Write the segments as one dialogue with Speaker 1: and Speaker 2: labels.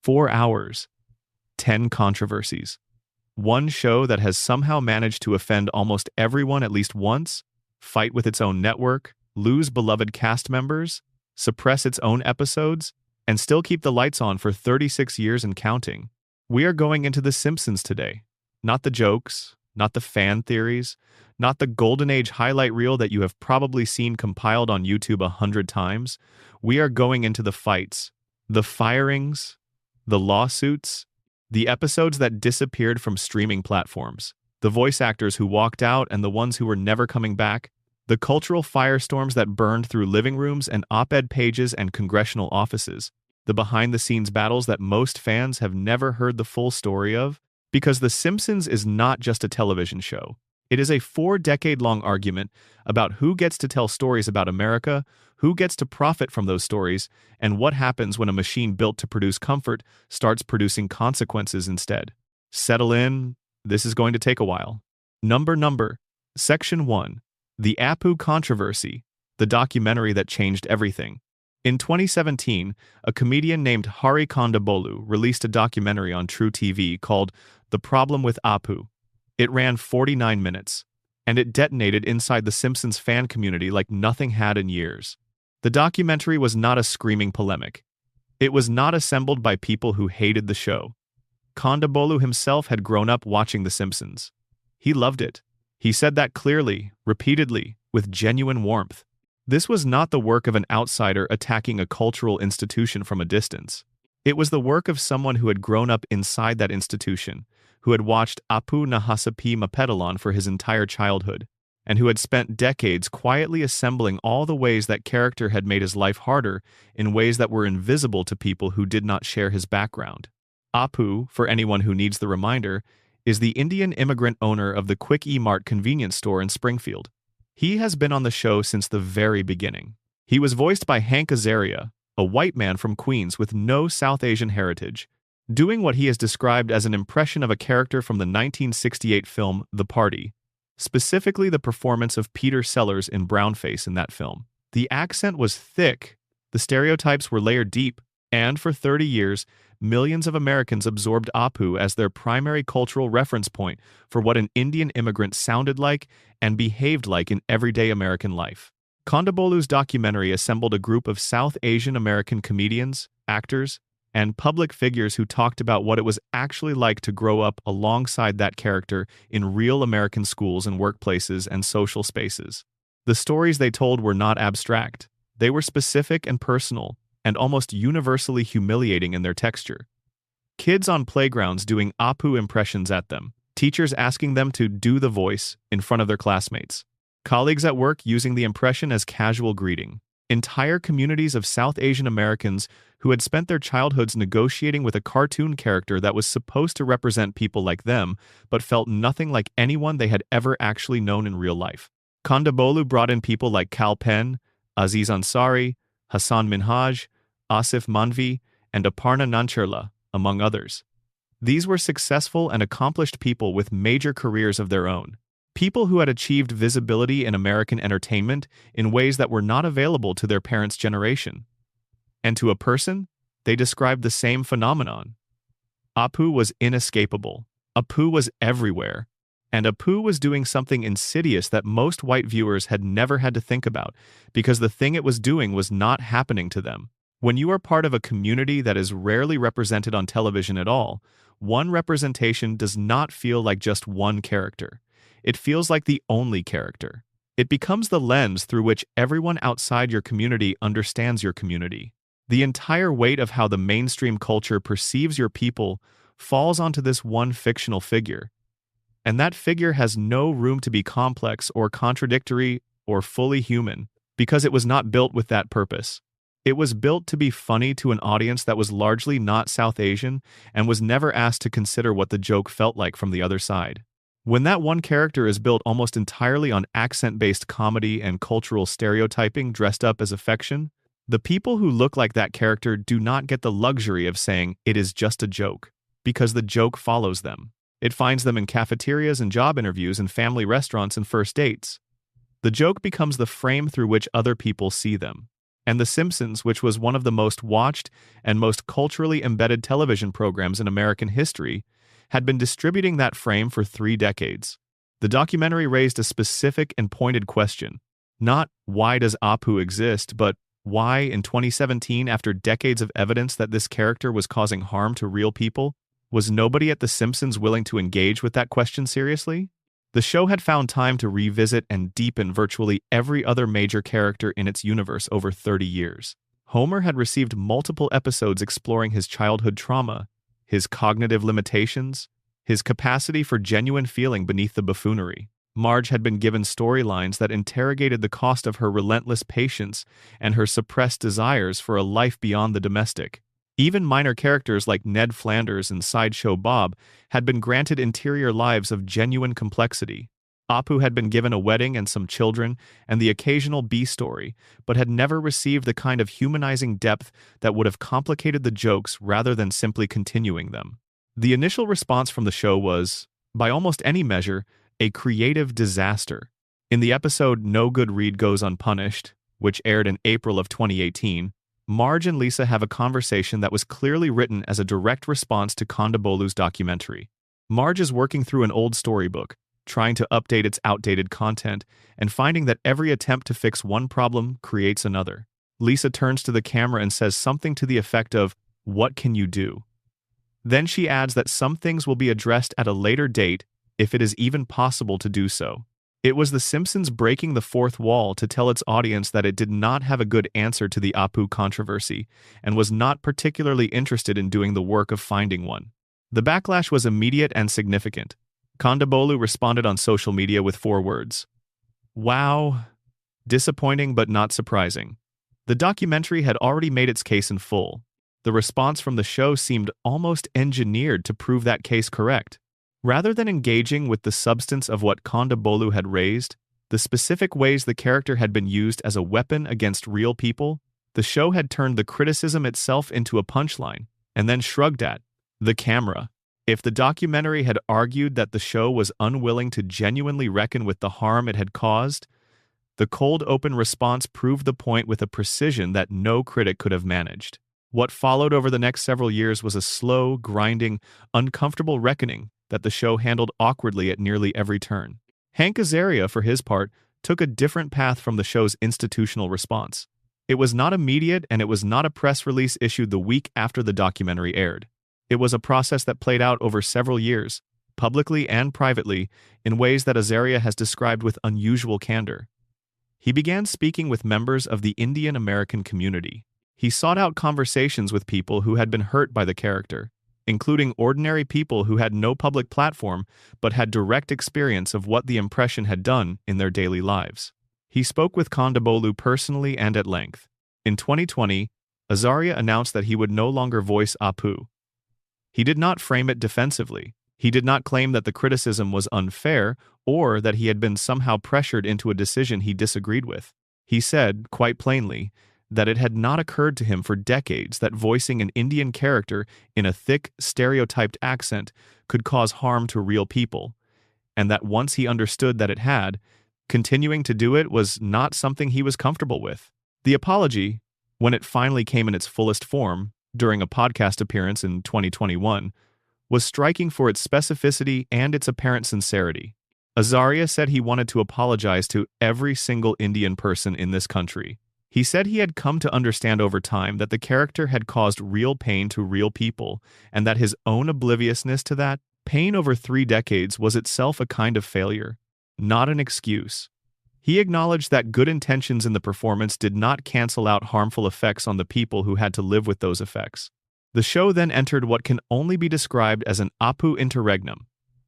Speaker 1: 4 hours, 10 controversies. One show that has somehow managed to offend almost everyone at least once, fight with its own network, lose beloved cast members, suppress its own episodes, and still keep the lights on for 36 years and counting. We are going into The Simpsons today. Not the jokes, not the fan theories, not the golden age highlight reel that you have probably seen compiled on YouTube 100 times. We are going into the fights, the firings, the lawsuits, the episodes that disappeared from streaming platforms, the voice actors who walked out and the ones who were never coming back, the cultural firestorms that burned through living rooms and op-ed pages and congressional offices, the behind-the-scenes battles that most fans have never heard the full story of, because The Simpsons is not just a television show. It is a 4-decade-long argument about who gets to tell stories about America, who gets to profit from those stories, and what happens when a machine built to produce comfort starts producing consequences instead. Settle in, this is going to take a while. Number. Section 1. The Apu Controversy, the documentary that changed everything. In 2017, a comedian named Hari Kondabolu released a documentary on True TV called The Problem with Apu. It ran 49 minutes, and it detonated inside the Simpsons fan community like nothing had in years. The documentary was not a screaming polemic. It was not assembled by people who hated the show. Kondabolu himself had grown up watching The Simpsons. He loved it. He said that clearly, repeatedly, with genuine warmth. This was not the work of an outsider attacking a cultural institution from a distance. It was the work of someone who had grown up inside that institution, who had watched Apu Nahasapi Mapetalan for his entire childhood, and who had spent decades quietly assembling all the ways that character had made his life harder in ways that were invisible to people who did not share his background. Apu, for anyone who needs the reminder, is the Indian immigrant owner of the Quick E-Mart convenience store in Springfield. He has been on the show since the very beginning. He was voiced by Hank Azaria, a white man from Queens with no South Asian heritage, doing what he has described as an impression of a character from the 1968 film The Party, specifically the performance of Peter Sellers in brownface in that film. The accent was thick, the stereotypes were layered deep, and for 30 years, millions of Americans absorbed Apu as their primary cultural reference point for what an Indian immigrant sounded like and behaved like in everyday American life. Kondabolu's documentary assembled a group of South Asian American comedians, actors, and public figures who talked about what it was actually like to grow up alongside that character in real American schools and workplaces and social spaces. The stories they told were not abstract. They were specific and personal, and almost universally humiliating in their texture. Kids on playgrounds doing Apu impressions at them, teachers asking them to do the voice in front of their classmates, colleagues at work using the impression as casual greeting, entire communities of South Asian Americans who had spent their childhoods negotiating with a cartoon character that was supposed to represent people like them, but felt nothing like anyone they had ever actually known in real life. Kondabolu brought in people like Kal Penn, Aziz Ansari, Hassan Minhaj, Asif Manvi, and Aparna Nancherla, among others. These were successful and accomplished people with major careers of their own. People who had achieved visibility in American entertainment in ways that were not available to their parents' generation. And to a person, they described the same phenomenon. Apu was inescapable. Apu was everywhere. And Apu was doing something insidious that most white viewers had never had to think about, because the thing it was doing was not happening to them. When you are part of a community that is rarely represented on television at all, one representation does not feel like just one character. It feels like the only character. It becomes the lens through which everyone outside your community understands your community. The entire weight of how the mainstream culture perceives your people falls onto this one fictional figure. And that figure has no room to be complex or contradictory or fully human, because it was not built with that purpose. It was built to be funny to an audience that was largely not South Asian and was never asked to consider what the joke felt like from the other side. When that one character is built almost entirely on accent-based comedy and cultural stereotyping dressed up as affection, the people who look like that character do not get the luxury of saying it is just a joke, because the joke follows them. It finds them in cafeterias and job interviews and family restaurants and first dates. The joke becomes the frame through which other people see them. And The Simpsons, which was one of the most watched and most culturally embedded television programs in American history, had been distributing that frame for 3 decades. The documentary raised a specific and pointed question. Not why does Apu exist, but why, in 2017, after decades of evidence that this character was causing harm to real people, was nobody at The Simpsons willing to engage with that question seriously? The show had found time to revisit and deepen virtually every other major character in its universe over 30 years. Homer had received multiple episodes exploring his childhood trauma, his cognitive limitations, his capacity for genuine feeling beneath the buffoonery. Marge had been given storylines that interrogated the cost of her relentless patience and her suppressed desires for a life beyond the domestic. Even minor characters like Ned Flanders and Sideshow Bob had been granted interior lives of genuine complexity. Apu had been given a wedding and some children and the occasional B-story, but had never received the kind of humanizing depth that would have complicated the jokes rather than simply continuing them. The initial response from the show was, by almost any measure, a creative disaster. In the episode No Good Read Goes Unpunished, which aired in April of 2018, Marge and Lisa have a conversation that was clearly written as a direct response to Kondabolu's documentary. Marge is working through an old storybook, trying to update its outdated content, and finding that every attempt to fix one problem creates another. Lisa turns to the camera and says something to the effect of, "What can you do?" Then she adds that some things will be addressed at a later date if it is even possible to do so. It was The Simpsons breaking the fourth wall to tell its audience that it did not have a good answer to the Apu controversy and was not particularly interested in doing the work of finding one. The backlash was immediate and significant. Kondabolu responded on social media with 4 words. Wow. Disappointing but not surprising. The documentary had already made its case in full. The response from the show seemed almost engineered to prove that case correct. Rather than engaging with the substance of what Kondabolu had raised, the specific ways the character had been used as a weapon against real people, the show had turned the criticism itself into a punchline, and then shrugged at the camera. If the documentary had argued that the show was unwilling to genuinely reckon with the harm it had caused, the cold open response proved the point with a precision that no critic could have managed. What followed over the next several years was a slow, grinding, uncomfortable reckoning that the show handled awkwardly at nearly every turn. Hank Azaria, for his part, took a different path from the show's institutional response. It was not immediate, and it was not a press release issued the week after the documentary aired. It was a process that played out over several years, publicly and privately, in ways that Azaria has described with unusual candor. He began speaking with members of the Indian American community. He sought out conversations with people who had been hurt by the character, including ordinary people who had no public platform but had direct experience of what the impression had done in their daily lives. He spoke with Kondabolu personally and at length. In 2020, Azaria announced that he would no longer voice Apu. He did not frame it defensively. He did not claim that the criticism was unfair or that he had been somehow pressured into a decision he disagreed with. He said, quite plainly, that it had not occurred to him for decades that voicing an Indian character in a thick, stereotyped accent could cause harm to real people, and that once he understood that it had, continuing to do it was not something he was comfortable with. The apology, when it finally came in its fullest form, during a podcast appearance in 2021, was striking for its specificity and its apparent sincerity. Azaria said he wanted to apologize to every single Indian person in this country. He said he had come to understand over time that the character had caused real pain to real people, and that his own obliviousness to that pain over 3 decades was itself a kind of failure, not an excuse. He acknowledged that good intentions in the performance did not cancel out harmful effects on the people who had to live with those effects. The show then entered what can only be described as an Apu interregnum.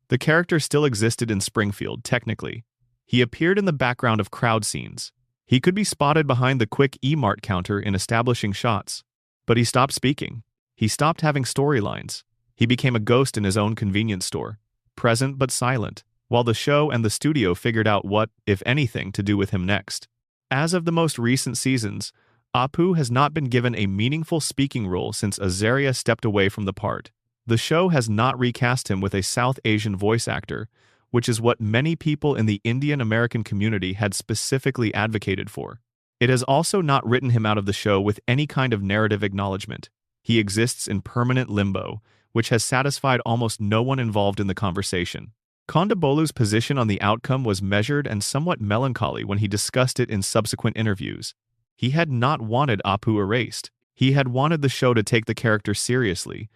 Speaker 1: The character still existed in Springfield, technically. He appeared in the background of crowd scenes. He could be spotted behind the quick E-Mart counter in establishing shots. But he stopped speaking. He stopped having storylines. He became a ghost in his own convenience store, present but silent, while the show and the studio figured out what, if anything, to do with him next. As of the most recent seasons, Apu has not been given a meaningful speaking role since Azaria stepped away from the part. The show has not recast him with a South Asian voice actor, which is what many people in the Indian American community had specifically advocated for. It has also not written him out of the show with any kind of narrative acknowledgement. He exists in permanent limbo, which has satisfied almost no one involved in the conversation. Kondabolu's position on the outcome was measured and somewhat melancholy when he discussed it in subsequent interviews. He had not wanted Apu erased. He had wanted the show to take the character seriously,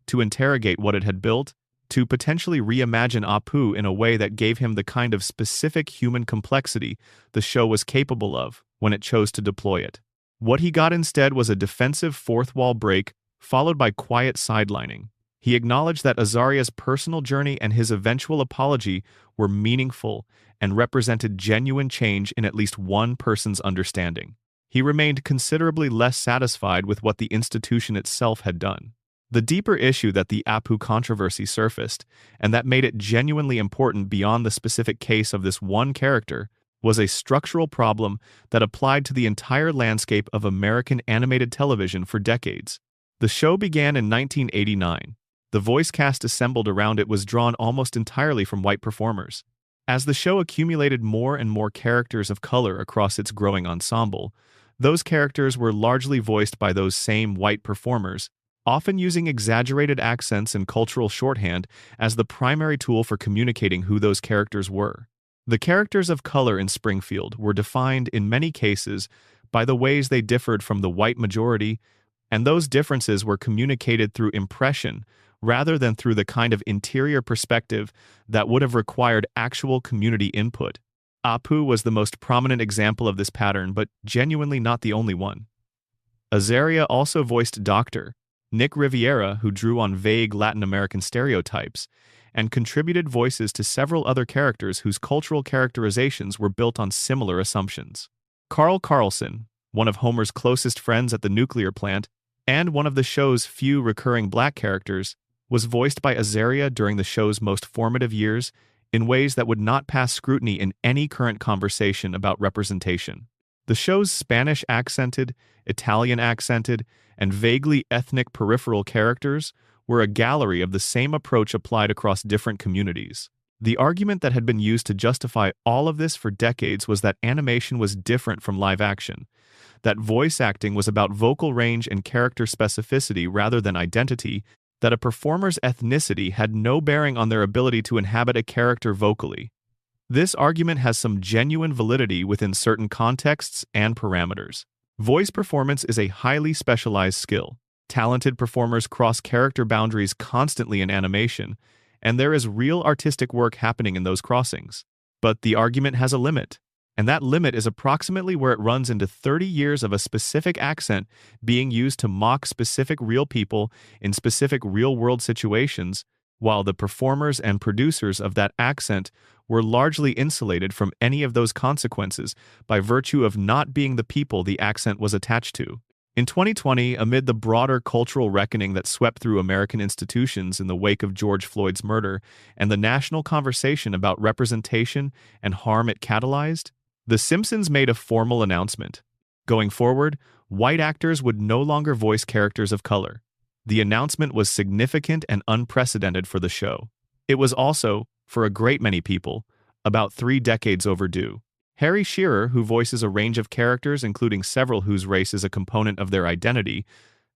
Speaker 1: to interrogate what it had built, to potentially reimagine Apu in a way that gave him the kind of specific human complexity the show was capable of when it chose to deploy it. What he got instead was a defensive fourth-wall break, followed by quiet sidelining. He acknowledged that Azaria's personal journey and his eventual apology were meaningful and represented genuine change in at least one person's understanding. He remained considerably less satisfied with what the institution itself had done. The deeper issue that the Apu controversy surfaced, and that made it genuinely important beyond the specific case of this one character, was a structural problem that applied to the entire landscape of American animated television for decades. The show began in 1989. The voice cast assembled around it was drawn almost entirely from white performers. As the show accumulated more and more characters of color across its growing ensemble, those characters were largely voiced by those same white performers, often using exaggerated accents and cultural shorthand as the primary tool for communicating who those characters were. The characters of color in Springfield were defined in many cases by the ways they differed from the white majority, and those differences were communicated through impression rather than through the kind of interior perspective that would have required actual community input. Apu was the most prominent example of this pattern, but genuinely not the only one. Azaria also voiced Dr. Nick Riviera, who drew on vague Latin American stereotypes, and contributed voices to several other characters whose cultural characterizations were built on similar assumptions. Carl Carlson, one of Homer's closest friends at the nuclear plant, and one of the show's few recurring black characters, was voiced by Azaria during the show's most formative years in ways that would not pass scrutiny in any current conversation about representation. The show's Spanish-accented, Italian-accented, and vaguely ethnic peripheral characters were a gallery of the same approach applied across different communities. The argument that had been used to justify all of this for decades was that animation was different from live action, that voice acting was about vocal range and character specificity rather than identity, that a performer's ethnicity had no bearing on their ability to inhabit a character vocally. This argument has some genuine validity within certain contexts and parameters. Voice performance is a highly specialized skill. Talented performers cross character boundaries constantly in animation, and there is real artistic work happening in those crossings. But the argument has a limit, and that limit is approximately where it runs into 30 years of a specific accent being used to mock specific real people in specific real-world situations, while the performers and producers of that accent were largely insulated from any of those consequences by virtue of not being the people the accent was attached to. In 2020, amid the broader cultural reckoning that swept through American institutions in the wake of George Floyd's murder and the national conversation about representation and harm it catalyzed, The Simpsons made a formal announcement. Going forward, white actors would no longer voice characters of color. The announcement was significant and unprecedented for the show. It was also, for a great many people, about 3 decades overdue. Harry Shearer, who voices a range of characters including several whose race is a component of their identity,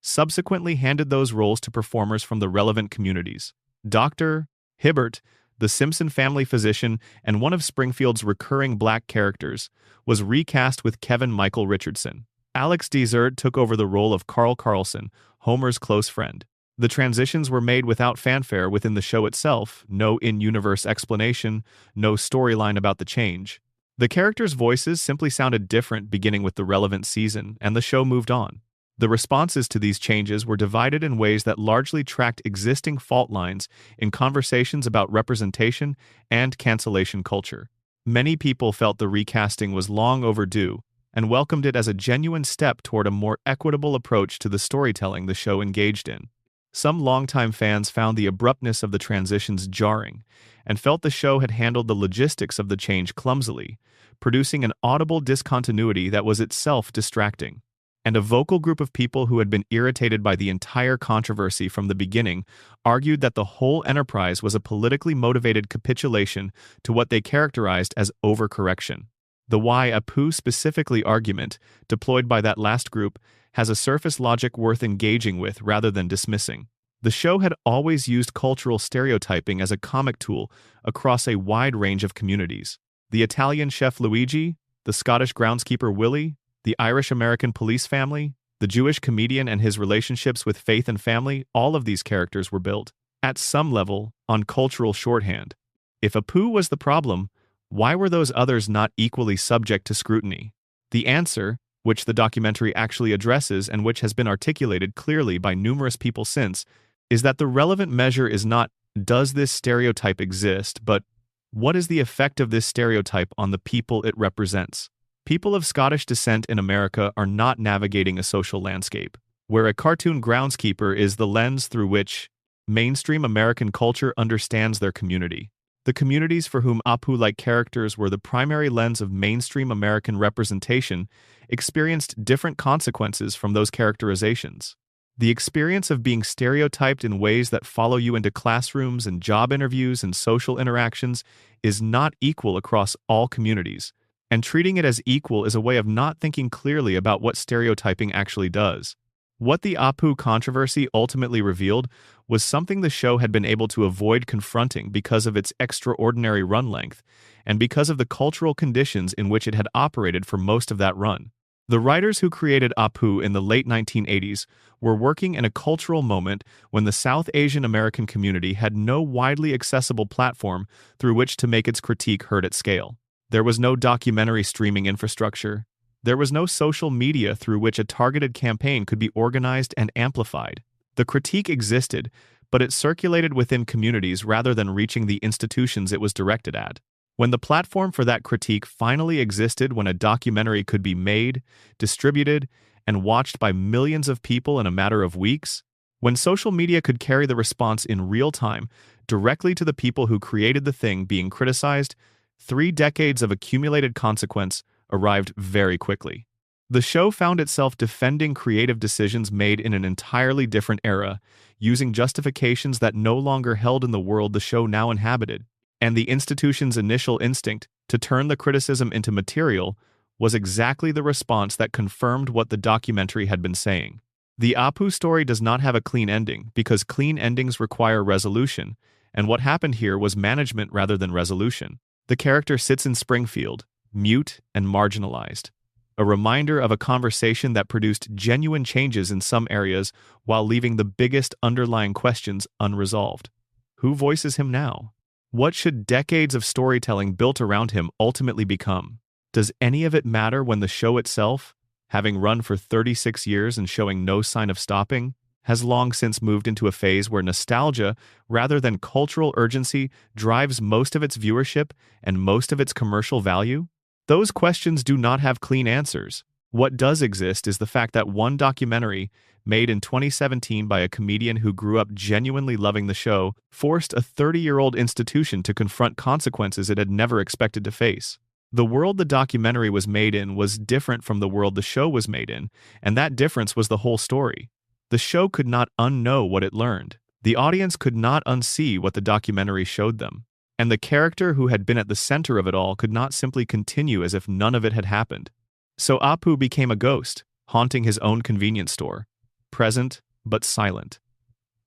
Speaker 1: subsequently handed those roles to performers from the relevant communities. Dr. Hibbert, the Simpson family physician and one of Springfield's recurring black characters, was recast with Kevin Michael Richardson. Alex Dezert took over the role of Carl Carlson, Homer's close friend. The transitions were made without fanfare within the show itself, no in-universe explanation, no storyline about the change. The characters' voices simply sounded different beginning with the relevant season, and the show moved on. The responses to these changes were divided in ways that largely tracked existing fault lines in conversations about representation and cancellation culture. Many people felt the recasting was long overdue and welcomed it as a genuine step toward a more equitable approach to the storytelling the show engaged in. Some longtime fans found the abruptness of the transitions jarring and felt the show had handled the logistics of the change clumsily, producing an audible discontinuity that was itself distracting. And a vocal group of people who had been irritated by the entire controversy from the beginning argued that the whole enterprise was a politically motivated capitulation to what they characterized as overcorrection. The why Apu specifically argument, deployed by that last group, has a surface logic worth engaging with rather than dismissing. The show had always used cultural stereotyping as a comic tool across a wide range of communities. The Italian chef Luigi, the Scottish groundskeeper Willie, the Irish-American police family, the Jewish comedian and his relationships with faith and family, all of these characters were built, at some level, on cultural shorthand. If Apu was the problem, why were those others not equally subject to scrutiny? The answer, which the documentary actually addresses and which has been articulated clearly by numerous people since, is that the relevant measure is not, does this stereotype exist, but what is the effect of this stereotype on the people it represents? People of Scottish descent in America are not navigating a social landscape, where a cartoon groundskeeper is the lens through which mainstream American culture understands their community. The communities for whom Apu-like characters were the primary lens of mainstream American representation experienced different consequences from those characterizations. The experience of being stereotyped in ways that follow you into classrooms and job interviews and social interactions is not equal across all communities, and treating it as equal is a way of not thinking clearly about what stereotyping actually does. What the Apu controversy ultimately revealed was something the show had been able to avoid confronting because of its extraordinary run length and because of the cultural conditions in which it had operated for most of that run. The writers who created Apu in the late 1980s were working in a cultural moment when the South Asian American community had no widely accessible platform through which to make its critique heard at scale. There was no documentary streaming infrastructure. There was no social media through which a targeted campaign could be organized and amplified. The critique existed, but it circulated within communities rather than reaching the institutions it was directed at. When the platform for that critique finally existed, when a documentary could be made, distributed, and watched by millions of people in a matter of weeks, when social media could carry the response in real time directly to the people who created the thing being criticized, 3 decades of accumulated consequence arrived very quickly. The show found itself defending creative decisions made in an entirely different era, using justifications that no longer held in the world the show now inhabited. And the institution's initial instinct to turn the criticism into material was exactly the response that confirmed what the documentary had been saying. The Apu story does not have a clean ending because clean endings require resolution, and what happened here was management rather than resolution. The character sits in Springfield, mute and marginalized, a reminder of a conversation that produced genuine changes in some areas while leaving the biggest underlying questions unresolved. Who voices him now? What should decades of storytelling built around him ultimately become? Does any of it matter when the show itself, having run for 36 years and showing no sign of stopping, has long since moved into a phase where nostalgia, rather than cultural urgency, drives most of its viewership and most of its commercial value? Those questions do not have clean answers. What does exist is the fact that one documentary, made in 2017 by a comedian who grew up genuinely loving the show, forced a 30-year-old institution to confront consequences it had never expected to face. The world the documentary was made in was different from the world the show was made in, and that difference was the whole story. The show could not unknow what it learned. The audience could not unsee what the documentary showed them. And the character who had been at the center of it all could not simply continue as if none of it had happened. So Apu became a ghost, haunting his own convenience store, present but silent.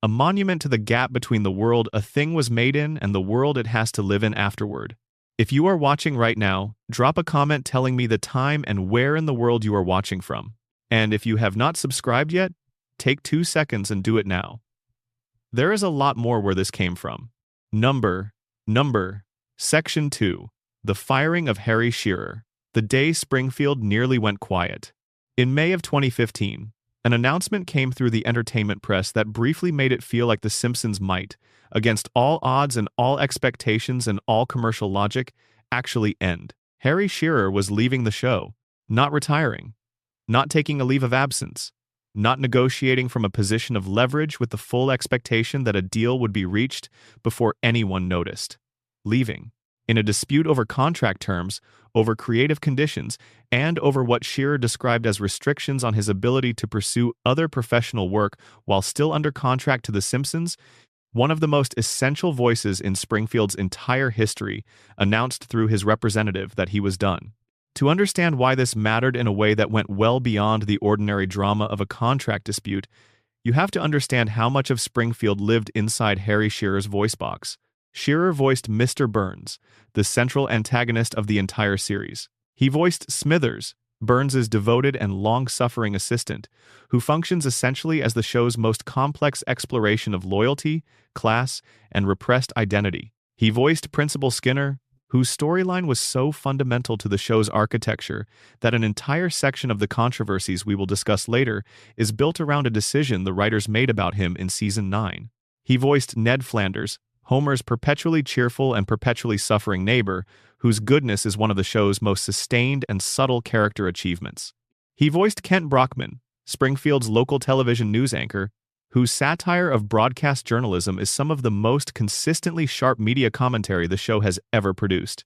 Speaker 1: A monument to the gap between the world a thing was made in and the world it has to live in afterward. If you are watching right now, drop a comment telling me the time and where in the world you are watching from. And if you have not subscribed yet, take 2 seconds and do it now. There is a lot more where this came from. Number, Section 2. The firing of Harry Shearer. The day Springfield nearly went quiet. In May of 2015, an announcement came through the entertainment press that briefly made it feel like The Simpsons might, against all odds and all expectations and all commercial logic, actually end. Harry Shearer was leaving the show, not retiring, not taking a leave of absence, not negotiating from a position of leverage with the full expectation that a deal would be reached before anyone noticed. Leaving. In a dispute over contract terms, over creative conditions, and over what Shearer described as restrictions on his ability to pursue other professional work while still under contract to The Simpsons, one of the most essential voices in Springfield's entire history announced through his representative that he was done. To understand why this mattered in a way that went well beyond the ordinary drama of a contract dispute, you have to understand how much of Springfield lived inside Harry Shearer's voice box. Shearer voiced Mr. Burns, the central antagonist of the entire series. He voiced Smithers, Burns's devoted and long-suffering assistant, who functions essentially as the show's most complex exploration of loyalty, class, and repressed identity. He voiced Principal Skinner, whose storyline was so fundamental to the show's architecture that an entire section of the controversies we will discuss later is built around a decision the writers made about him in Season 9. He voiced Ned Flanders, Homer's perpetually cheerful and perpetually suffering neighbor, whose goodness is one of the show's most sustained and subtle character achievements. He voiced Kent Brockman, Springfield's local television news anchor, whose satire of broadcast journalism is some of the most consistently sharp media commentary the show has ever produced.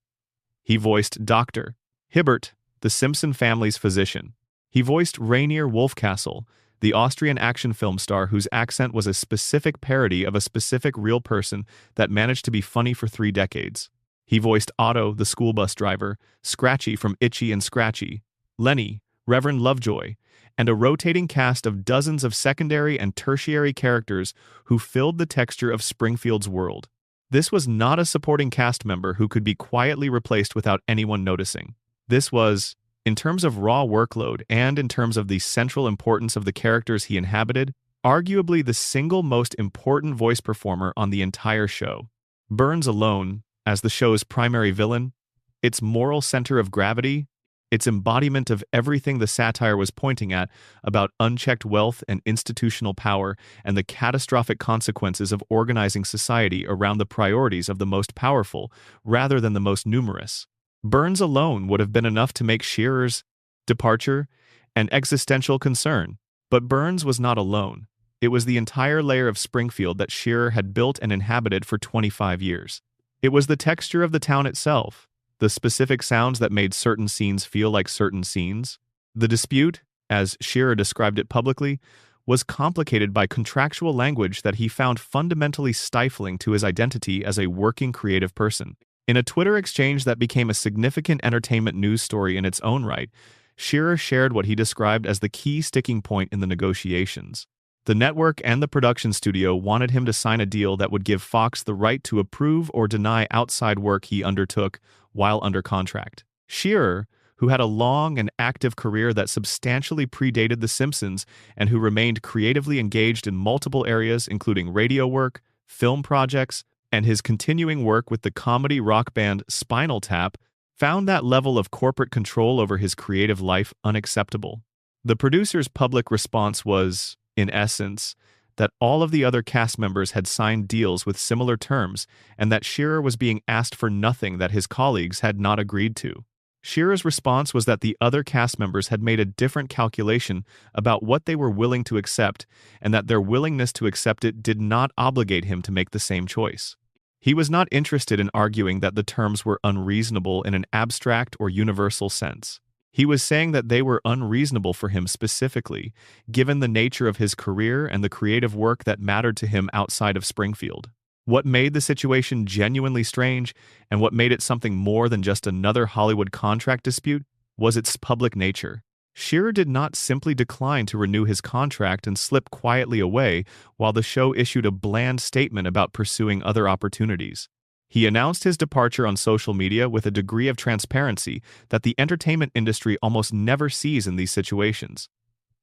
Speaker 1: He voiced Dr. Hibbert, the Simpson family's physician. He voiced Rainier Wolfcastle, the Austrian action film star whose accent was a specific parody of a specific real person that managed to be funny for 3 decades. He voiced Otto, the school bus driver, Scratchy from Itchy and Scratchy, Lenny, Reverend Lovejoy, and a rotating cast of dozens of secondary and tertiary characters who filled the texture of Springfield's world. This was not a supporting cast member who could be quietly replaced without anyone noticing. This was, in terms of raw workload and in terms of the central importance of the characters he inhabited, arguably the single most important voice performer on the entire show. Burns alone, as the show's primary villain, its moral center of gravity, its embodiment of everything the satire was pointing at about unchecked wealth and institutional power and the catastrophic consequences of organizing society around the priorities of the most powerful rather than the most numerous. Burns alone would have been enough to make Shearer's departure an existential concern. But Burns was not alone. It was the entire layer of Springfield that Shearer had built and inhabited for 25 years. It was the texture of the town itself, the specific sounds that made certain scenes feel like certain scenes. The dispute, as Shearer described it publicly, was complicated by contractual language that he found fundamentally stifling to his identity as a working creative person. In a Twitter exchange that became a significant entertainment news story in its own right, Shearer shared what he described as the key sticking point in the negotiations. The network and the production studio wanted him to sign a deal that would give Fox the right to approve or deny outside work he undertook while under contract. Shearer, who had a long and active career that substantially predated The Simpsons and who remained creatively engaged in multiple areas including radio work, film projects, and his continuing work with the comedy rock band Spinal Tap, found that level of corporate control over his creative life unacceptable. The producer's public response was, in essence, that all of the other cast members had signed deals with similar terms and that Shearer was being asked for nothing that his colleagues had not agreed to. Shearer's response was that the other cast members had made a different calculation about what they were willing to accept and that their willingness to accept it did not obligate him to make the same choice. He was not interested in arguing that the terms were unreasonable in an abstract or universal sense. He was saying that they were unreasonable for him specifically, given the nature of his career and the creative work that mattered to him outside of Springfield. What made the situation genuinely strange, and what made it something more than just another Hollywood contract dispute, was its public nature. Shearer did not simply decline to renew his contract and slip quietly away while the show issued a bland statement about pursuing other opportunities. He announced his departure on social media with a degree of transparency that the entertainment industry almost never sees in these situations.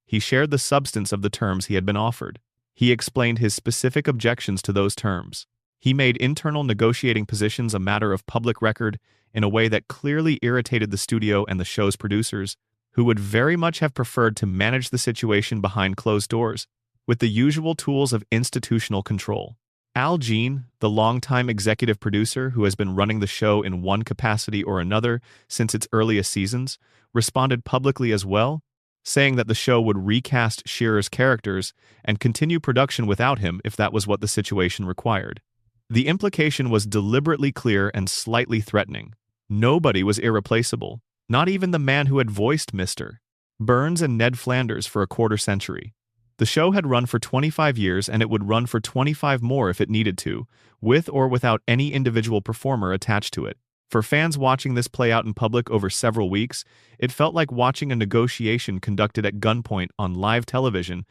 Speaker 1: He shared the substance of the terms he had been offered. He explained his specific objections to those terms. He made internal negotiating positions a matter of public record in a way that clearly irritated the studio and the show's producers, who would very much have preferred to manage the situation behind closed doors, with the usual tools of institutional control. Al Jean, the longtime executive producer who has been running the show in one capacity or another since its earliest seasons, responded publicly as well, saying that the show would recast Shearer's characters and continue production without him if that was what the situation required. The implication was deliberately clear and slightly threatening. Nobody was irreplaceable, not even the man who had voiced Mr. Burns and Ned Flanders for a quarter century. The show had run for 25 years and it would run for 25 more if it needed to, with or without any individual performer attached to it. For fans watching this play out in public over several weeks, it felt like watching a negotiation conducted at gunpoint on live television,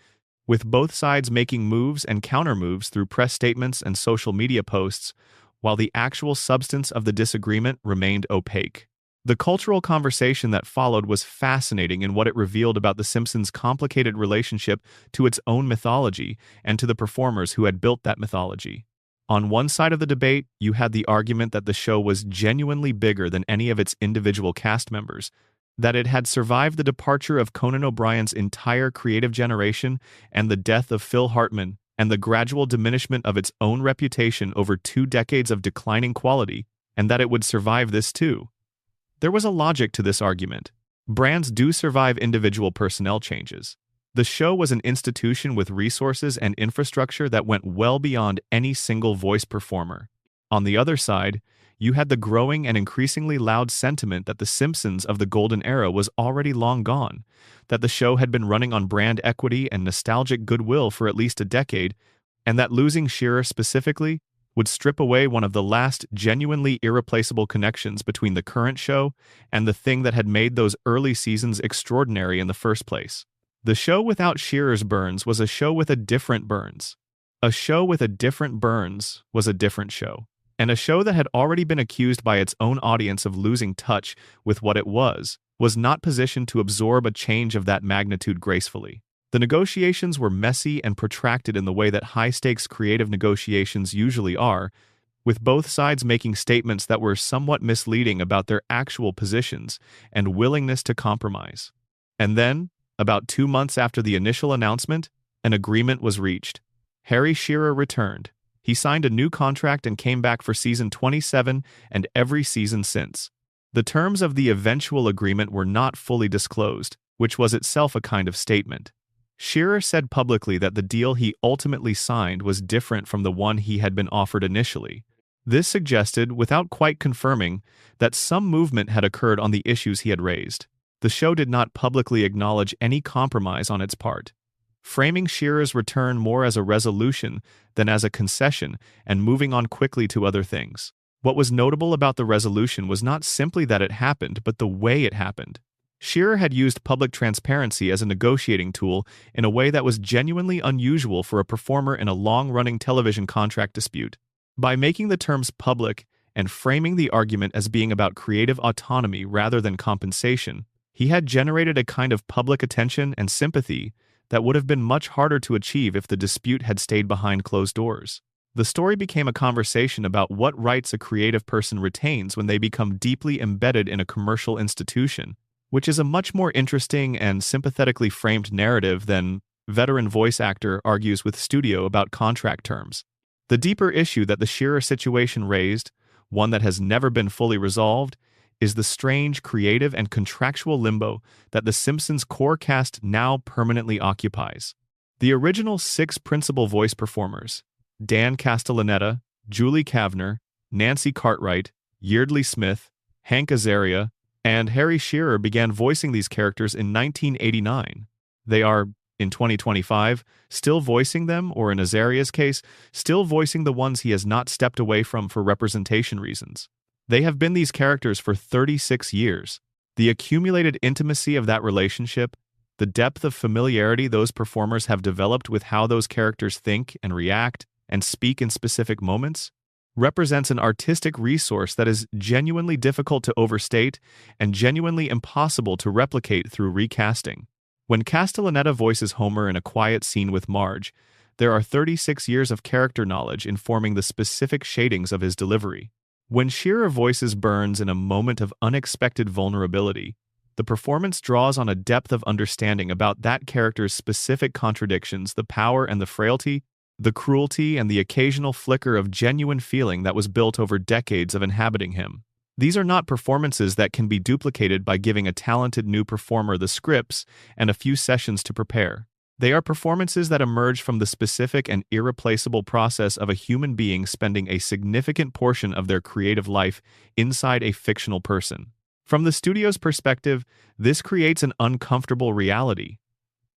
Speaker 1: with both sides making moves and counter-moves through press statements and social media posts, while the actual substance of the disagreement remained opaque. The cultural conversation that followed was fascinating in what it revealed about The Simpsons' complicated relationship to its own mythology and to the performers who had built that mythology. On one side of the debate, you had the argument that the show was genuinely bigger than any of its individual cast members, that it had survived the departure of Conan O'Brien's entire creative generation and the death of Phil Hartman and the gradual diminishment of its own reputation over 2 decades of declining quality, and that it would survive this too. There was a logic to this argument. Brands do survive individual personnel changes. The show was an institution with resources and infrastructure that went well beyond any single voice performer. On the other side, you had the growing and increasingly loud sentiment that The Simpsons of the golden era was already long gone, that the show had been running on brand equity and nostalgic goodwill for at least a decade, and that losing Shearer specifically would strip away one of the last genuinely irreplaceable connections between the current show and the thing that had made those early seasons extraordinary in the first place. The show without Shearer's Burns was a show with a different Burns. A show with a different Burns was a different show. And a show that had already been accused by its own audience of losing touch with what it was not positioned to absorb a change of that magnitude gracefully. The negotiations were messy and protracted in the way that high-stakes creative negotiations usually are, with both sides making statements that were somewhat misleading about their actual positions and willingness to compromise. And then, about 2 months after the initial announcement, an agreement was reached. Harry Shearer returned. He signed a new contract and came back for season 27 and every season since. The terms of the eventual agreement were not fully disclosed, which was itself a kind of statement. Shearer said publicly that the deal he ultimately signed was different from the one he had been offered initially. This suggested, without quite confirming, that some movement had occurred on the issues he had raised. The show did not publicly acknowledge any compromise on its part, framing Shearer's return more as a resolution than as a concession and moving on quickly to other things. What was notable about the resolution was not simply that it happened, but the way it happened. Shearer had used public transparency as a negotiating tool in a way that was genuinely unusual for a performer in a long-running television contract dispute. By making the terms public and framing the argument as being about creative autonomy rather than compensation, he had generated a kind of public attention and sympathy that would have been much harder to achieve if the dispute had stayed behind closed doors. The story became a conversation about what rights a creative person retains when they become deeply embedded in a commercial institution, which is a much more interesting and sympathetically framed narrative than veteran voice actor argues with studio about contract terms. The deeper issue that the Shearer situation raised, one that has never been fully resolved, is the strange creative and contractual limbo that The Simpsons' core cast now permanently occupies. The original 6 principal voice performers, Dan Castellaneta, Julie Kavner, Nancy Cartwright, Yeardley Smith, Hank Azaria, and Harry Shearer began voicing these characters in 1989. They are, in 2025, still voicing them, or in Azaria's case, still voicing the ones he has not stepped away from for representation reasons. They have been these characters for 36 years. The accumulated intimacy of that relationship, the depth of familiarity those performers have developed with how those characters think and react and speak in specific moments, represents an artistic resource that is genuinely difficult to overstate and genuinely impossible to replicate through recasting. When Castellaneta voices Homer in A Quiet Scene with Marge, there are 36 years of character knowledge informing the specific shadings of his delivery. When Shearer voices Burns in a moment of unexpected vulnerability, the performance draws on a depth of understanding about that character's specific contradictions, the power and the frailty, the cruelty and the occasional flicker of genuine feeling that was built over decades of inhabiting him. These are not performances that can be duplicated by giving a talented new performer the scripts and a few sessions to prepare. They are performances that emerge from the specific and irreplaceable process of a human being spending a significant portion of their creative life inside a fictional person. From the studio's perspective, this creates an uncomfortable reality.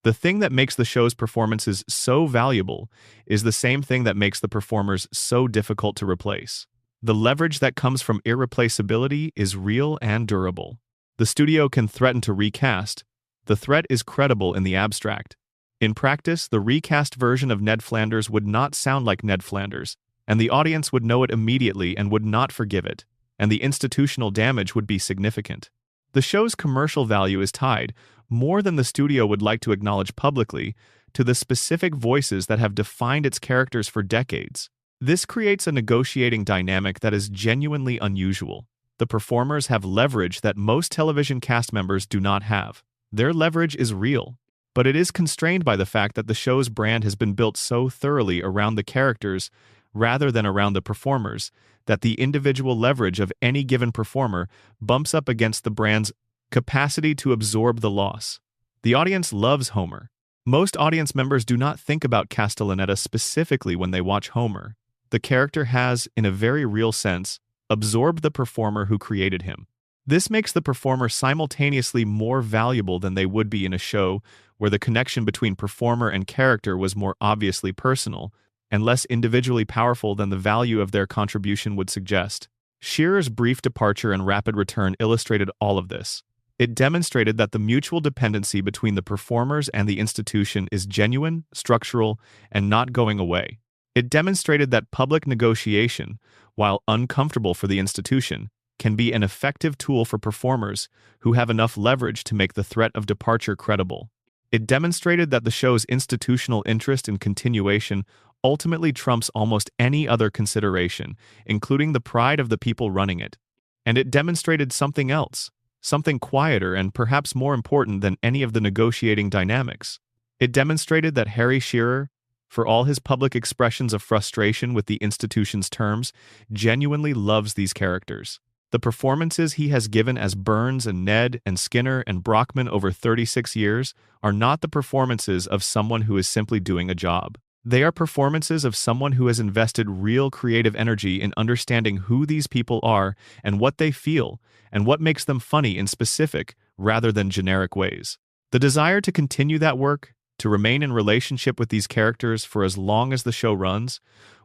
Speaker 1: The thing that makes the show's performances so valuable is the same thing that makes the performers so difficult to replace. The leverage that comes from irreplaceability is real and durable. The studio can threaten to recast. The threat is credible in the abstract. In practice, the recast version of Ned Flanders would not sound like Ned Flanders, and the audience would know it immediately and would not forgive it, and the institutional damage would be significant. The show's commercial value is tied, more than the studio would like to acknowledge publicly, to the specific voices that have defined its characters for decades. This creates a negotiating dynamic that is genuinely unusual. The performers have leverage that most television cast members do not have. Their leverage is real, but it is constrained by the fact that the show's brand has been built so thoroughly around the characters rather than around the performers that the individual leverage of any given performer bumps up against the brand's capacity to absorb the loss. The audience loves Homer. Most audience members do not think about Castellaneta specifically when they watch Homer. The character has, in a very real sense, absorbed the performer who created him. This makes the performer simultaneously more valuable than they would be in a show where the connection between performer and character was more obviously personal and less individually powerful than the value of their contribution would suggest. Shearer's brief departure and rapid return illustrated all of this. It demonstrated that the mutual dependency between the performers and the institution is genuine, structural, and not going away. It demonstrated that public negotiation, while uncomfortable for the institution, can be an effective tool for performers who have enough leverage to make the threat of departure credible. It demonstrated that the show's institutional interest in continuation ultimately trumps almost any other consideration, including the pride of the people running it. And it demonstrated something else, something quieter and perhaps more important than any of the negotiating dynamics. It demonstrated that Harry Shearer, for all his public expressions of frustration with the institution's terms, genuinely loves these characters. The performances he has given as Burns and Ned and Skinner and Brockman over 36 years are not the performances of someone who is simply doing a job. They are performances of someone who has invested real creative energy in understanding who these people are and what they feel and what makes them funny in specific rather than generic ways. The desire to continue that work, to remain in relationship with these characters for as long as the show runs,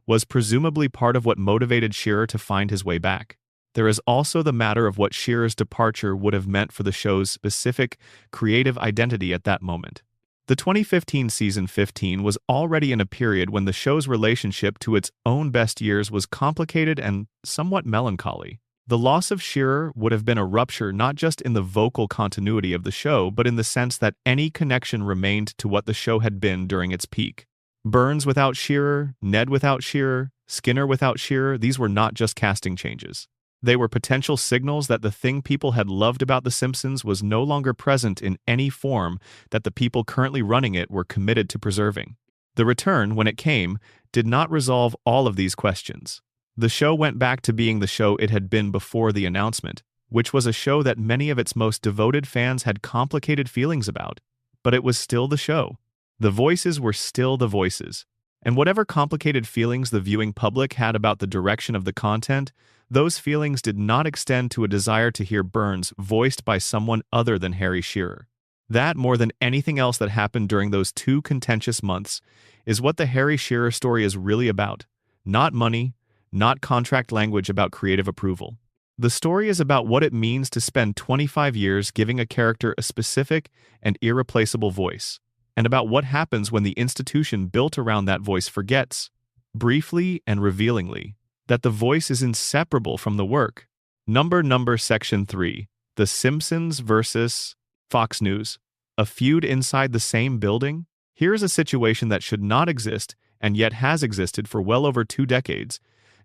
Speaker 1: was presumably part of what motivated Shearer to find his way back. There is also the matter of what Shearer's departure would have meant for the show's specific creative identity at that moment. The 2015 season 15 was already in a period when the show's relationship to its own best years was complicated and somewhat melancholy. The loss of Shearer would have been a rupture not just in the vocal continuity of the show, but in the sense that any connection remained to what the show had been during its peak. Burns without Shearer, Ned without Shearer, Skinner without Shearer, these were not just casting changes. They were potential signals that the thing people had loved about The Simpsons was no longer present in any form that the people currently running it were committed to preserving. The return, when it came, did not resolve all of these questions. The show went back to being the show it had been before the announcement, which was a show that many of its most devoted fans had complicated feelings about. But it was still the show. The voices were still the voices. And whatever complicated feelings the viewing public had about the direction of the content, those feelings did not extend to a desire to hear Burns voiced by someone other than Harry Shearer. That, more than anything else that happened during those 2 contentious months, is what the Harry Shearer story is really about. Not money, not contract language about creative approval. The story is about what it means to spend 25 years giving a character a specific and irreplaceable voice, and about what happens when the institution built around that voice forgets, briefly and revealingly, that the voice is inseparable from the work. Number Section 3. The Simpsons versus Fox News. A feud inside the same building? Here is a situation that should not exist and yet has existed for well over 2 decades,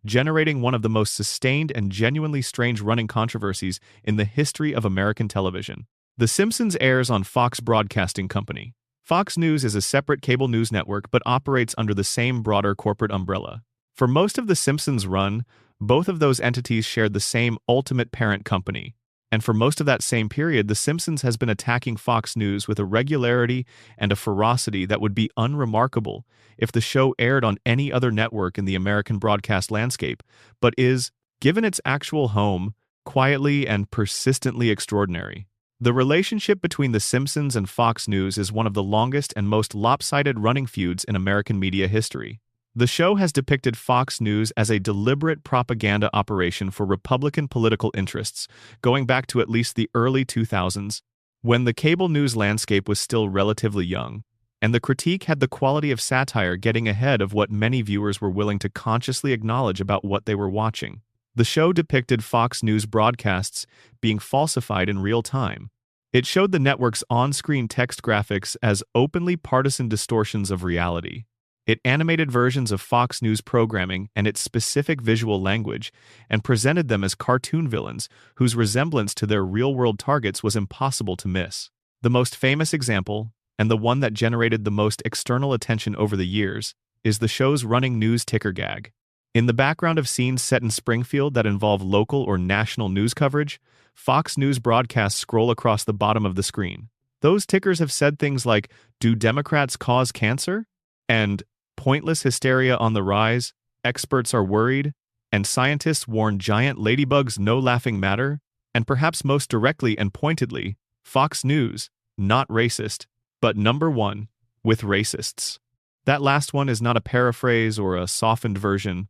Speaker 1: generating one of the most sustained and genuinely strange running controversies in the history of American television. The Simpsons airs on Fox Broadcasting Company. Fox News is a separate cable news network but operates under the same broader corporate umbrella. For most of The Simpsons' run, both of those entities shared the same ultimate parent company. And for most of that same period, The Simpsons has been attacking Fox News with a regularity and a ferocity that would be unremarkable if the show aired on any other network in the American broadcast landscape, but is, given its actual home, quietly and persistently extraordinary. The relationship between The Simpsons and Fox News is one of the longest and most lopsided running feuds in American media history. The show has depicted Fox News as a deliberate propaganda operation for Republican political interests, going back to at least the early 2000s, when the cable news landscape was still relatively young, and the critique had the quality of satire getting ahead of what many viewers were willing to consciously acknowledge about what they were watching. The show depicted Fox News broadcasts being falsified in real time. It showed the network's on-screen text graphics as openly partisan distortions of reality. It animated versions of Fox News programming and its specific visual language and presented them as cartoon villains whose resemblance to their real-world targets was impossible to miss. The most famous example, and the one that generated the most external attention over the years, is the show's running news ticker gag. In the background of scenes set in Springfield that involve local or national news coverage, Fox News broadcasts scroll across the bottom of the screen. Those tickers have said things like, "Do Democrats cause cancer?" and "Pointless hysteria on the rise, experts are worried," and "Scientists warn giant ladybugs no laughing matter," and perhaps most directly and pointedly, Fox News, not racist, but number one, with racists. That last one is not a paraphrase or a softened version.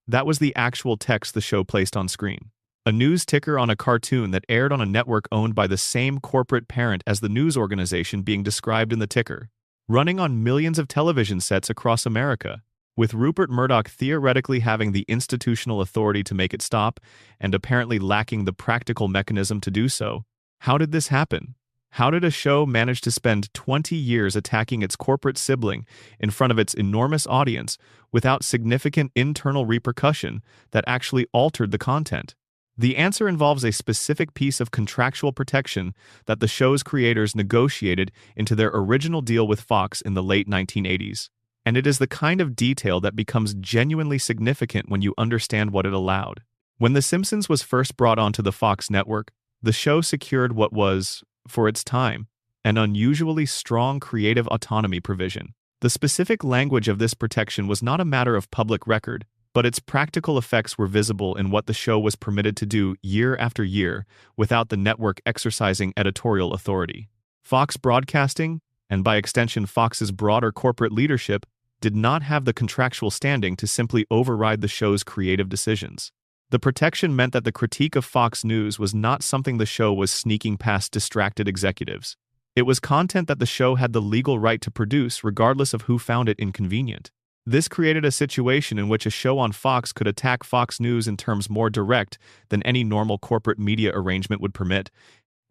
Speaker 1: That was the actual text the show placed on screen. A news ticker on a cartoon that aired on a network owned by the same corporate parent as the news organization being described in the ticker, running on millions of television sets across America, with Rupert Murdoch theoretically having the institutional authority to make it stop and apparently lacking the practical mechanism to do so. How did this happen? How did a show manage to spend 20 years attacking its corporate sibling in front of its enormous audience without significant internal repercussion that actually altered the content? The answer involves a specific piece of contractual protection that the show's creators negotiated into their original deal with Fox in the late 1980s. And it is the kind of detail that becomes genuinely significant when you understand what it allowed. When The Simpsons was first brought onto the Fox network, the show secured what was, for its time, an unusually strong creative autonomy provision. The specific language of this protection was not a matter of public record, but its practical effects were visible in what the show was permitted to do year after year without the network exercising editorial authority. Fox Broadcasting, and by extension Fox's broader corporate leadership, did not have the contractual standing to simply override the show's creative decisions. The protection meant that the critique of Fox News was not something the show was sneaking past distracted executives. It was content that the show had the legal right to produce regardless of who found it inconvenient. This created a situation in which a show on Fox could attack Fox News in terms more direct than any normal corporate media arrangement would permit,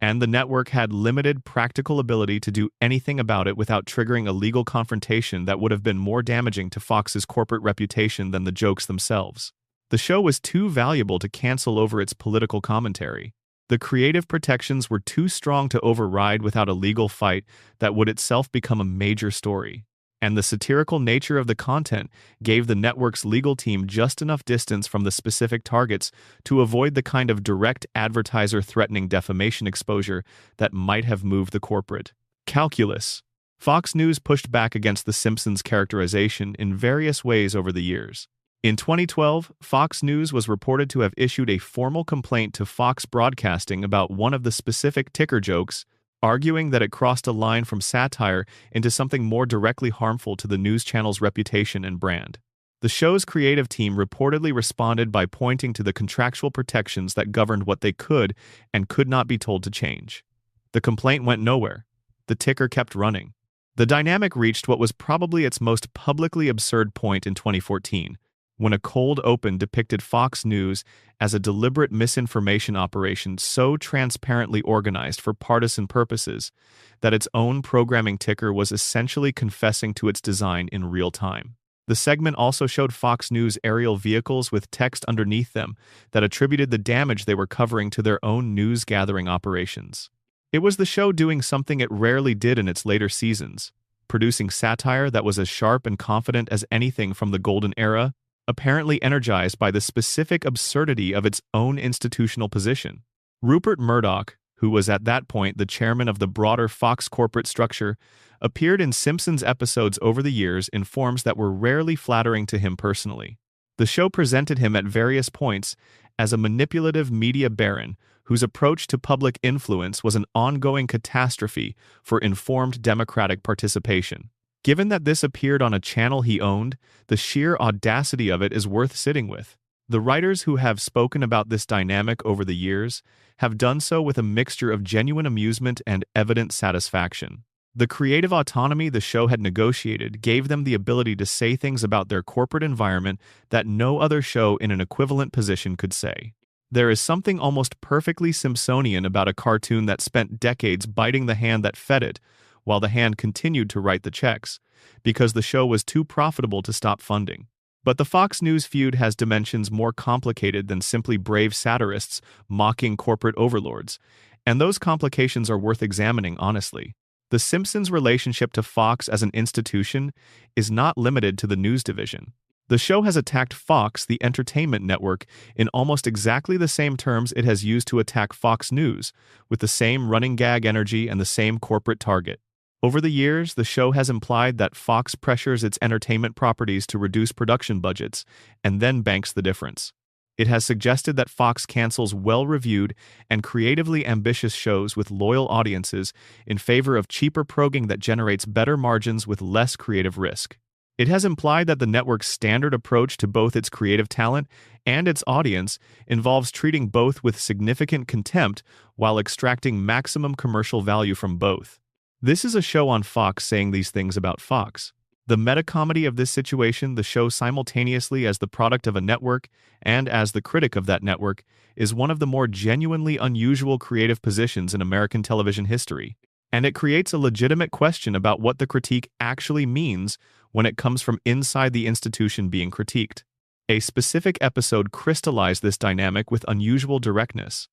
Speaker 1: and the network had limited practical ability to do anything about it without triggering a legal confrontation that would have been more damaging to Fox's corporate reputation than the jokes themselves. The show was too valuable to cancel over its political commentary. The creative protections were too strong to override without a legal fight that would itself become a major story. And the satirical nature of the content gave the network's legal team just enough distance from the specific targets to avoid the kind of direct advertiser-threatening defamation exposure that might have moved the corporate calculus. Fox News pushed back against The Simpsons' characterization in various ways over the years. In 2012, Fox News was reported to have issued a formal complaint to Fox Broadcasting about one of the specific ticker jokes, arguing that it crossed a line from satire into something more directly harmful to the news channel's reputation and brand. The show's creative team reportedly responded by pointing to the contractual protections that governed what they could and could not be told to change. The complaint went nowhere. The ticker kept running. The dynamic reached what was probably its most publicly absurd point in 2014, when a cold open depicted Fox News as a deliberate misinformation operation so transparently organized for partisan purposes that its own programming ticker was essentially confessing to its design in real time. The segment also showed Fox News aerial vehicles with text underneath them that attributed the damage they were covering to their own news-gathering operations. It was the show doing something it rarely did in its later seasons, producing satire that was as sharp and confident as anything from the Golden Era, apparently energized by the specific absurdity of its own institutional position. Rupert Murdoch, who was at that point the chairman of the broader Fox corporate structure, appeared in Simpsons episodes over the years in forms that were rarely flattering to him personally. The show presented him at various points as a manipulative media baron whose approach to public influence was an ongoing catastrophe for informed democratic participation. Given that this appeared on a channel he owned, the sheer audacity of it is worth sitting with. The writers who have spoken about this dynamic over the years have done so with a mixture of genuine amusement and evident satisfaction. The creative autonomy the show had negotiated gave them the ability to say things about their corporate environment that no other show in an equivalent position could say. There is something almost perfectly Simpsonian about a cartoon that spent decades biting the hand that fed it, while the hand continued to write the checks, because the show was too profitable to stop funding. But the Fox News feud has dimensions more complicated than simply brave satirists mocking corporate overlords, and those complications are worth examining honestly. The Simpsons' relationship to Fox as an institution is not limited to the news division. The show has attacked Fox, the entertainment network, in almost exactly the same terms it has used to attack Fox News, with the same running gag energy and the same corporate target. Over the years, the show has implied that Fox pressures its entertainment properties to reduce production budgets and then banks the difference. It has suggested that Fox cancels well-reviewed and creatively ambitious shows with loyal audiences in favor of cheaper programming that generates better margins with less creative risk. It has implied that the network's standard approach to both its creative talent and its audience involves treating both with significant contempt while extracting maximum commercial value from both. This is a show on Fox saying these things about Fox. The meta-comedy of this situation, the show simultaneously as the product of a network and as the critic of that network, is one of the more genuinely unusual creative positions in American television history. And it creates a legitimate question about what the critique actually means when it comes from inside the institution being critiqued. A specific episode crystallized this dynamic with unusual directness.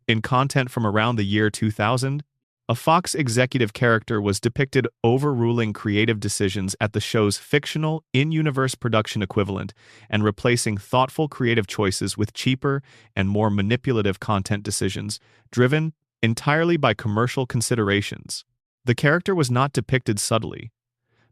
Speaker 1: In content from around the year 2000, a Fox executive character was depicted overruling creative decisions at the show's fictional, in-universe production equivalent and replacing thoughtful creative choices with cheaper and more manipulative content decisions, driven entirely by commercial considerations. The character was not depicted subtly.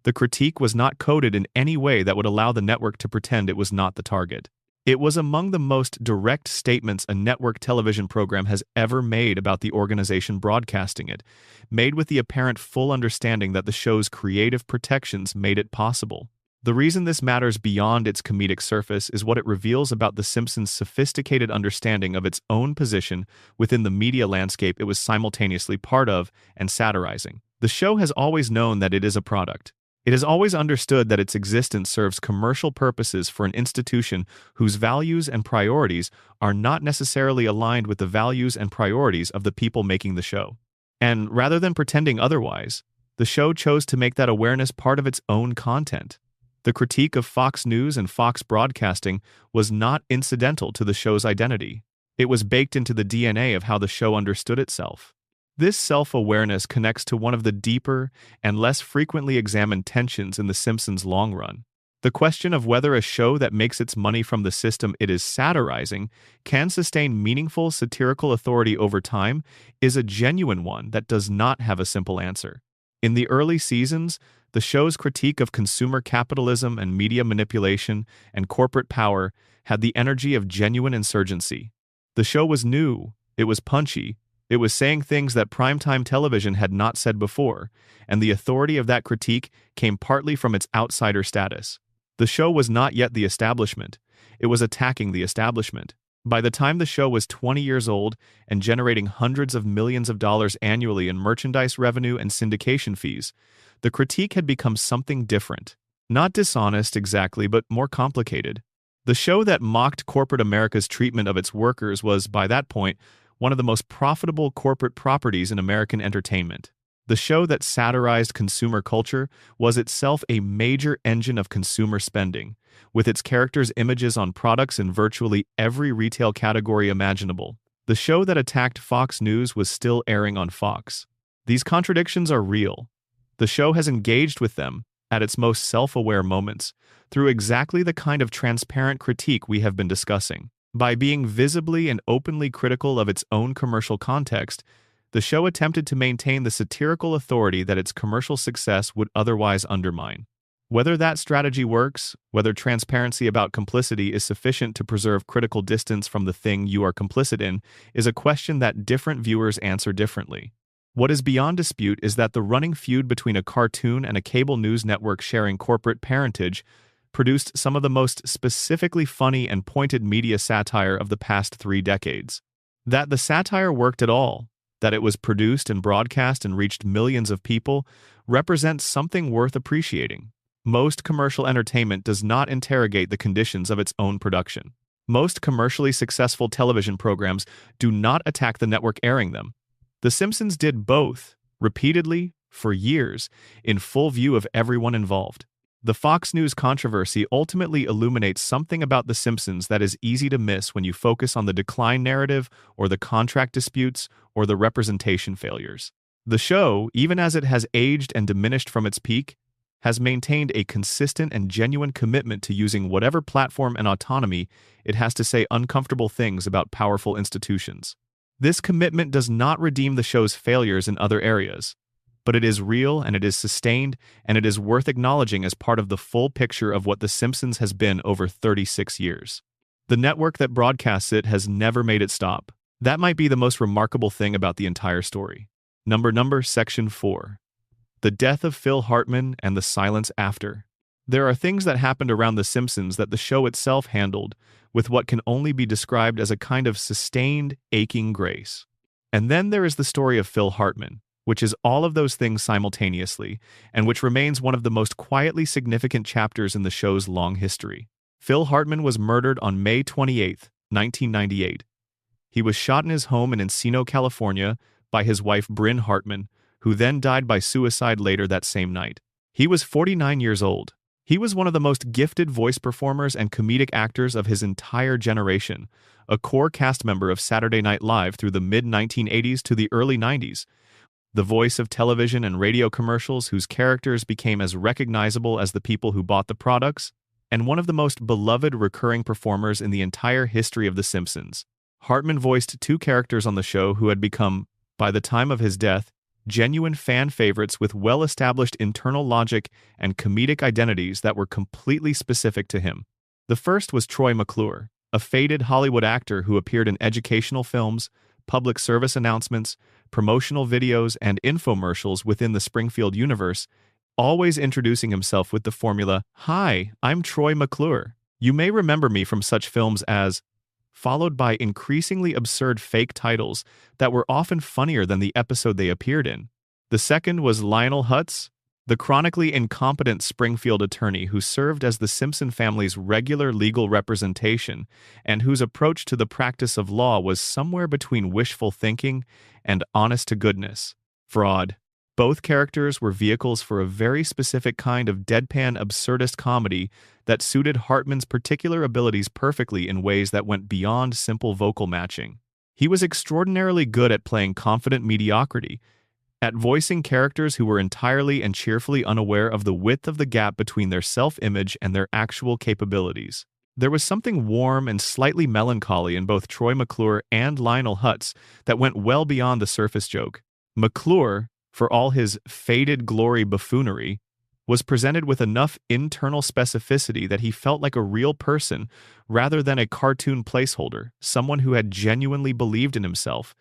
Speaker 1: The critique was not coded in any way that would allow the network to pretend it was not the target. It was among the most direct statements a network television program has ever made about the organization broadcasting it, made with the apparent full understanding that the show's creative protections made it possible. The reason this matters beyond its comedic surface is what it reveals about The Simpsons' sophisticated understanding of its own position within the media landscape it was simultaneously part of and satirizing. The show has always known that it is a product. It has always understood that its existence serves commercial purposes for an institution whose values and priorities are not necessarily aligned with the values and priorities of the people making the show. And rather than pretending otherwise, the show chose to make that awareness part of its own content. The critique of Fox News and Fox Broadcasting was not incidental to the show's identity. It was baked into the DNA of how the show understood itself. This self-awareness connects to one of the deeper and less frequently examined tensions in The Simpsons' long run. The question of whether a show that makes its money from the system it is satirizing can sustain meaningful satirical authority over time is a genuine one that does not have a simple answer. In the early seasons, the show's critique of consumer capitalism and media manipulation and corporate power had the energy of genuine insurgency. The show was new, it was punchy, it was saying things that primetime television had not said before, and the authority of that critique came partly from its outsider status. The show was not yet the establishment, it was attacking the establishment. By the time the show was 20 years old and generating hundreds of millions of dollars annually in merchandise revenue and syndication fees, the critique had become something different. Not dishonest exactly, but more complicated. The show that mocked corporate America's treatment of its workers was, by that point, one of the most profitable corporate properties in American entertainment. The show that satirized consumer culture was itself a major engine of consumer spending, with its characters' images on products in virtually every retail category imaginable. The show that attacked Fox News was still airing on Fox. These contradictions are real. The show has engaged with them, at its most self-aware moments, through exactly the kind of transparent critique we have been discussing. By being visibly and openly critical of its own commercial context, the show attempted to maintain the satirical authority that its commercial success would otherwise undermine. Whether that strategy works, whether transparency about complicity is sufficient to preserve critical distance from the thing you are complicit in, is a question that different viewers answer differently. What is beyond dispute is that the running feud between a cartoon and a cable news network sharing corporate parentage produced some of the most specifically funny and pointed media satire of the past 3 decades. That the satire worked at all, that it was produced and broadcast and reached millions of people, represents something worth appreciating. Most commercial entertainment does not interrogate the conditions of its own production. Most commercially successful television programs do not attack the network airing them. The Simpsons did both, repeatedly, for years, in full view of everyone involved. The Fox News controversy ultimately illuminates something about The Simpsons that is easy to miss when you focus on the decline narrative or the contract disputes or the representation failures. The show, even as it has aged and diminished from its peak, has maintained a consistent and genuine commitment to using whatever platform and autonomy it has to say uncomfortable things about powerful institutions. This commitment does not redeem the show's failures in other areas, but it is real and it is sustained and it is worth acknowledging as part of the full picture of what The Simpsons has been over 36 years. The network that broadcasts it has never made it stop. That might be the most remarkable thing about the entire story. Section 4. The death of Phil Hartman and the silence after. There are things that happened around The Simpsons that the show itself handled with what can only be described as a kind of sustained, aching grace. And then there is the story of Phil Hartman, which is all of those things simultaneously, and which remains one of the most quietly significant chapters in the show's long history. Phil Hartman was murdered on May 28, 1998. He was shot in his home in Encino, California, by his wife Bryn Hartman, who then died by suicide later that same night. He was 49 years old. He was one of the most gifted voice performers and comedic actors of his entire generation, a core cast member of Saturday Night Live through the mid-1980s to the early 90s, the voice of television and radio commercials whose characters became as recognizable as the people who bought the products, and one of the most beloved recurring performers in the entire history of The Simpsons. Hartman voiced 2 characters on the show who had become, by the time of his death, genuine fan favorites with well-established internal logic and comedic identities that were completely specific to him. The first was Troy McClure, a faded Hollywood actor who appeared in educational films, public service announcements, promotional videos, and infomercials within the Springfield universe, always introducing himself with the formula, "Hi, I'm Troy McClure. You may remember me from such films as," followed by increasingly absurd fake titles that were often funnier than the episode they appeared in. The second was Lionel Hutz, the chronically incompetent Springfield attorney who served as the Simpson family's regular legal representation and whose approach to the practice of law was somewhere between wishful thinking and honest-to-goodness fraud. Both characters were vehicles for a very specific kind of deadpan absurdist comedy that suited Hartman's particular abilities perfectly in ways that went beyond simple vocal matching. He was extraordinarily good at playing confident mediocrity, at voicing characters who were entirely and cheerfully unaware of the width of the gap between their self-image and their actual capabilities. There was something warm and slightly melancholy in both Troy McClure and Lionel Hutz that went well beyond the surface joke. McClure, for all his faded glory buffoonery, was presented with enough internal specificity that he felt like a real person rather than a cartoon placeholder, someone who had genuinely believed in himself,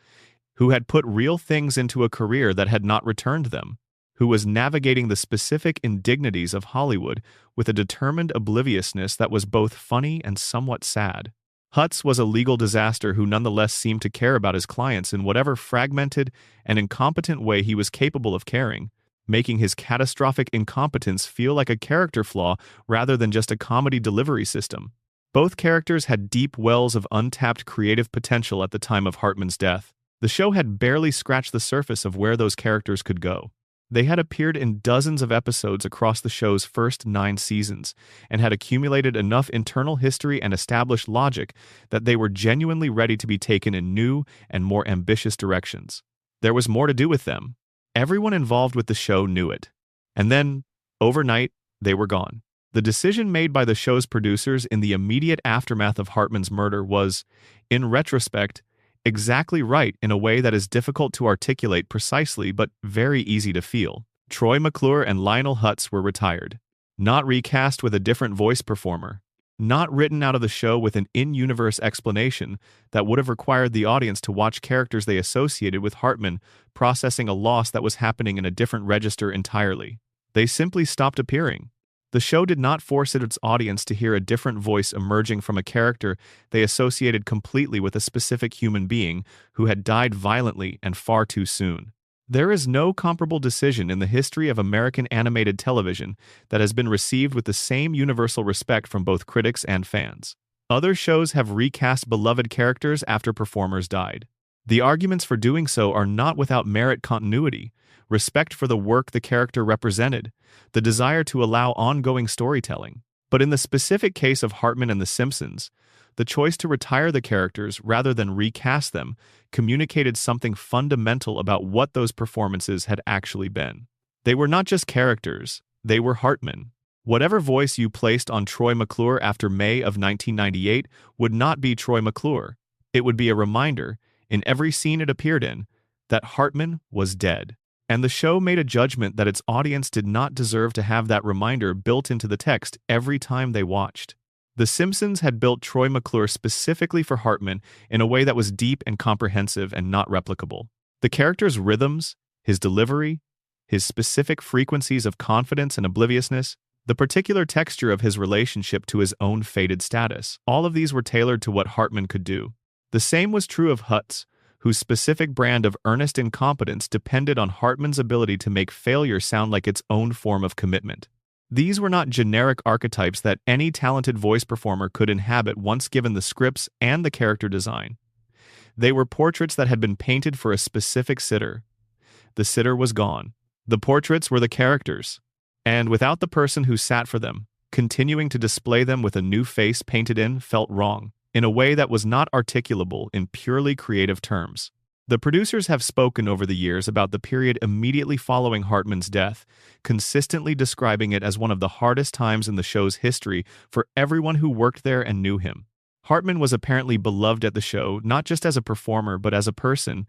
Speaker 1: who had put real things into a career that had not returned them, who was navigating the specific indignities of Hollywood with a determined obliviousness that was both funny and somewhat sad. Hutz was a legal disaster who nonetheless seemed to care about his clients in whatever fragmented and incompetent way he was capable of caring, making his catastrophic incompetence feel like a character flaw rather than just a comedy delivery system. Both characters had deep wells of untapped creative potential at the time of Hartman's death. The show had barely scratched the surface of where those characters could go. They had appeared in dozens of episodes across the show's first 9 seasons, and had accumulated enough internal history and established logic that they were genuinely ready to be taken in new and more ambitious directions. There was more to do with them. Everyone involved with the show knew it. And then, overnight, they were gone. The decision made by the show's producers in the immediate aftermath of Hartman's murder was, in retrospect, exactly right in a way that is difficult to articulate precisely but very easy to feel. Troy McClure and Lionel Hutz were retired. Not recast with a different voice performer, not written out of the show with an in-universe explanation that would have required the audience to watch characters they associated with Hartman processing a loss that was happening in a different register entirely. They simply stopped appearing. The show did not force its audience to hear a different voice emerging from a character they associated completely with a specific human being who had died violently and far too soon. There is no comparable decision in the history of American animated television that has been received with the same universal respect from both critics and fans. Other shows have recast beloved characters after performers died. The arguments for doing so are not without merit: continuity, respect for the work the character represented, the desire to allow ongoing storytelling. But in the specific case of Hartman and The Simpsons, the choice to retire the characters rather than recast them communicated something fundamental about what those performances had actually been. They were not just characters, they were Hartman. Whatever voice you placed on Troy McClure after May of 1998 would not be Troy McClure. It would be a reminder, in every scene it appeared in, that Hartman was dead. And the show made a judgment that its audience did not deserve to have that reminder built into the text every time they watched. The Simpsons had built Troy McClure specifically for Hartman in a way that was deep and comprehensive and not replicable. The character's rhythms, his delivery, his specific frequencies of confidence and obliviousness, the particular texture of his relationship to his own fated status, all of these were tailored to what Hartman could do. The same was true of Hutz, whose specific brand of earnest incompetence depended on Hartman's ability to make failure sound like its own form of commitment. These were not generic archetypes that any talented voice performer could inhabit once given the scripts and the character design. They were portraits that had been painted for a specific sitter. The sitter was gone. The portraits were the characters. And without the person who sat for them, continuing to display them with a new face painted in felt wrong, in a way that was not articulable in purely creative terms. The producers have spoken over the years about the period immediately following Hartman's death, consistently describing it as one of the hardest times in the show's history for everyone who worked there and knew him. Hartman was apparently beloved at the show, not just as a performer but as a person,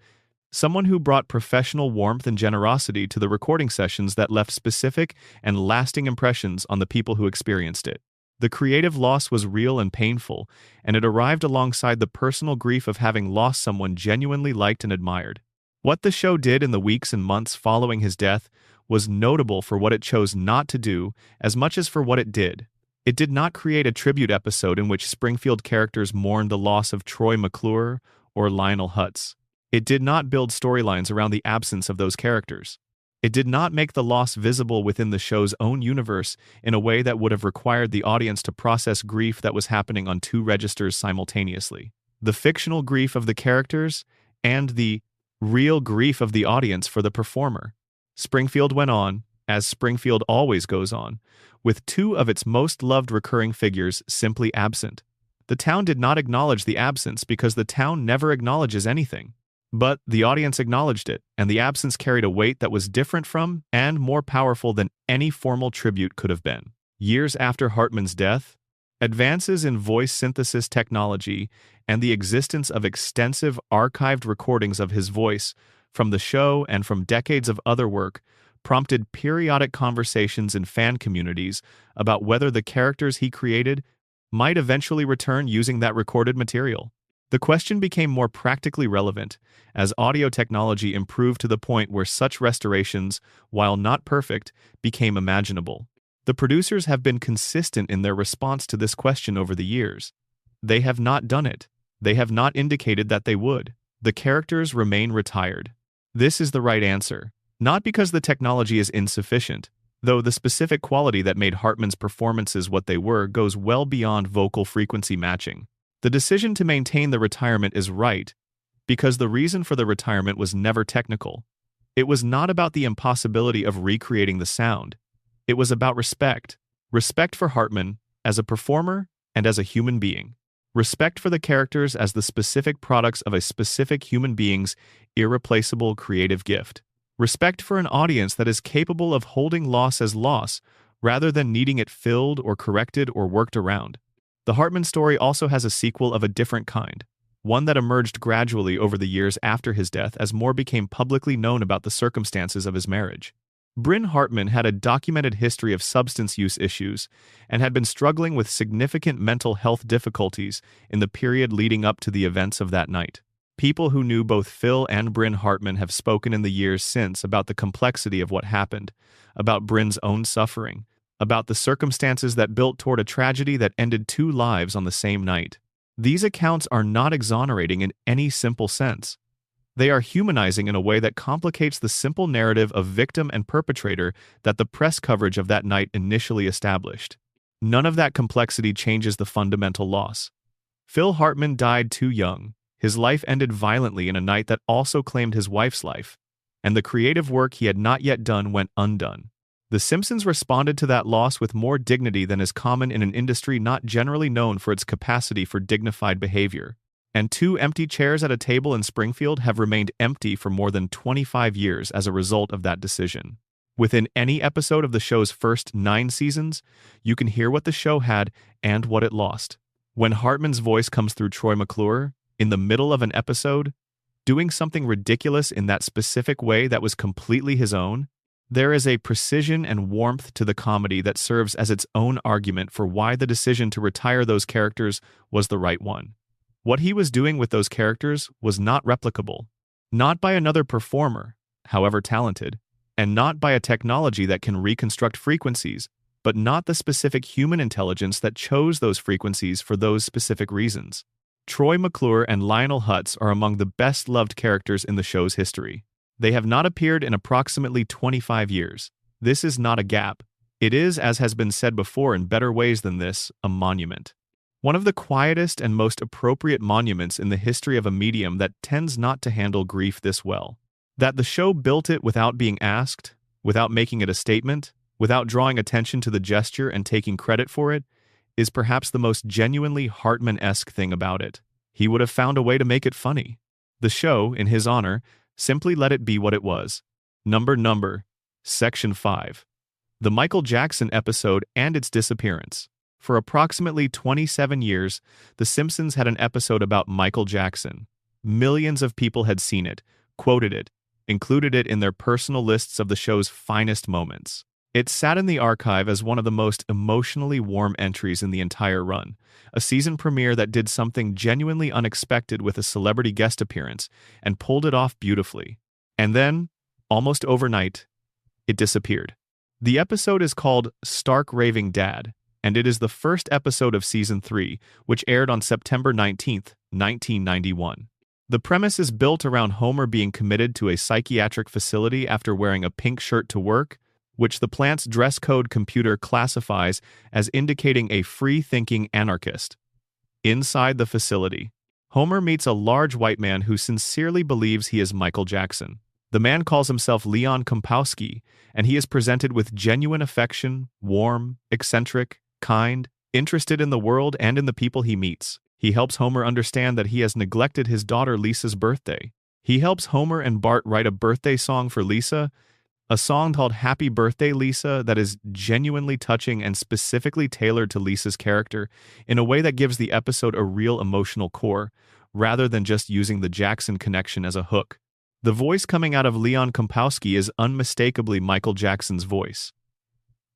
Speaker 1: someone who brought professional warmth and generosity to the recording sessions that left specific and lasting impressions on the people who experienced it. The creative loss was real and painful, and it arrived alongside the personal grief of having lost someone genuinely liked and admired. What the show did in the weeks and months following his death was notable for what it chose not to do as much as for what it did. It did not create a tribute episode in which Springfield characters mourned the loss of Troy McClure or Lionel Hutz. It did not build storylines around the absence of those characters. It did not make the loss visible within the show's own universe in a way that would have required the audience to process grief that was happening on two registers simultaneously. The fictional grief of the characters and the real grief of the audience for the performer. Springfield went on, as Springfield always goes on, with two of its most loved recurring figures simply absent. The town did not acknowledge the absence because the town never acknowledges anything. But the audience acknowledged it, and the absence carried a weight that was different from and more powerful than any formal tribute could have been. Years after Hartman's death, advances in voice synthesis technology and the existence of extensive archived recordings of his voice from the show and from decades of other work prompted periodic conversations in fan communities about whether the characters he created might eventually return using that recorded material. The question became more practically relevant as audio technology improved to the point where such restorations, while not perfect, became imaginable. The producers have been consistent in their response to this question over the years. They have not done it. They have not indicated that they would. The characters remain retired. This is the right answer. Not because the technology is insufficient, though the specific quality that made Hartman's performances what they were goes well beyond vocal frequency matching. The decision to maintain the retirement is right because the reason for the retirement was never technical. It was not about the impossibility of recreating the sound. It was about respect. Respect for Hartman as a performer and as a human being. Respect for the characters as the specific products of a specific human being's irreplaceable creative gift. Respect for an audience that is capable of holding loss as loss rather than needing it filled or corrected or worked around. The Hartman story also has a sequel of a different kind, one that emerged gradually over the years after his death as more became publicly known about the circumstances of his marriage. Bryn Hartman had a documented history of substance use issues and had been struggling with significant mental health difficulties in the period leading up to the events of that night. People who knew both Phil and Bryn Hartman have spoken in the years since about the complexity of what happened, about Bryn's own suffering, about the circumstances that built toward a tragedy that ended two lives on the same night. These accounts are not exonerating in any simple sense. They are humanizing in a way that complicates the simple narrative of victim and perpetrator that the press coverage of that night initially established. None of that complexity changes the fundamental loss. Phil Hartman died too young. His life ended violently in a night that also claimed his wife's life, and the creative work he had not yet done went undone. The Simpsons responded to that loss with more dignity than is common in an industry not generally known for its capacity for dignified behavior. And two empty chairs at a table in Springfield have remained empty for more than 25 years as a result of that decision. Within any episode of the show's first 9 seasons, you can hear what the show had and what it lost. When Hartman's voice comes through Troy McClure, in the middle of an episode, doing something ridiculous in that specific way that was completely his own, there is a precision and warmth to the comedy that serves as its own argument for why the decision to retire those characters was the right one. What he was doing with those characters was not replicable, not by another performer, however talented, and not by a technology that can reconstruct frequencies, but not the specific human intelligence that chose those frequencies for those specific reasons. Troy McClure and Lionel Hutz are among the best-loved characters in the show's history. They have not appeared in approximately 25 years. This is not a gap. It is, as has been said before in better ways than this, a monument. One of the quietest and most appropriate monuments in the history of a medium that tends not to handle grief this well. That the show built it without being asked, without making it a statement, without drawing attention to the gesture and taking credit for it, is perhaps the most genuinely Hartman-esque thing about it. He would have found a way to make it funny. The show, in his honor, simply let it be what it was. Number, Section 5. The Michael Jackson episode and its disappearance. For approximately 27 years, The Simpsons had an episode about Michael Jackson. Millions of people had seen it, quoted it, included it in their personal lists of the show's finest moments. It sat in the archive as one of the most emotionally warm entries in the entire run, a season premiere that did something genuinely unexpected with a celebrity guest appearance and pulled it off beautifully. And then, almost overnight, it disappeared. The episode is called Stark Raving Dad, and it is the first episode of Season 3, which aired on September 19, 1991. The premise is built around Homer being committed to a psychiatric facility after wearing a pink shirt to work, which the plant's dress code computer classifies as indicating a free-thinking anarchist. Inside the facility, Homer meets a large white man who sincerely believes he is Michael Jackson. The man calls himself Leon Kompowski, and he is presented with genuine affection, warm, eccentric, kind, interested in the world and in the people he meets. He helps Homer understand that he has neglected his daughter Lisa's birthday. He helps Homer and Bart write a birthday song for Lisa, a song called Happy Birthday Lisa that is genuinely touching and specifically tailored to Lisa's character in a way that gives the episode a real emotional core, rather than just using the Jackson connection as a hook. The voice coming out of Leon Kompowski is unmistakably Michael Jackson's voice.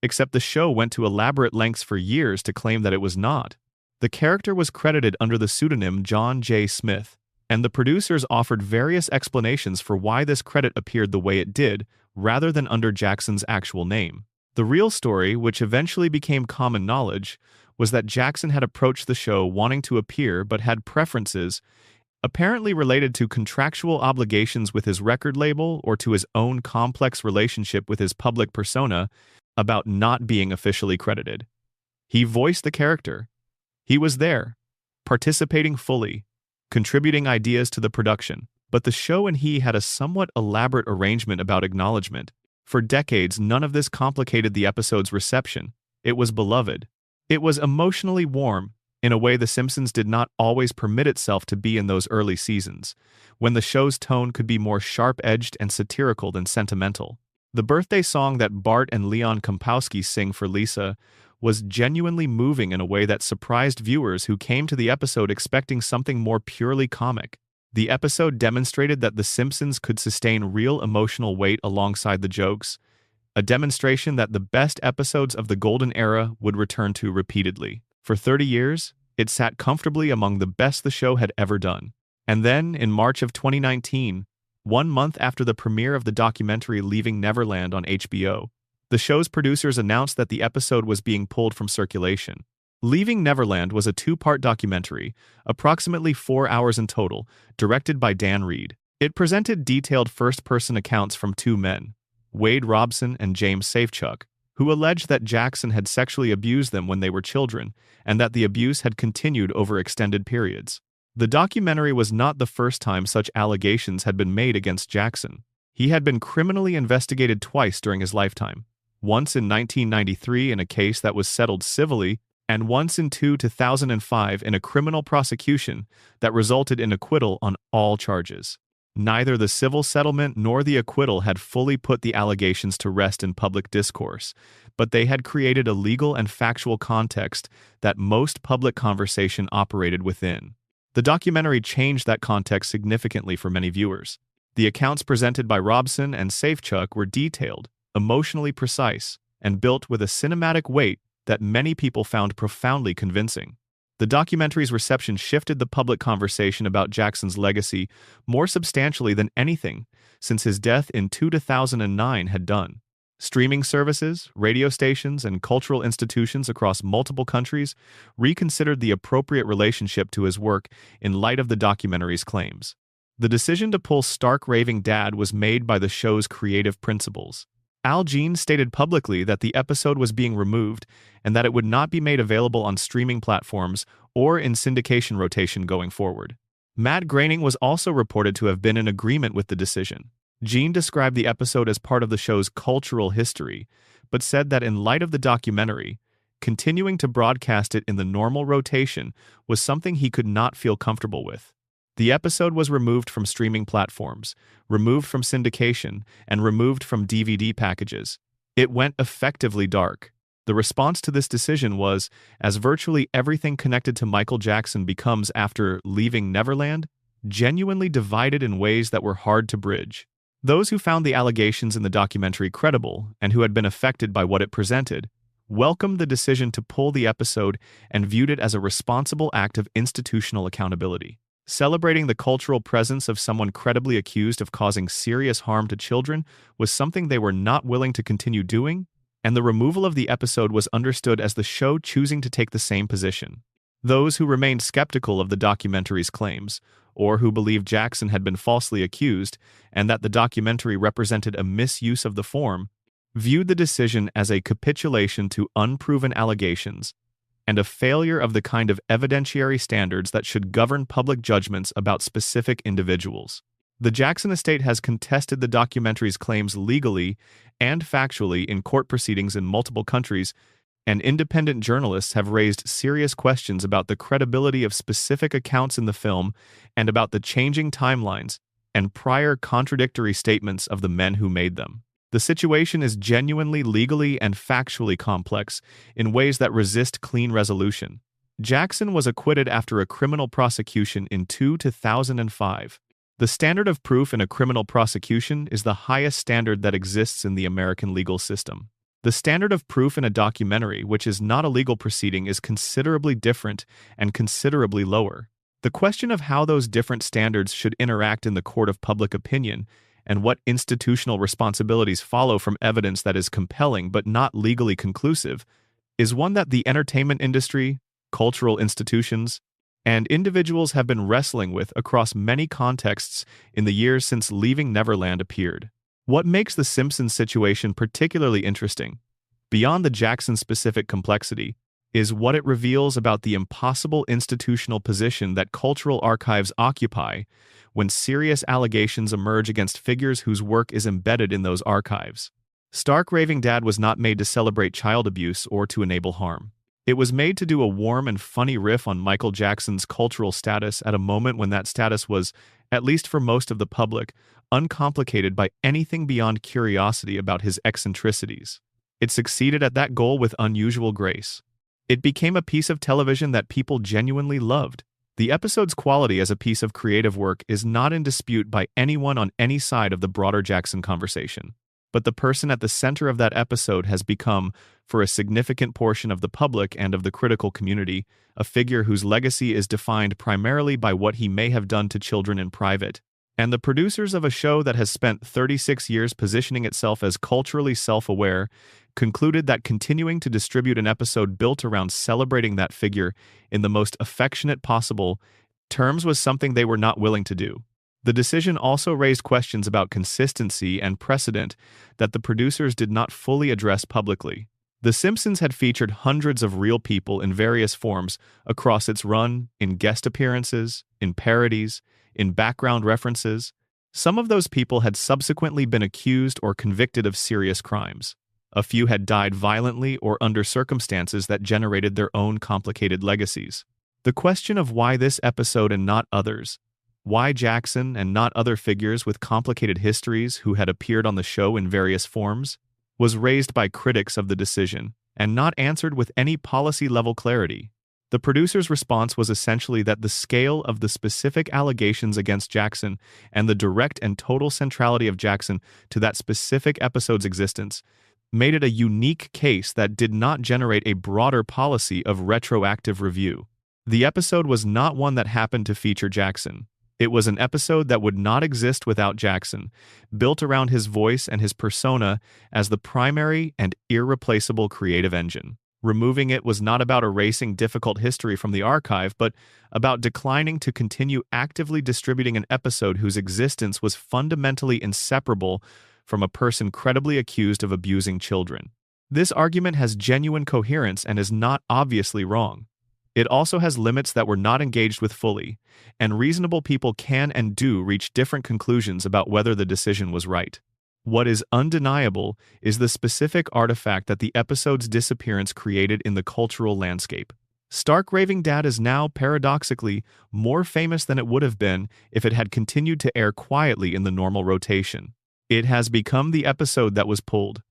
Speaker 1: Except the show went to elaborate lengths for years to claim that it was not. The character was credited under the pseudonym John J. Smith, and the producers offered various explanations for why this credit appeared the way it did, rather than under Jackson's actual name. The real story, which eventually became common knowledge, was that Jackson had approached the show wanting to appear but had preferences, apparently related to contractual obligations with his record label or to his own complex relationship with his public persona, about not being officially credited. He voiced the character. He was there, participating fully, contributing ideas to the production, but the show and he had a somewhat elaborate arrangement about acknowledgement. For decades, none of this complicated the episode's reception. It was beloved. It was emotionally warm, in a way The Simpsons did not always permit itself to be in those early seasons, when the show's tone could be more sharp-edged and satirical than sentimental. The birthday song that Bart and Leon Kompowski sing for Lisa was genuinely moving in a way that surprised viewers who came to the episode expecting something more purely comic. The episode demonstrated that The Simpsons could sustain real emotional weight alongside the jokes, a demonstration that the best episodes of the Golden Era would return to repeatedly. For 30 years, it sat comfortably among the best the show had ever done. And then, in March of 2019, 1 month after the premiere of the documentary Leaving Neverland on HBO, the show's producers announced that the episode was being pulled from circulation. Leaving Neverland was a 2-part documentary, approximately 4 hours in total, directed by Dan Reed. It presented detailed first-person accounts from 2 men, Wade Robson and James Safechuck, who alleged that Jackson had sexually abused them when they were children and that the abuse had continued over extended periods. The documentary was not the first time such allegations had been made against Jackson. He had been criminally investigated twice during his lifetime, once in 1993 in a case that was settled civilly, and once in 2005 in a criminal prosecution that resulted in acquittal on all charges. Neither the civil settlement nor the acquittal had fully put the allegations to rest in public discourse, but they had created a legal and factual context that most public conversation operated within. The documentary changed that context significantly for many viewers. The accounts presented by Robson and Safechuck were detailed, emotionally precise, and built with a cinematic weight that many people found profoundly convincing. The documentary's reception shifted the public conversation about Jackson's legacy more substantially than anything since his death in 2009 had done. Streaming services, radio stations, and cultural institutions across multiple countries reconsidered the appropriate relationship to his work in light of the documentary's claims. The decision to pull Stark Raving Dad was made by the show's creative principals. Al Jean stated publicly that the episode was being removed and that it would not be made available on streaming platforms or in syndication rotation going forward. Matt Groening was also reported to have been in agreement with the decision. Jean described the episode as part of the show's cultural history, but said that in light of the documentary, continuing to broadcast it in the normal rotation was something he could not feel comfortable with. The episode was removed from streaming platforms, removed from syndication, and removed from DVD packages. It went effectively dark. The response to this decision was, as virtually everything connected to Michael Jackson becomes after Leaving Neverland, genuinely divided in ways that were hard to bridge. Those who found the allegations in the documentary credible and who had been affected by what it presented welcomed the decision to pull the episode and viewed it as a responsible act of institutional accountability. Celebrating the cultural presence of someone credibly accused of causing serious harm to children was something they were not willing to continue doing, and the removal of the episode was understood as the show choosing to take the same position. Those who remained skeptical of the documentary's claims, or who believed Jackson had been falsely accused and that the documentary represented a misuse of the form, viewed the decision as a capitulation to unproven allegations and a failure of the kind of evidentiary standards that should govern public judgments about specific individuals. The Jackson estate has contested the documentary's claims legally and factually in court proceedings in multiple countries, and independent journalists have raised serious questions about the credibility of specific accounts in the film and about the changing timelines and prior contradictory statements of the men who made them. The situation is genuinely legally and factually complex in ways that resist clean resolution. Jackson was acquitted after a criminal prosecution in 2005. The standard of proof in a criminal prosecution is the highest standard that exists in the American legal system. The standard of proof in a documentary, which is not a legal proceeding, is considerably different and considerably lower. The question of how those different standards should interact in the court of public opinion and what institutional responsibilities follow from evidence that is compelling but not legally conclusive is one that the entertainment industry, cultural institutions, and individuals have been wrestling with across many contexts in the years since Leaving Neverland appeared. What makes the Simpsons situation particularly interesting, beyond the Jackson-specific complexity, is what it reveals about the impossible institutional position that cultural archives occupy when serious allegations emerge against figures whose work is embedded in those archives. Stark Raving Dad was not made to celebrate child abuse or to enable harm. It was made to do a warm and funny riff on Michael Jackson's cultural status at a moment when that status was, at least for most of the public, uncomplicated by anything beyond curiosity about his eccentricities. It succeeded at that goal with unusual grace. It became a piece of television that people genuinely loved. The episode's quality as a piece of creative work is not in dispute by anyone on any side of the broader Jackson conversation. but the person at the center of that episode has become, for a significant portion of the public and of the critical community, a figure whose legacy is defined primarily by what he may have done to children in private. And the producers of a show that has spent 36 years positioning itself as culturally self-aware concluded that continuing to distribute an episode built around celebrating that figure in the most affectionate possible terms was something they were not willing to do. The decision also raised questions about consistency and precedent that the producers did not fully address publicly. The Simpsons had featured hundreds of real people in various forms across its run, in guest appearances, in parodies, in background references. Some of those people had subsequently been accused or convicted of serious crimes. A few had died violently or under circumstances that generated their own complicated legacies. The question of why this episode and not others, why Jackson and not other figures with complicated histories who had appeared on the show in various forms, was raised by critics of the decision, and not answered with any policy-level clarity. The producer's response was essentially that the scale of the specific allegations against Jackson and the direct and total centrality of Jackson to that specific episode's existence made it a unique case that did not generate a broader policy of retroactive review. The episode was not one that happened to feature Jackson. It was an episode that would not exist without Jackson, built around his voice and his persona as the primary and irreplaceable creative engine. Removing it was not about erasing difficult history from the archive, but about declining to continue actively distributing an episode whose existence was fundamentally inseparable from a person credibly accused of abusing children. This argument has genuine coherence and is not obviously wrong. It also has limits that were not engaged with fully, and reasonable people can and do reach different conclusions about whether the decision was right. What is undeniable is the specific artifact that the episode's disappearance created in the cultural landscape. Stark Raving Dad is now, paradoxically, more famous than it would have been if it had continued to air quietly in the normal rotation. It has become the episode that was pulled,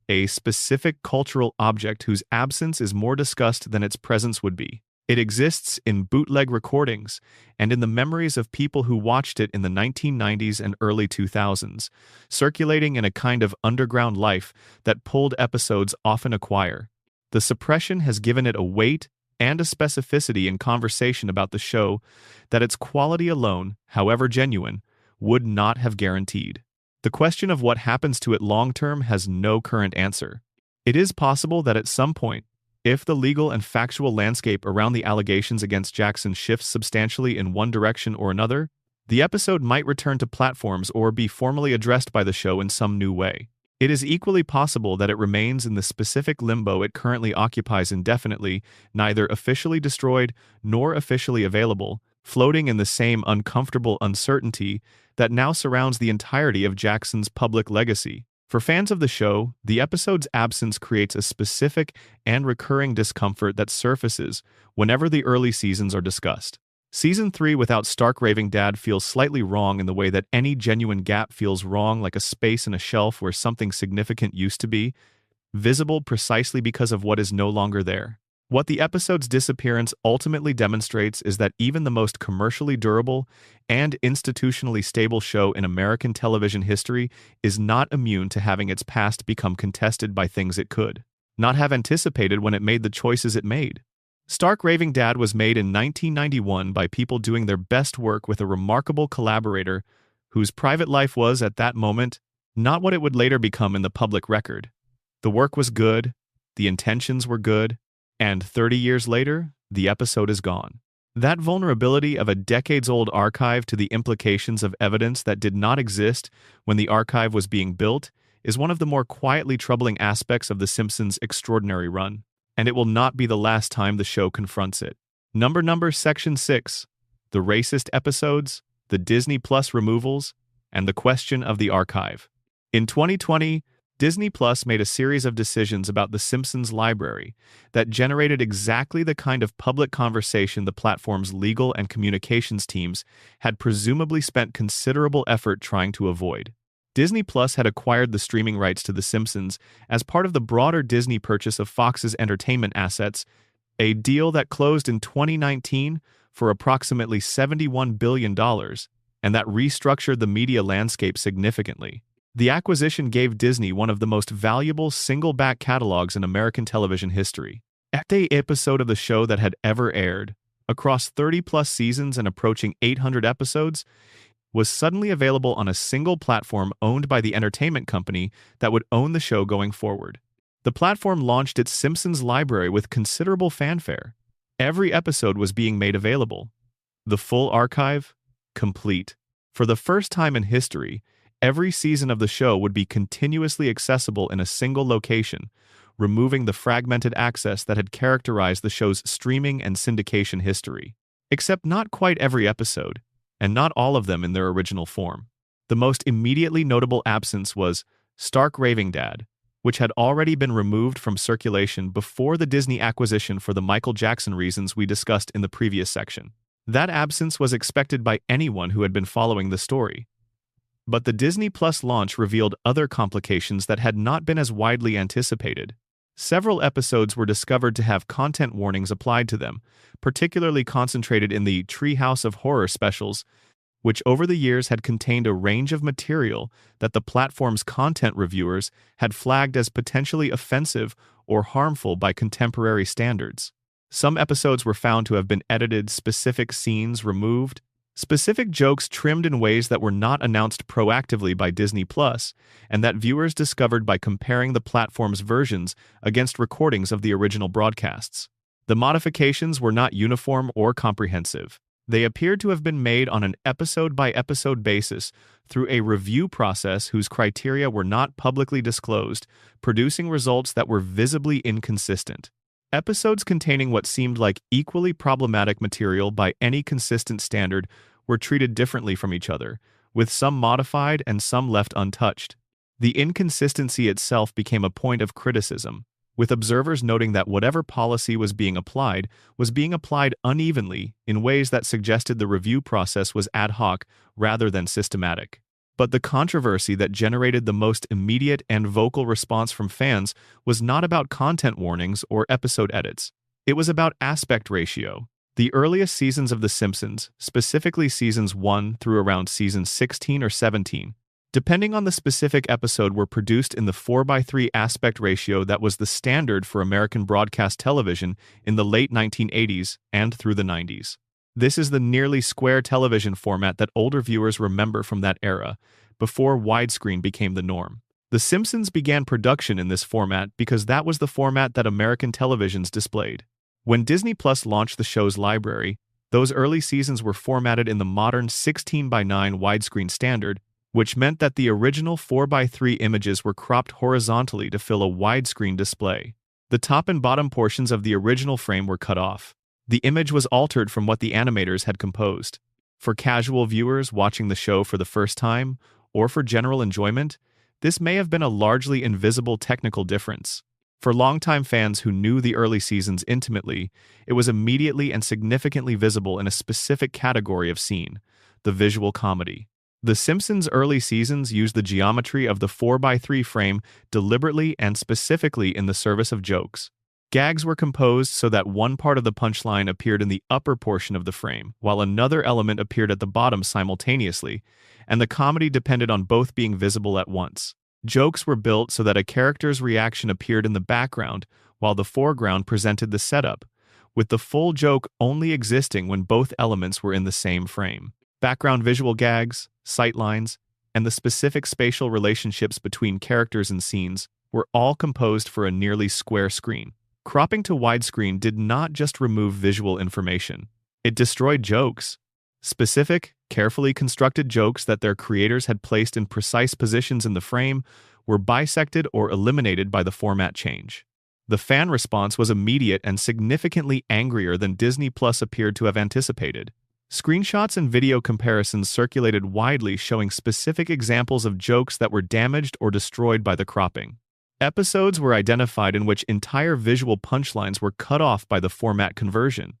Speaker 1: a specific cultural object whose absence is more discussed than its presence would be. It exists in bootleg recordings and in the memories of people who watched it in the 1990s and early 2000s, circulating in a kind of underground life that pulled episodes often acquire. The suppression has given it a weight and a specificity in conversation about the show that its quality alone, however genuine, would not have guaranteed. The question of what happens to it long-term has no current answer. It is possible that at some point, if the legal and factual landscape around the allegations against Jackson shifts substantially in one direction or another, the episode might return to platforms or be formally addressed by the show in some new way. It is equally possible that it remains in the specific limbo it currently occupies indefinitely, neither officially destroyed nor officially available, floating in the same uncomfortable uncertainty that now surrounds the entirety of Jackson's public legacy. For fans of the show, the episode's absence creates a specific and recurring discomfort that surfaces whenever the early seasons are discussed. Season 3 without Stark Raving Dad feels slightly wrong in the way that any genuine gap feels wrong, like a space in a shelf where something significant used to be, visible precisely because of what is no longer there. What the episode's disappearance ultimately demonstrates is that even the most commercially durable and institutionally stable show in American television history is not immune to having its past become contested by things it could not have anticipated when it made the choices it made. Stark Raving Dad was made in 1991 by people doing their best work with a remarkable collaborator whose private life was, at that moment, not what it would later become in the public record. The work was good, the intentions were good, and 30 years later, the episode is gone. That vulnerability of a decades-old archive to the implications of evidence that did not exist when the archive was being built is one of the more quietly troubling aspects of The Simpsons' extraordinary run, and it will not be the last time the show confronts it. Section 6. The racist episodes, the Disney Plus removals, and the question of the archive. In 2020, Disney Plus made a series of decisions about The Simpsons library that generated exactly the kind of public conversation the platform's legal and communications teams had presumably spent considerable effort trying to avoid. Disney Plus had acquired the streaming rights to The Simpsons as part of the broader Disney purchase of Fox's entertainment assets, a deal that closed in 2019 for approximately $71 billion, and that restructured the media landscape significantly. The acquisition gave Disney one of the most valuable single-back catalogs in American television history. Every episode of the show that had ever aired, across 30-plus seasons and approaching 800 episodes, was suddenly available on a single platform owned by the entertainment company that would own the show going forward. The platform launched its Simpsons library with considerable fanfare. Every episode was being made available. The full archive? Complete. For the first time in history, every season of the show would be continuously accessible in a single location, removing the fragmented access that had characterized the show's streaming and syndication history. Except not quite every episode, and not all of them in their original form. The most immediately notable absence was Stark Raving Dad, which had already been removed from circulation before the Disney acquisition for the Michael Jackson reasons we discussed in the previous section. That absence was expected by anyone who had been following the story. But the Disney Plus launch revealed other complications that had not been as widely anticipated. Several episodes were discovered to have content warnings applied to them, particularly concentrated in the Treehouse of Horror specials, which over the years had contained a range of material that the platform's content reviewers had flagged as potentially offensive or harmful by contemporary standards. Some episodes were found to have been edited, specific scenes removed, specific jokes trimmed in ways that were not announced proactively by Disney Plus, and that viewers discovered by comparing the platform's versions against recordings of the original broadcasts. The modifications were not uniform or comprehensive. They appeared to have been made on an episode-by-episode basis through a review process whose criteria were not publicly disclosed, producing results that were visibly inconsistent. Episodes containing what seemed like equally problematic material by any consistent standard were treated differently from each other, with some modified and some left untouched. The inconsistency itself became a point of criticism, with observers noting that whatever policy was being applied unevenly in ways that suggested the review process was ad hoc rather than systematic. But the controversy that generated the most immediate and vocal response from fans was not about content warnings or episode edits. It was about aspect ratio. The earliest seasons of The Simpsons, specifically seasons 1 through around season 16 or 17, depending on the specific episode, were produced in the 4:3 aspect ratio that was the standard for American broadcast television in the late 1980s and through the 90s. This is the nearly square television format that older viewers remember from that era, before widescreen became the norm. The Simpsons began production in this format because that was the format that American televisions displayed. When Disney Plus launched the show's library, those early seasons were formatted in the modern 16:9 widescreen standard, which meant that the original 4:3 images were cropped horizontally to fill a widescreen display. The top and bottom portions of the original frame were cut off. The image was altered from what the animators had composed. For casual viewers watching the show for the first time, or for general enjoyment, this may have been a largely invisible technical difference. For longtime fans who knew the early seasons intimately, it was immediately and significantly visible in a specific category of scene, the visual comedy. The Simpsons' early seasons used the geometry of the 4:3 frame deliberately and specifically in the service of jokes. Gags were composed so that one part of the punchline appeared in the upper portion of the frame, while another element appeared at the bottom simultaneously, and the comedy depended on both being visible at once. Jokes were built so that a character's reaction appeared in the background, while the foreground presented the setup, with the full joke only existing when both elements were in the same frame. Background visual gags, sightlines, and the specific spatial relationships between characters and scenes were all composed for a nearly square screen. Cropping to widescreen did not just remove visual information. It destroyed jokes. Specific, carefully constructed jokes that their creators had placed in precise positions in the frame were bisected or eliminated by the format change. The fan response was immediate and significantly angrier than Disney Plus appeared to have anticipated. Screenshots and video comparisons circulated widely showing specific examples of jokes that were damaged or destroyed by the cropping. Episodes were identified in which entire visual punchlines were cut off by the format conversion.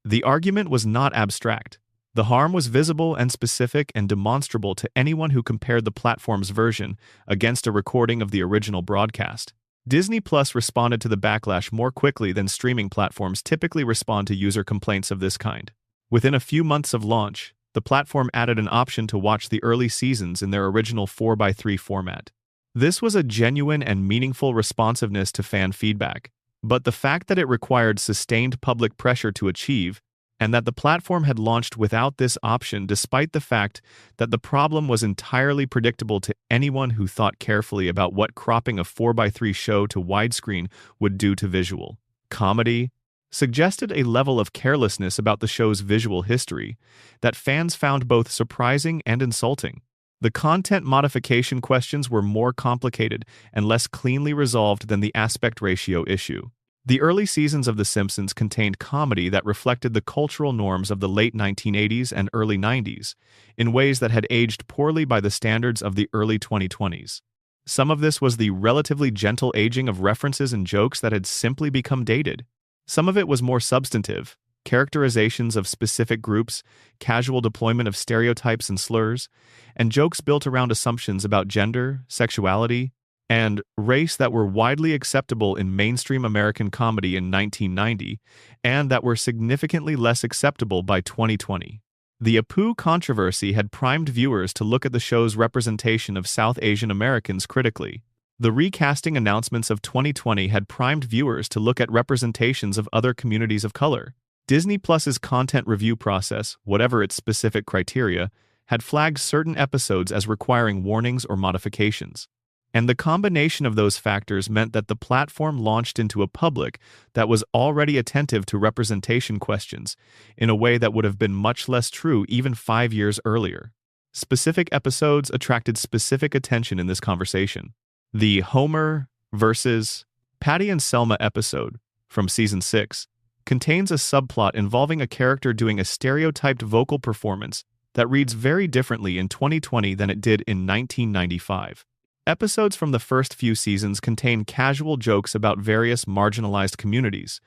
Speaker 1: The argument was not abstract. The harm was visible and specific and demonstrable to anyone who compared the platform's version against a recording of the original broadcast. Disney Plus responded to the backlash more quickly than streaming platforms typically respond to user complaints of this kind. Within a few months of launch, the platform added an option to watch the early seasons in their original 4:3 format. This was a genuine and meaningful responsiveness to fan feedback, but the fact that it required sustained public pressure to achieve, and that the platform had launched without this option despite the fact that the problem was entirely predictable to anyone who thought carefully about what cropping a 4:3 show to widescreen would do to visual comedy, suggested a level of carelessness about the show's visual history that fans found both surprising and insulting. The content modification questions were more complicated and less cleanly resolved than the aspect ratio issue. The early seasons of The Simpsons contained comedy that reflected the cultural norms of the late 1980s and early 90s, in ways that had aged poorly by the standards of the early 2020s. Some of this was the relatively gentle aging of references and jokes that had simply become dated. Some of it was more substantive, characterizations of specific groups, casual deployment of stereotypes and slurs, and jokes built around assumptions about gender, sexuality, and race that were widely acceptable in mainstream American comedy in 1990, and that were significantly less acceptable by 2020. The Apu controversy had primed viewers to look at the show's representation of South Asian Americans critically. The recasting announcements of 2020 had primed viewers to look at representations of other communities of color. Disney Plus's content review process, whatever its specific criteria, had flagged certain episodes as requiring warnings or modifications. And the combination of those factors meant that the platform launched into a public that was already attentive to representation questions in a way that would have been much less true even 5 years earlier. Specific episodes attracted specific attention in this conversation. The Homer versus Patty and Selma episode from Season 6 contains a subplot involving a character doing a stereotyped vocal performance that reads very differently in 2020 than it did in 1995. Episodes from the first few seasons contain casual jokes about various marginalized communities,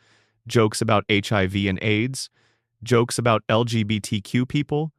Speaker 1: jokes about HIV and AIDS, jokes about LGBTQ people,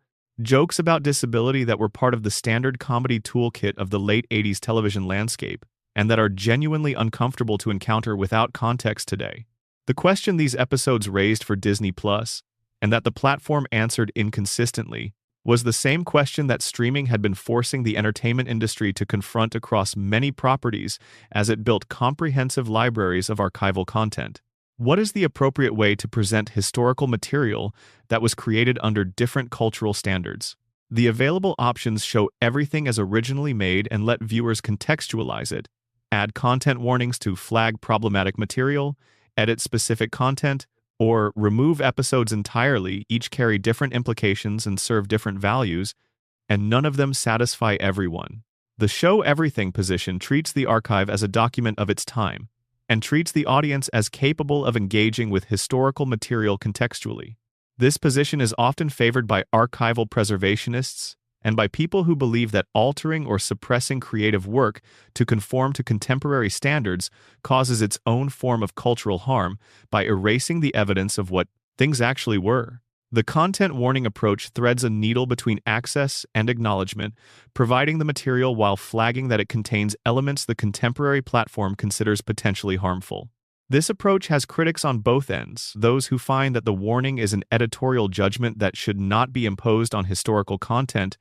Speaker 1: jokes about disability that were part of the standard comedy toolkit of the late 80s television landscape, and that are genuinely uncomfortable to encounter without context today. The question these episodes raised for Disney Plus, and that the platform answered inconsistently, was the same question that streaming had been forcing the entertainment industry to confront across many properties as it built comprehensive libraries of archival content. What is the appropriate way to present historical material that was created under different cultural standards? The available options show everything as originally made and let viewers contextualize it, add content warnings to flag problematic material, edit specific content, or remove episodes entirely. Each carry different implications and serve different values, and none of them satisfy everyone. The show everything position treats the archive as a document of its time, and treats the audience as capable of engaging with historical material contextually. This position is often favored by archival preservationists and by people who believe that altering or suppressing creative work to conform to contemporary standards causes its own form of cultural harm by erasing the evidence of what things actually were. The content warning approach threads a needle between access and acknowledgement, providing the material while flagging that it contains elements the contemporary platform considers potentially harmful. This approach has critics on both ends, those who find that the warning is an editorial judgment that should not be imposed on historical content,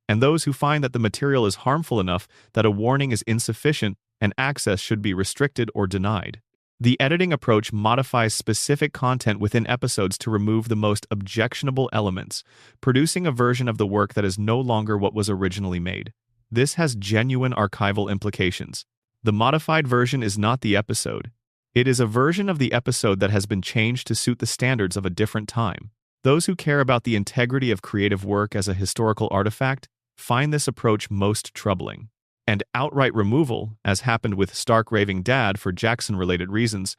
Speaker 1: and those who find that the material is harmful enough that a warning is insufficient and access should be restricted or denied. The editing approach modifies specific content within episodes to remove the most objectionable elements, producing a version of the work that is no longer what was originally made. This has genuine archival implications. The modified version is not the episode. It is a version of the episode that has been changed to suit the standards of a different time. Those who care about the integrity of creative work as a historical artifact find this approach most troubling. And outright removal, as happened with Stark Raving Dad for Jackson-related reasons,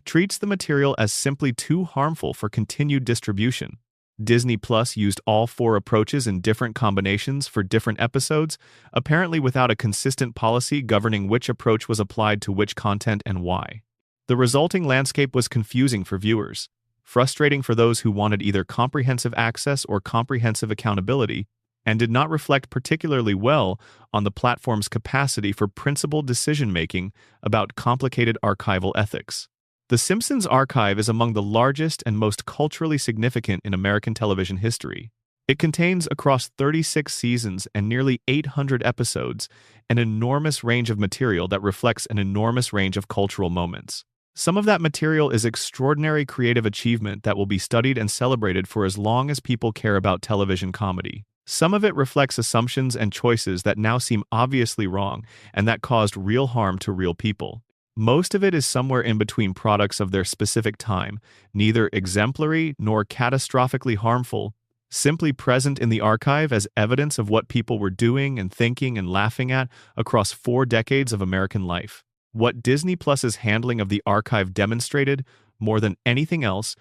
Speaker 1: treats the material as simply too harmful for continued distribution. Disney Plus used all 4 approaches in different combinations for different episodes, apparently without a consistent policy governing which approach was applied to which content and why. The resulting landscape was confusing for viewers, frustrating for those who wanted either comprehensive access or comprehensive accountability, and did not reflect particularly well on the platform's capacity for principled decision-making about complicated archival ethics. The Simpsons archive is among the largest and most culturally significant in American television history. It contains, across 36 seasons and nearly 800 episodes, an enormous range of material that reflects an enormous range of cultural moments. Some of that material is extraordinary creative achievement that will be studied and celebrated for as long as people care about television comedy. Some of it reflects assumptions and choices that now seem obviously wrong and that caused real harm to real people. Most of it is somewhere in between products of their specific time, neither exemplary nor catastrophically harmful, simply present in the archive as evidence of what people were doing and thinking and laughing at across 4 decades of American life. What Disney Plus's handling of the archive demonstrated, more than anything else,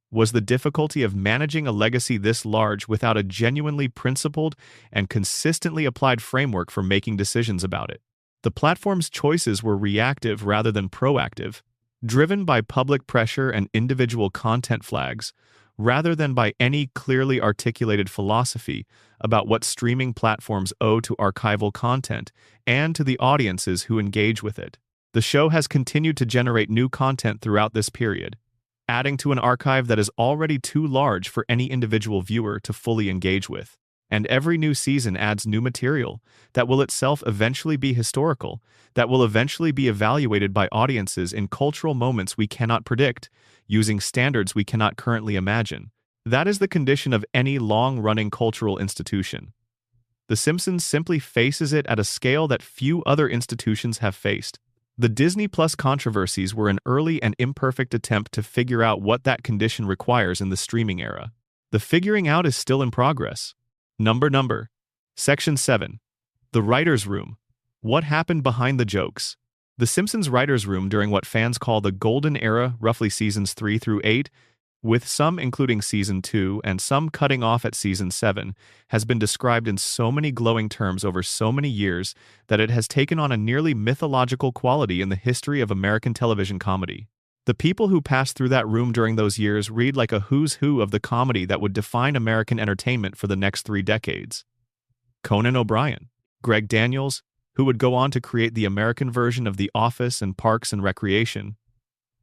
Speaker 1: was the difficulty of managing a legacy this large without a genuinely principled and consistently applied framework for making decisions about it. The platform's choices were reactive rather than proactive, driven by public pressure and individual content flags, rather than by any clearly articulated philosophy about what streaming platforms owe to archival content and to the audiences who engage with it. The show has continued to generate new content throughout this period, adding to an archive that is already too large for any individual viewer to fully engage with. And every new season adds new material that will itself eventually be historical, that will eventually be evaluated by audiences in cultural moments we cannot predict, using standards we cannot currently imagine. That is the condition of any long-running cultural institution. The Simpsons simply faces it at a scale that few other institutions have faced. The Disney Plus controversies were an early and imperfect attempt to figure out what that condition requires in the streaming era. The figuring out is still in progress. Number. Section 7. The Writer's Room. What happened behind the jokes? The Simpsons Writer's Room during what fans call the Golden Era, roughly seasons 3 through 8, with some including season 2 and some cutting off at season 7, has been described in so many glowing terms over so many years that it has taken on a nearly mythological quality in the history of American television comedy. The people who passed through that room during those years read like a who's who of the comedy that would define American entertainment for the next 3 decades. Conan O'Brien, Greg Daniels, who would go on to create the American version of The Office and Parks and Recreation,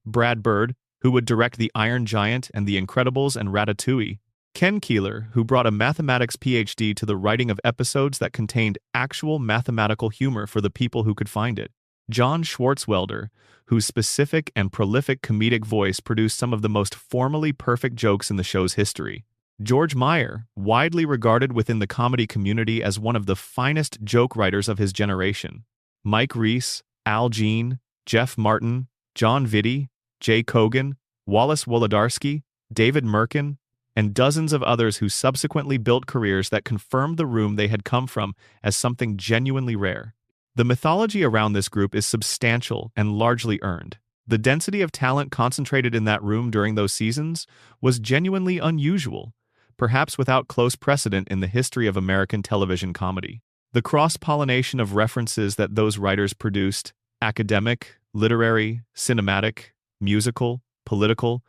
Speaker 1: Brad Bird, who would direct The Iron Giant and The Incredibles and Ratatouille, Ken Keeler, who brought a mathematics PhD to the writing of episodes that contained actual mathematical humor for the people who could find it, John Swartzwelder, whose specific and prolific comedic voice produced some of the most formally perfect jokes in the show's history, George Meyer, widely regarded within the comedy community as one of the finest joke writers of his generation, Mike Reiss, Al Jean, Jeff Martin, John Vitti, Jay Kogan, Wallace Wolodarski, David Merkin, and dozens of others who subsequently built careers that confirmed the room they had come from as something genuinely rare. The mythology around this group is substantial and largely earned. The density of talent concentrated in that room during those seasons was genuinely unusual, perhaps without close precedent in the history of American television comedy. The cross-pollination of references that those writers produced, academic, literary, cinematic, musical, political,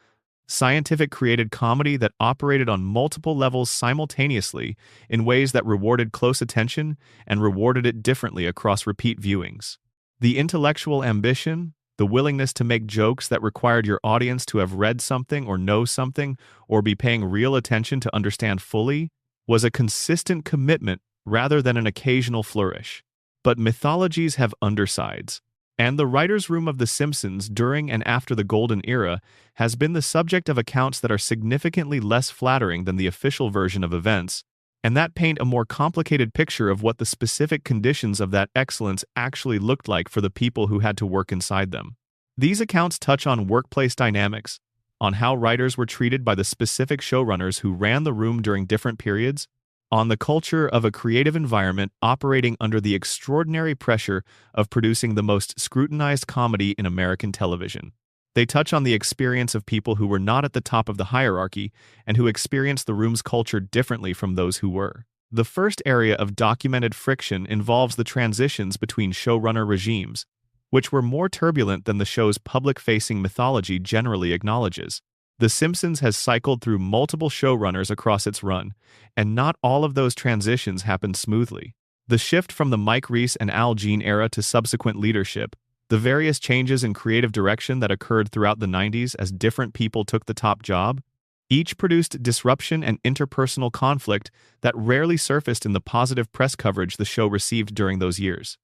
Speaker 1: scientific created comedy that operated on multiple levels simultaneously in ways that rewarded close attention and rewarded it differently across repeat viewings. The intellectual ambition, the willingness to make jokes that required your audience to have read something or know something or be paying real attention to understand fully, was a consistent commitment rather than an occasional flourish. But mythologies have undersides. And the writer's room of The Simpsons during and after the Golden Era has been the subject of accounts that are significantly less flattering than the official version of events, and that paint a more complicated picture of what the specific conditions of that excellence actually looked like for the people who had to work inside them. These accounts touch on workplace dynamics, on how writers were treated by the specific showrunners who ran the room during different periods, on the culture of a creative environment operating under the extraordinary pressure of producing the most scrutinized comedy in American television. They touch on the experience of people who were not at the top of the hierarchy and who experienced the room's culture differently from those who were. The first area of documented friction involves the transitions between showrunner regimes, which were more turbulent than the show's public-facing mythology generally acknowledges. The Simpsons has cycled through multiple showrunners across its run, and not all of those transitions happened smoothly. The shift from the Mike Reiss and Al Jean era to subsequent leadership, the various changes in creative direction that occurred throughout the 90s as different people took the top job, Each produced disruption and interpersonal conflict that rarely surfaced in the positive press coverage the show received during those years.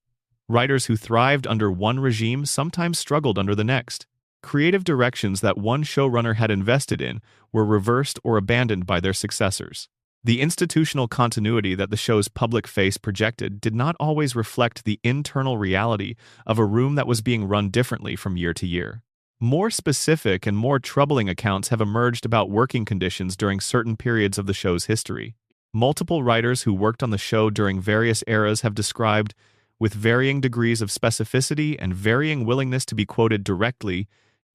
Speaker 1: Writers who thrived under one regime sometimes struggled under the next. Creative directions that one showrunner had invested in were reversed or abandoned by their successors. The institutional continuity that the show's public face projected did not always reflect the internal reality of a room that was being run differently from year to year. More specific and more troubling accounts have emerged about working conditions during certain periods of the show's history. Multiple writers who worked on the show during various eras have described, with varying degrees of specificity and varying willingness to be quoted directly,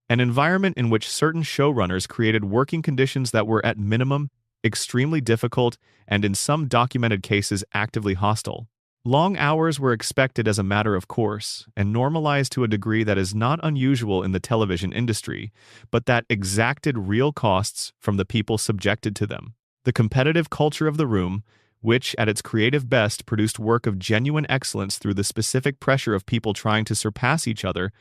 Speaker 1: an environment in which certain showrunners created working conditions that were at minimum extremely difficult and in some documented cases actively hostile. Long hours were expected as a matter of course and normalized to a degree that is not unusual in the television industry, but that exacted real costs from the people subjected to them. The competitive culture of the room, which at its creative best produced work of genuine excellence through the specific pressure of people trying to surpass each other,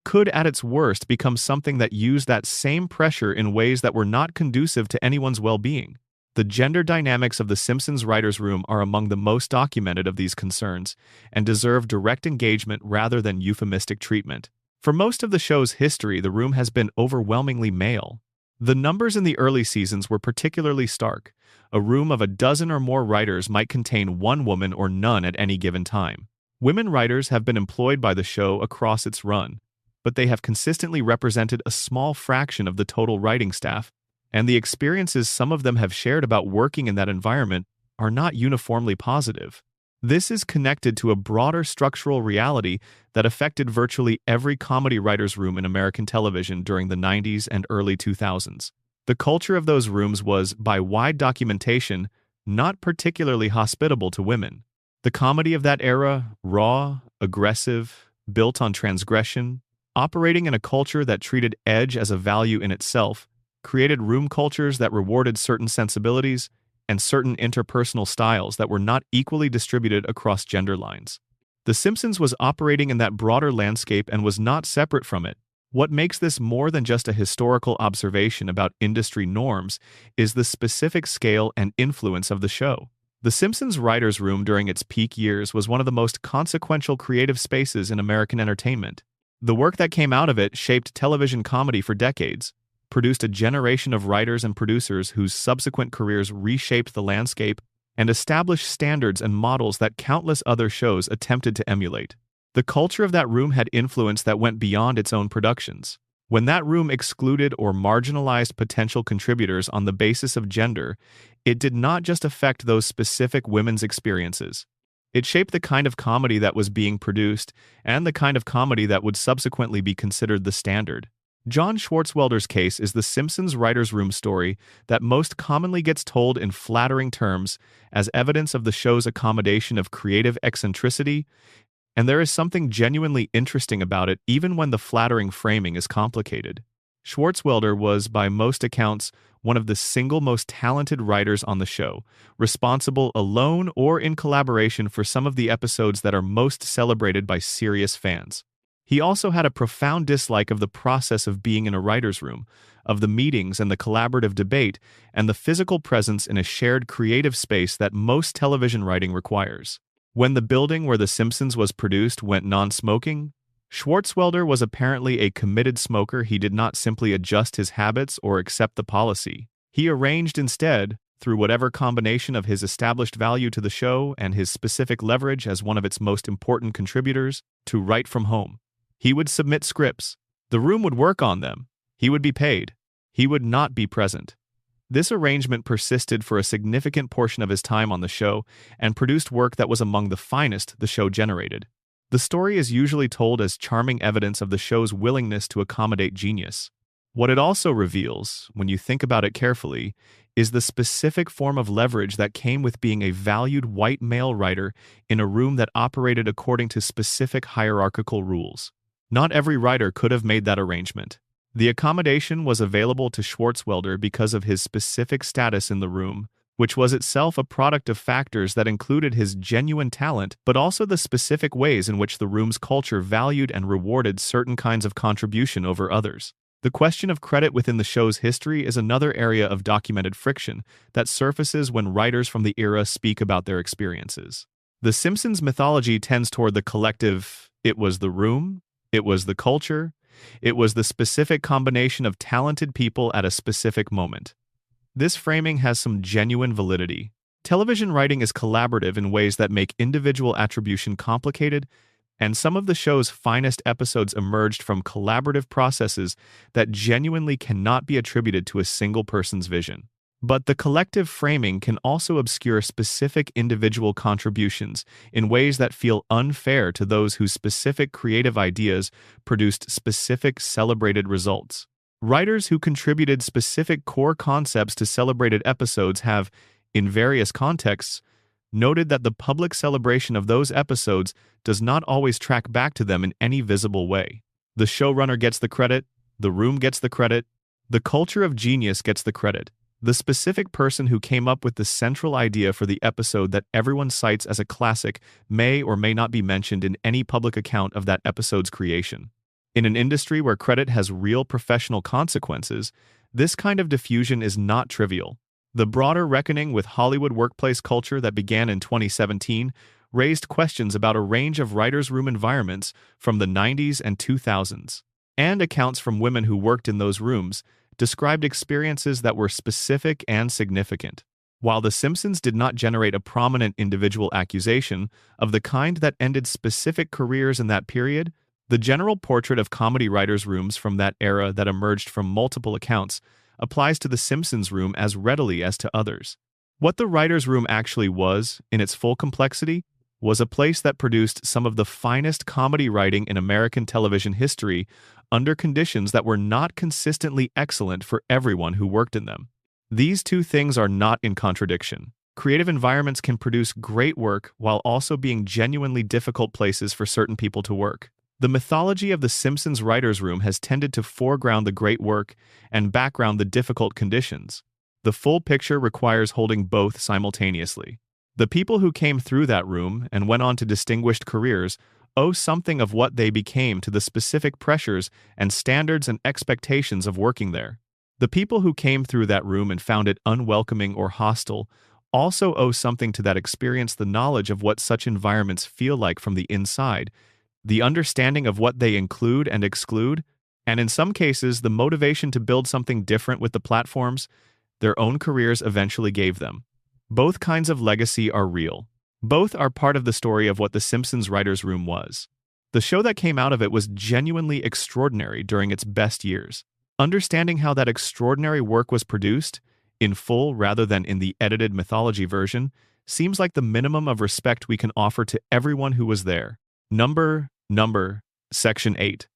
Speaker 1: could at its worst become something that used that same pressure in ways that were not conducive to anyone's well-being. The gender dynamics of The Simpsons writers' room are among the most documented of these concerns and deserve direct engagement rather than euphemistic treatment. For most of the show's history, the room has been overwhelmingly male. The numbers in the early seasons were particularly stark. A room of a dozen or more writers might contain one woman or none at any given time. Women writers have been employed by the show across its run, but they have consistently represented a small fraction of the total writing staff, and the experiences some of them have shared about working in that environment are not uniformly positive. This is connected to a broader structural reality that affected virtually every comedy writer's room in American television during the 90s and early 2000s. The culture of those rooms was, by wide documentation, not particularly hospitable to women. The comedy of that era, raw, aggressive, built on transgression, operating in a culture that treated edge as a value in itself, created room cultures that rewarded certain sensibilities and certain interpersonal styles that were not equally distributed across gender lines. The Simpsons was operating in that broader landscape and was not separate from it. What makes this more than just a historical observation about industry norms is the specific scale and influence of the show. The Simpsons writers' room during its peak years was one of the most consequential creative spaces in American entertainment. The work that came out of it shaped television comedy for decades, produced a generation of writers and producers whose subsequent careers reshaped the landscape and established standards and models that countless other shows attempted to emulate. The culture of that room had influence that went beyond its own productions. When that room excluded or marginalized potential contributors on the basis of gender, it did not just affect those specific women's experiences. It shaped the kind of comedy that was being produced and the kind of comedy that would subsequently be considered the standard. John Swartzwelder's case is the Simpsons writers' room story that most commonly gets told in flattering terms as evidence of the show's accommodation of creative eccentricity, and there is something genuinely interesting about it even when the flattering framing is complicated. Swartzwelder was, by most accounts, one of the single most talented writers on the show, responsible alone or in collaboration for some of the episodes that are most celebrated by serious fans. He also had a profound dislike of the process of being in a writer's room, of the meetings and the collaborative debate, and the physical presence in a shared creative space that most television writing requires. When the building where The Simpsons was produced went non-smoking, Swartzwelder was apparently a committed smoker. He did not simply adjust his habits or accept the policy. He arranged instead, through whatever combination of his established value to the show and his specific leverage as one of its most important contributors, to write from home. He would submit scripts. The room would work on them. He would be paid. He would not be present. This arrangement persisted for a significant portion of his time on the show and produced work that was among the finest the show generated. The story is usually told as charming evidence of the show's willingness to accommodate genius. What it also reveals, when you think about it carefully, is the specific form of leverage that came with being a valued white male writer in a room that operated according to specific hierarchical rules. Not every writer could have made that arrangement. The accommodation was available to Swartzwelder because of his specific status in the room, which was itself a product of factors that included his genuine talent, but also the specific ways in which the room's culture valued and rewarded certain kinds of contribution over others. The question of credit within the show's history is another area of documented friction that surfaces when writers from the era speak about their experiences. The Simpsons mythology tends toward the collective, it was the room, it was the culture, it was the specific combination of talented people at a specific moment. This framing has some genuine validity. Television writing is collaborative in ways that make individual attribution complicated, and some of the show's finest episodes emerged from collaborative processes that genuinely cannot be attributed to a single person's vision. But the collective framing can also obscure specific individual contributions in ways that feel unfair to those whose specific creative ideas produced specific celebrated results. Writers who contributed specific core concepts to celebrated episodes have, in various contexts, noted that the public celebration of those episodes does not always track back to them in any visible way. The showrunner gets the credit, the room gets the credit, the culture of genius gets the credit. The specific person who came up with the central idea for the episode that everyone cites as a classic may or may not be mentioned in any public account of that episode's creation. In an industry where credit has real professional consequences, this kind of diffusion is not trivial. The broader reckoning with Hollywood workplace culture that began in 2017 raised questions about a range of writers' room environments from the 90s and 2000s, and accounts from women who worked in those rooms described experiences that were specific and significant. While The Simpsons did not generate a prominent individual accusation of the kind that ended specific careers in that period, the general portrait of comedy writers' rooms from that era that emerged from multiple accounts applies to The Simpsons room as readily as to others. What the writers' room actually was, in its full complexity, was a place that produced some of the finest comedy writing in American television history under conditions that were not consistently excellent for everyone who worked in them. These two things are not in contradiction. Creative environments can produce great work while also being genuinely difficult places for certain people to work. The mythology of The Simpsons writers' room has tended to foreground the great work and background the difficult conditions. The full picture requires holding both simultaneously. The people who came through that room and went on to distinguished careers owe something of what they became to the specific pressures and standards and expectations of working there. The people who came through that room and found it unwelcoming or hostile also owe something to that experience, the knowledge of what such environments feel like from the inside, the understanding of what they include and exclude, and in some cases, the motivation to build something different with the platforms their own careers eventually gave them. Both kinds of legacy are real. Both are part of the story of what The Simpsons writers' room was. The show that came out of it was genuinely extraordinary during its best years. Understanding how that extraordinary work was produced, in full rather than in the edited mythology version, seems like the minimum of respect we can offer to everyone who was there. Number, Section 8.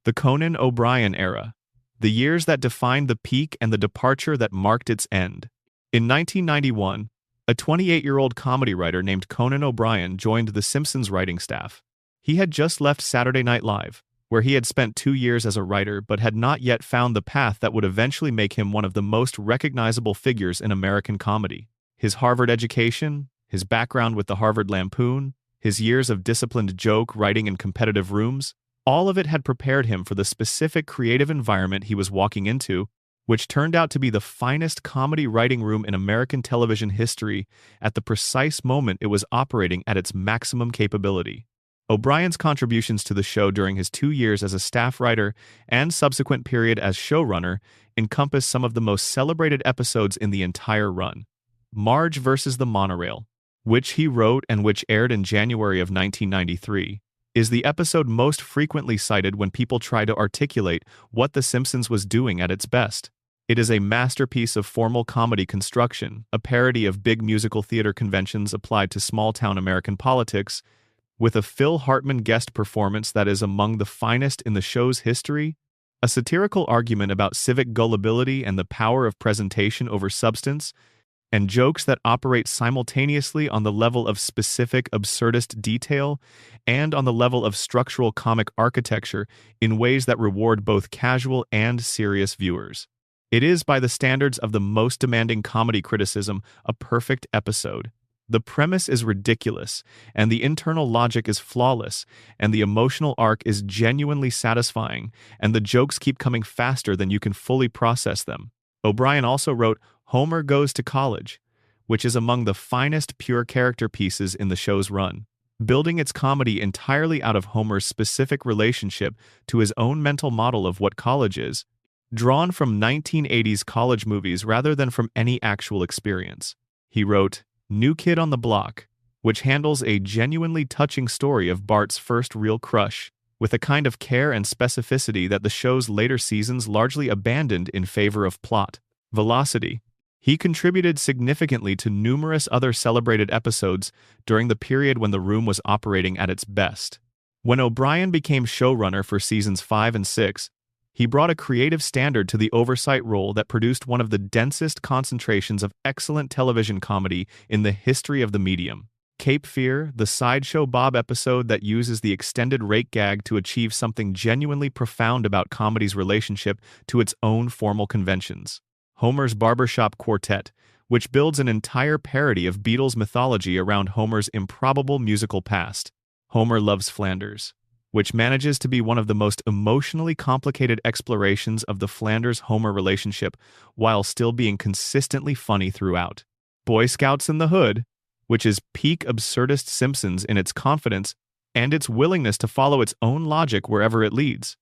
Speaker 1: The Conan O'Brien era. The years that defined the peak and the departure that marked its end. In 1991, a 28-year-old comedy writer named Conan O'Brien joined The Simpsons writing staff. He had just left Saturday Night Live, where he had spent 2 years as a writer but had not yet found the path that would eventually make him one of the most recognizable figures in American comedy. His Harvard education, his background with the Harvard Lampoon, his years of disciplined joke writing in competitive rooms, all of it had prepared him for the specific creative environment he was walking into, which turned out to be the finest comedy writing room in American television history at the precise moment it was operating at its maximum capability. O'Brien's contributions to the show during his 2 years as a staff writer and subsequent period as showrunner encompass some of the most celebrated episodes in the entire run. Marge vs. the Monorail, which he wrote and which aired in January of 1993, is the episode most frequently cited when people try to articulate what The Simpsons was doing at its best. It is a masterpiece of formal comedy construction, a parody of big musical theater conventions applied to small-town American politics, with a Phil Hartman guest performance that is among the finest in the show's history, a satirical argument about civic gullibility and the power of presentation over substance, and jokes that operate simultaneously on the level of specific absurdist detail and on the level of structural comic architecture in ways that reward both casual and serious viewers. It is, by the standards of the most demanding comedy criticism, a perfect episode. The premise is ridiculous, and the internal logic is flawless, and the emotional arc is genuinely satisfying, and the jokes keep coming faster than you can fully process them. O'Brien also wrote Homer Goes to College, which is among the finest pure character pieces in the show's run, building its comedy entirely out of Homer's specific relationship to his own mental model of what college is, drawn from 1980s college movies rather than from any actual experience. He wrote New Kid on the Block, which handles a genuinely touching story of Bart's first real crush, with a kind of care and specificity that the show's later seasons largely abandoned in favor of plot velocity. He contributed significantly to numerous other celebrated episodes during the period when the room was operating at its best. When O'Brien became showrunner for seasons 5 and 6, he brought a creative standard to the oversight role that produced one of the densest concentrations of excellent television comedy in the history of the medium. Cape Fear, the Sideshow Bob episode that uses the extended rake gag to achieve something genuinely profound about comedy's relationship to its own formal conventions. Homer's Barbershop Quartet, which builds an entire parody of Beatles mythology around Homer's improbable musical past. Homer Loves Flanders, which manages to be one of the most emotionally complicated explorations of the Flanders-Homer relationship while still being consistently funny throughout. Boy Scouts in the Hood, which is peak absurdist Simpsons in its confidence and its willingness to follow its own logic wherever it leads.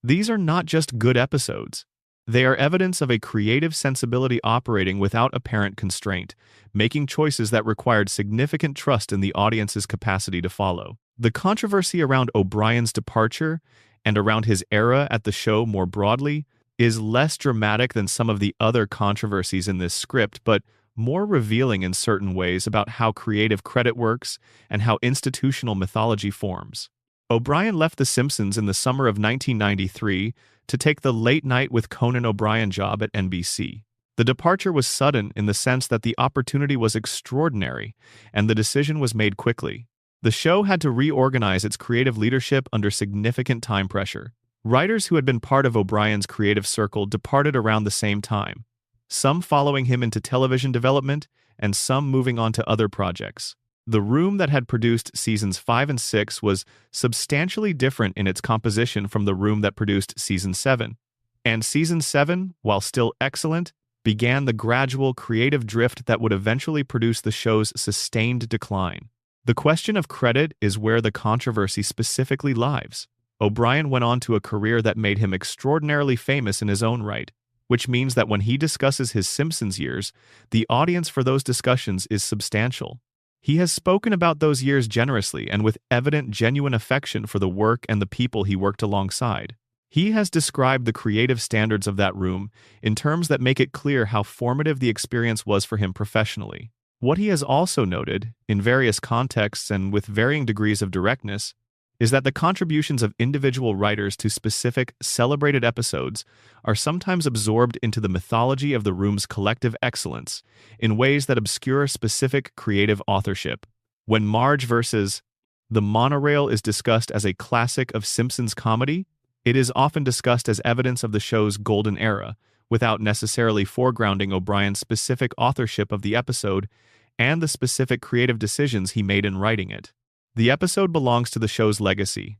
Speaker 1: These are not just good episodes. They are evidence of a creative sensibility operating without apparent constraint, making choices that required significant trust in the audience's capacity to follow. The controversy around O'Brien's departure, and around his era at the show more broadly, is less dramatic than some of the other controversies in this script, but more revealing in certain ways about how creative credit works and how institutional mythology forms. O'Brien left The Simpsons in the summer of 1993 to take the Late Night with Conan O'Brien job at NBC. The departure was sudden in the sense that the opportunity was extraordinary, and the decision was made quickly. The show had to reorganize its creative leadership under significant time pressure. Writers who had been part of O'Brien's creative circle departed around the same time, some following him into television development and some moving on to other projects. The room that had produced seasons 5 and 6 was substantially different in its composition from the room that produced season 7. And season 7, while still excellent, began the gradual creative drift that would eventually produce the show's sustained decline. The question of credit is where the controversy specifically lies. O'Brien went on to a career that made him extraordinarily famous in his own right, which means that when he discusses his Simpsons years, the audience for those discussions is substantial. He has spoken about those years generously and with evident genuine affection for the work and the people he worked alongside. He has described the creative standards of that room in terms that make it clear how formative the experience was for him professionally. What he has also noted, in various contexts and with varying degrees of directness, is that the contributions of individual writers to specific, celebrated episodes are sometimes absorbed into the mythology of the room's collective excellence in ways that obscure specific creative authorship. When Marge vs. the Monorail is discussed as a classic of Simpsons comedy, it is often discussed as evidence of the show's golden era, without necessarily foregrounding O'Brien's specific authorship of the episode and the specific creative decisions he made in writing it. The episode belongs to the show's legacy.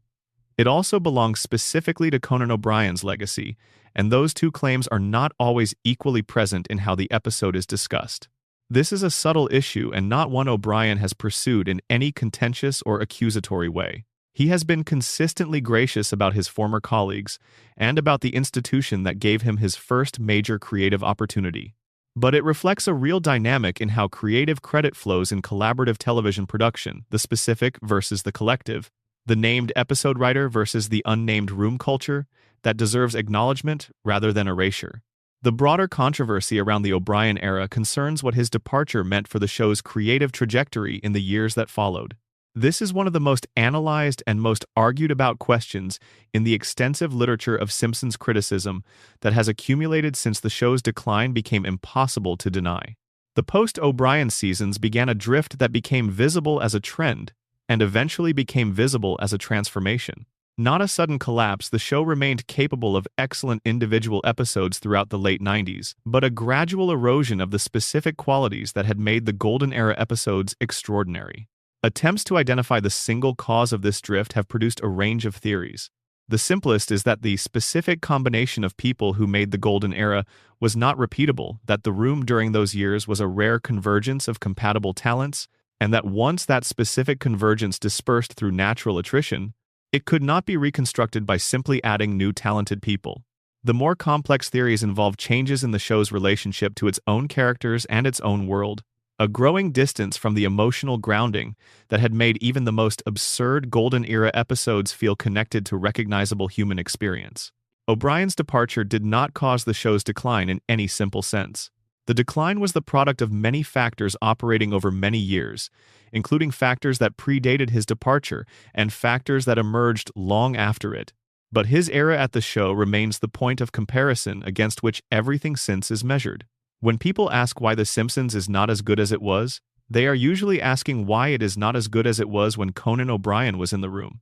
Speaker 1: It also belongs specifically to Conan O'Brien's legacy, and those two claims are not always equally present in how the episode is discussed. This is a subtle issue and not one O'Brien has pursued in any contentious or accusatory way. He has been consistently gracious about his former colleagues and about the institution that gave him his first major creative opportunity. But it reflects a real dynamic in how creative credit flows in collaborative television production, the specific versus the collective, the named episode writer versus the unnamed room culture, that deserves acknowledgement rather than erasure. The broader controversy around the O'Brien era concerns what his departure meant for the show's creative trajectory in the years that followed. This is one of the most analyzed and most argued about questions in the extensive literature of Simpsons criticism that has accumulated since the show's decline became impossible to deny. The post-O'Brien seasons began a drift that became visible as a trend and eventually became visible as a transformation. Not a sudden collapse, the show remained capable of excellent individual episodes throughout the late 90s, but a gradual erosion of the specific qualities that had made the Golden Era episodes extraordinary. Attempts to identify the single cause of this drift have produced a range of theories. The simplest is that the specific combination of people who made the Golden Era was not repeatable, that the room during those years was a rare convergence of compatible talents, and that once that specific convergence dispersed through natural attrition, it could not be reconstructed by simply adding new talented people. The more complex theories involve changes in the show's relationship to its own characters and its own world, a growing distance from the emotional grounding that had made even the most absurd Golden Era episodes feel connected to recognizable human experience. O'Brien's departure did not cause the show's decline in any simple sense. The decline was the product of many factors operating over many years, including factors that predated his departure and factors that emerged long after it. But his era at the show remains the point of comparison against which everything since is measured. When people ask why The Simpsons is not as good as it was, they are usually asking why it is not as good as it was when Conan O'Brien was in the room.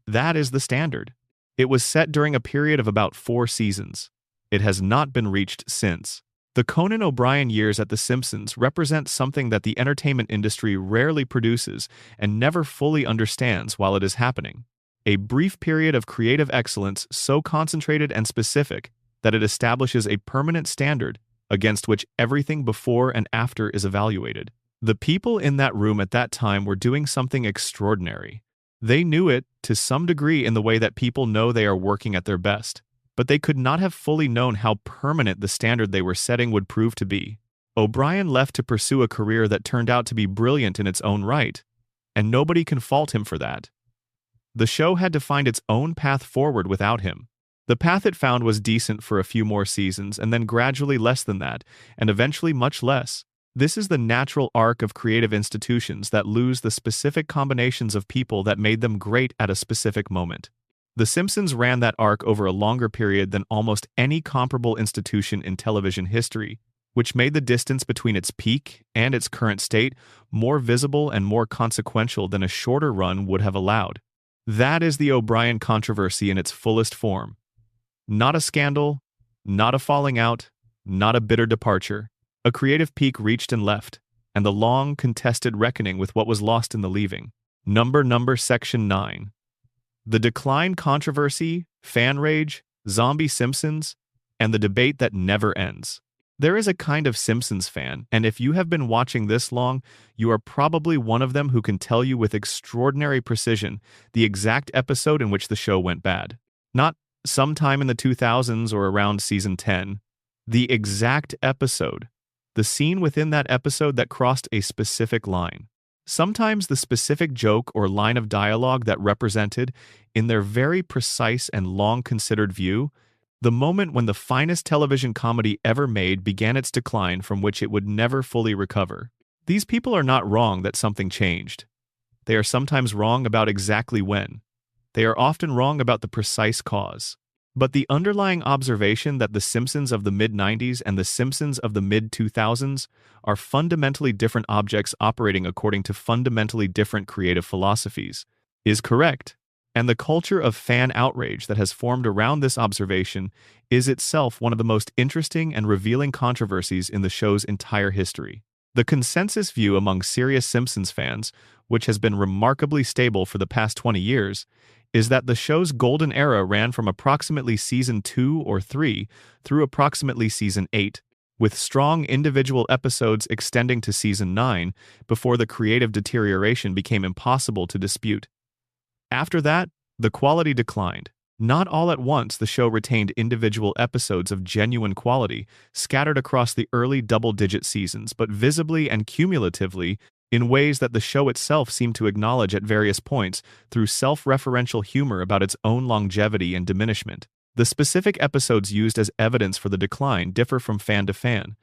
Speaker 1: That is the standard. It was set during a period of about 4 seasons. It has not been reached since. The Conan O'Brien years at The Simpsons represent something that the entertainment industry rarely produces and never fully understands while it is happening. A brief period of creative excellence so concentrated and specific that it establishes a permanent standard against which everything before and after is evaluated. The people in that room at that time were doing something extraordinary. They knew it, to some degree, in the way that people know they are working at their best. But they could not have fully known how permanent the standard they were setting would prove to be. O'Brien left to pursue a career that turned out to be brilliant in its own right, and nobody can fault him for that. The show had to find its own path forward without him. The path it found was decent for a few more seasons, and then gradually less than that, and eventually much less. This is the natural arc of creative institutions that lose the specific combinations of people that made them great at a specific moment. The Simpsons ran that arc over a longer period than almost any comparable institution in television history, which made the distance between its peak and its current state more visible and more consequential than a shorter run would have allowed. That is the O'Brien controversy in its fullest form. Not a scandal, not a falling out, not a bitter departure. A creative peak reached and left, and the long, contested reckoning with what was lost in the leaving. Number Section 9. The decline controversy, fan rage, zombie Simpsons, and the debate that never ends. There is a kind of Simpsons fan, and if you have been watching this long, you are probably one of them who can tell you with extraordinary precision the exact episode in which the show went bad. Not sometime in the 2000s or around season 10. The exact episode. The scene within that episode that crossed a specific line. Sometimes the specific joke or line of dialogue that represented, in their very precise and long-considered view, the moment when the finest television comedy ever made began its decline from which it would never fully recover. These people are not wrong that something changed. They are sometimes wrong about exactly when. They are often wrong about the precise cause. But the underlying observation that The Simpsons of the mid-90s and The Simpsons of the mid-2000s are fundamentally different objects operating according to fundamentally different creative philosophies is correct, and the culture of fan outrage that has formed around this observation is itself one of the most interesting and revealing controversies in the show's entire history. The consensus view among serious Simpsons fans, which has been remarkably stable for the past 20 years, is that the show's golden era ran from approximately season 2 or 3 through approximately season 8, with strong individual episodes extending to season 9 before the creative deterioration became impossible to dispute. After that, the quality declined. Not all at once, the show retained individual episodes of genuine quality scattered across the early double-digit seasons, but visibly and cumulatively in ways that the show itself seemed to acknowledge at various points through self-referential humor about its own longevity and diminishment. The specific episodes used as evidence for the decline differ from fan to fan,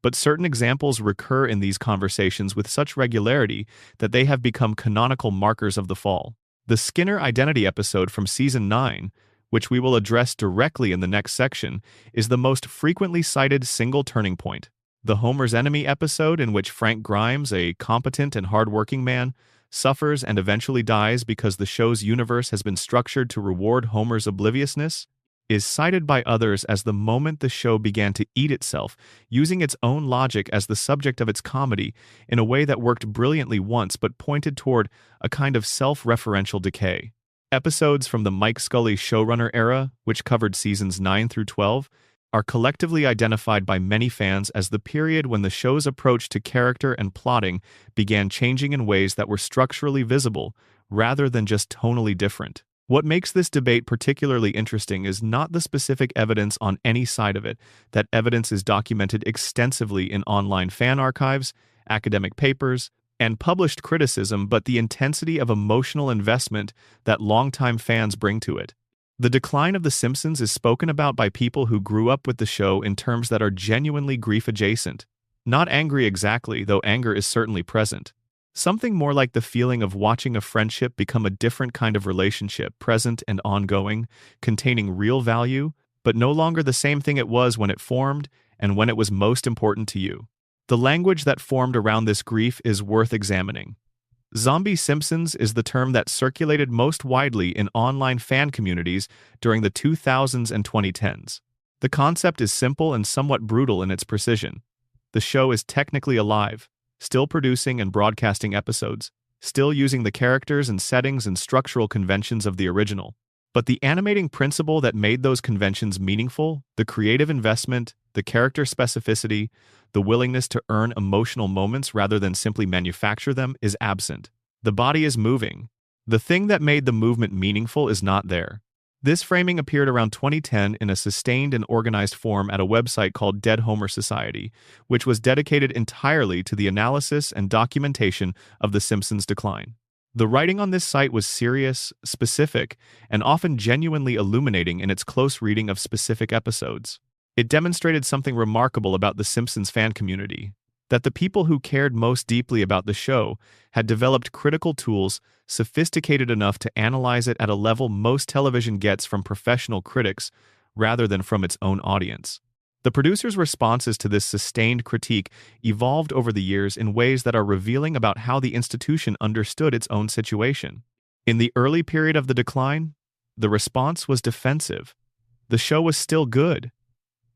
Speaker 1: but certain examples recur in these conversations with such regularity that they have become canonical markers of the fall. The Skinner Identity episode from season 9, which we will address directly in the next section, is the most frequently cited single turning point. The Homer's Enemy episode, in which Frank Grimes, a competent and hard-working man, suffers and eventually dies because the show's universe has been structured to reward Homer's obliviousness, is cited by others as the moment the show began to eat itself, using its own logic as the subject of its comedy in a way that worked brilliantly once but pointed toward a kind of self-referential decay. Episodes from the Mike Scully showrunner era, which covered seasons 9 through 12, are collectively identified by many fans as the period when the show's approach to character and plotting began changing in ways that were structurally visible, rather than just tonally different. What makes this debate particularly interesting is not the specific evidence on any side of it. That evidence is documented extensively in online fan archives, academic papers, and published criticism, but the intensity of emotional investment that longtime fans bring to it. The decline of The Simpsons is spoken about by people who grew up with the show in terms that are genuinely grief-adjacent. Not angry exactly, though anger is certainly present. Something more like the feeling of watching a friendship become a different kind of relationship, present and ongoing, containing real value, but no longer the same thing it was when it formed and when it was most important to you. The language that formed around this grief is worth examining. Zombie Simpsons is the term that circulated most widely in online fan communities during the 2000s and 2010s. The concept is simple and somewhat brutal in its precision. The show is technically alive, still producing and broadcasting episodes, still using the characters and settings and structural conventions of the original. But the animating principle that made those conventions meaningful, the creative investment, the character specificity, the willingness to earn emotional moments rather than simply manufacture them, is absent. The body is moving. The thing that made the movement meaningful is not there. This framing appeared around 2010 in a sustained and organized form at a website called Dead Homer Society, which was dedicated entirely to the analysis and documentation of The Simpsons' decline. The writing on this site was serious, specific, and often genuinely illuminating in its close reading of specific episodes. It demonstrated something remarkable about The Simpsons fan community, that the people who cared most deeply about the show had developed critical tools sophisticated enough to analyze it at a level most television gets from professional critics rather than from its own audience. The producers' responses to this sustained critique evolved over the years in ways that are revealing about how the institution understood its own situation. In the early period of the decline, the response was defensive. The show was still good.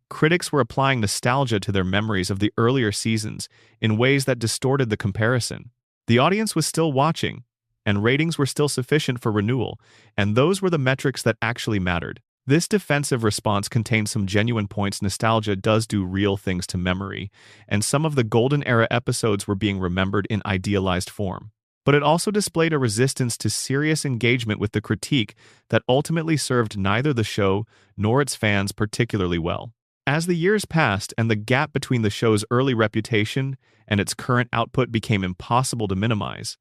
Speaker 1: Critics were applying nostalgia to their memories of the earlier seasons in ways that distorted the comparison. The audience was still watching, and ratings were still sufficient for renewal, and those were the metrics that actually mattered. This defensive response contained some genuine points. Nostalgia does do real things to memory, and some of the golden era episodes were being remembered in idealized form. But it also displayed a resistance to serious engagement with the critique that ultimately served neither the show nor its fans particularly well. As the years passed and the gap between the show's early reputation and its current output became impossible to minimize,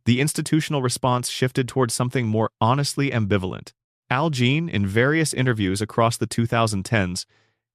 Speaker 1: the institutional response shifted towards something more honestly ambivalent. Al Jean, in various interviews across the 2010s,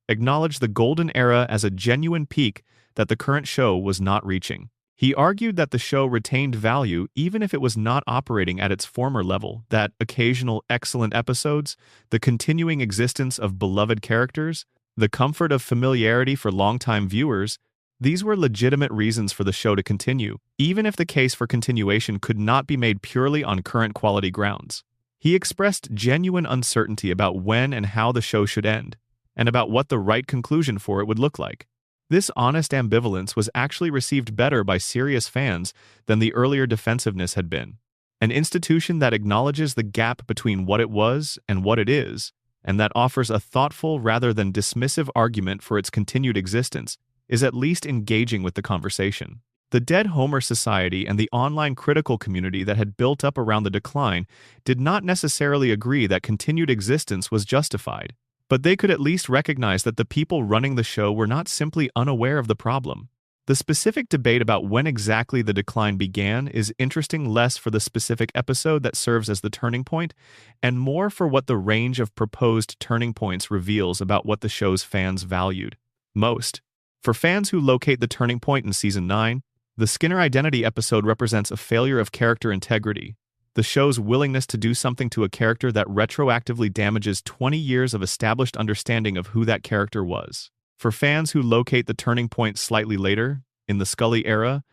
Speaker 1: acknowledged the golden era as a genuine peak that the current show was not reaching. He argued that the show retained value even if it was not operating at its former level, that occasional excellent episodes, the continuing existence of beloved characters, the comfort of familiarity for longtime viewers, these were legitimate reasons for the show to continue, even if the case for continuation could not be made purely on current quality grounds. He expressed genuine uncertainty about when and how the show should end, and about what the right conclusion for it would look like. This honest ambivalence was actually received better by serious fans than the earlier defensiveness had been. An institution that acknowledges the gap between what it was and what it is, and that offers a thoughtful rather than dismissive argument for its continued existence, is at least engaging with the conversation. The Dead Homer Society and the online critical community that had built up around the decline did not necessarily agree that continued existence was justified, but they could at least recognize that the people running the show were not simply unaware of the problem. The specific debate about when exactly the decline began is interesting less for the specific episode that serves as the turning point, and more for what the range of proposed turning points reveals about what the show's fans valued most. For fans who locate the turning point in Season 9, the Skinner Identity episode represents a failure of character integrity, the show's willingness to do something to a character that retroactively damages 20 years of established understanding of who that character was. For fans who locate the turning point slightly later, in the Scully era,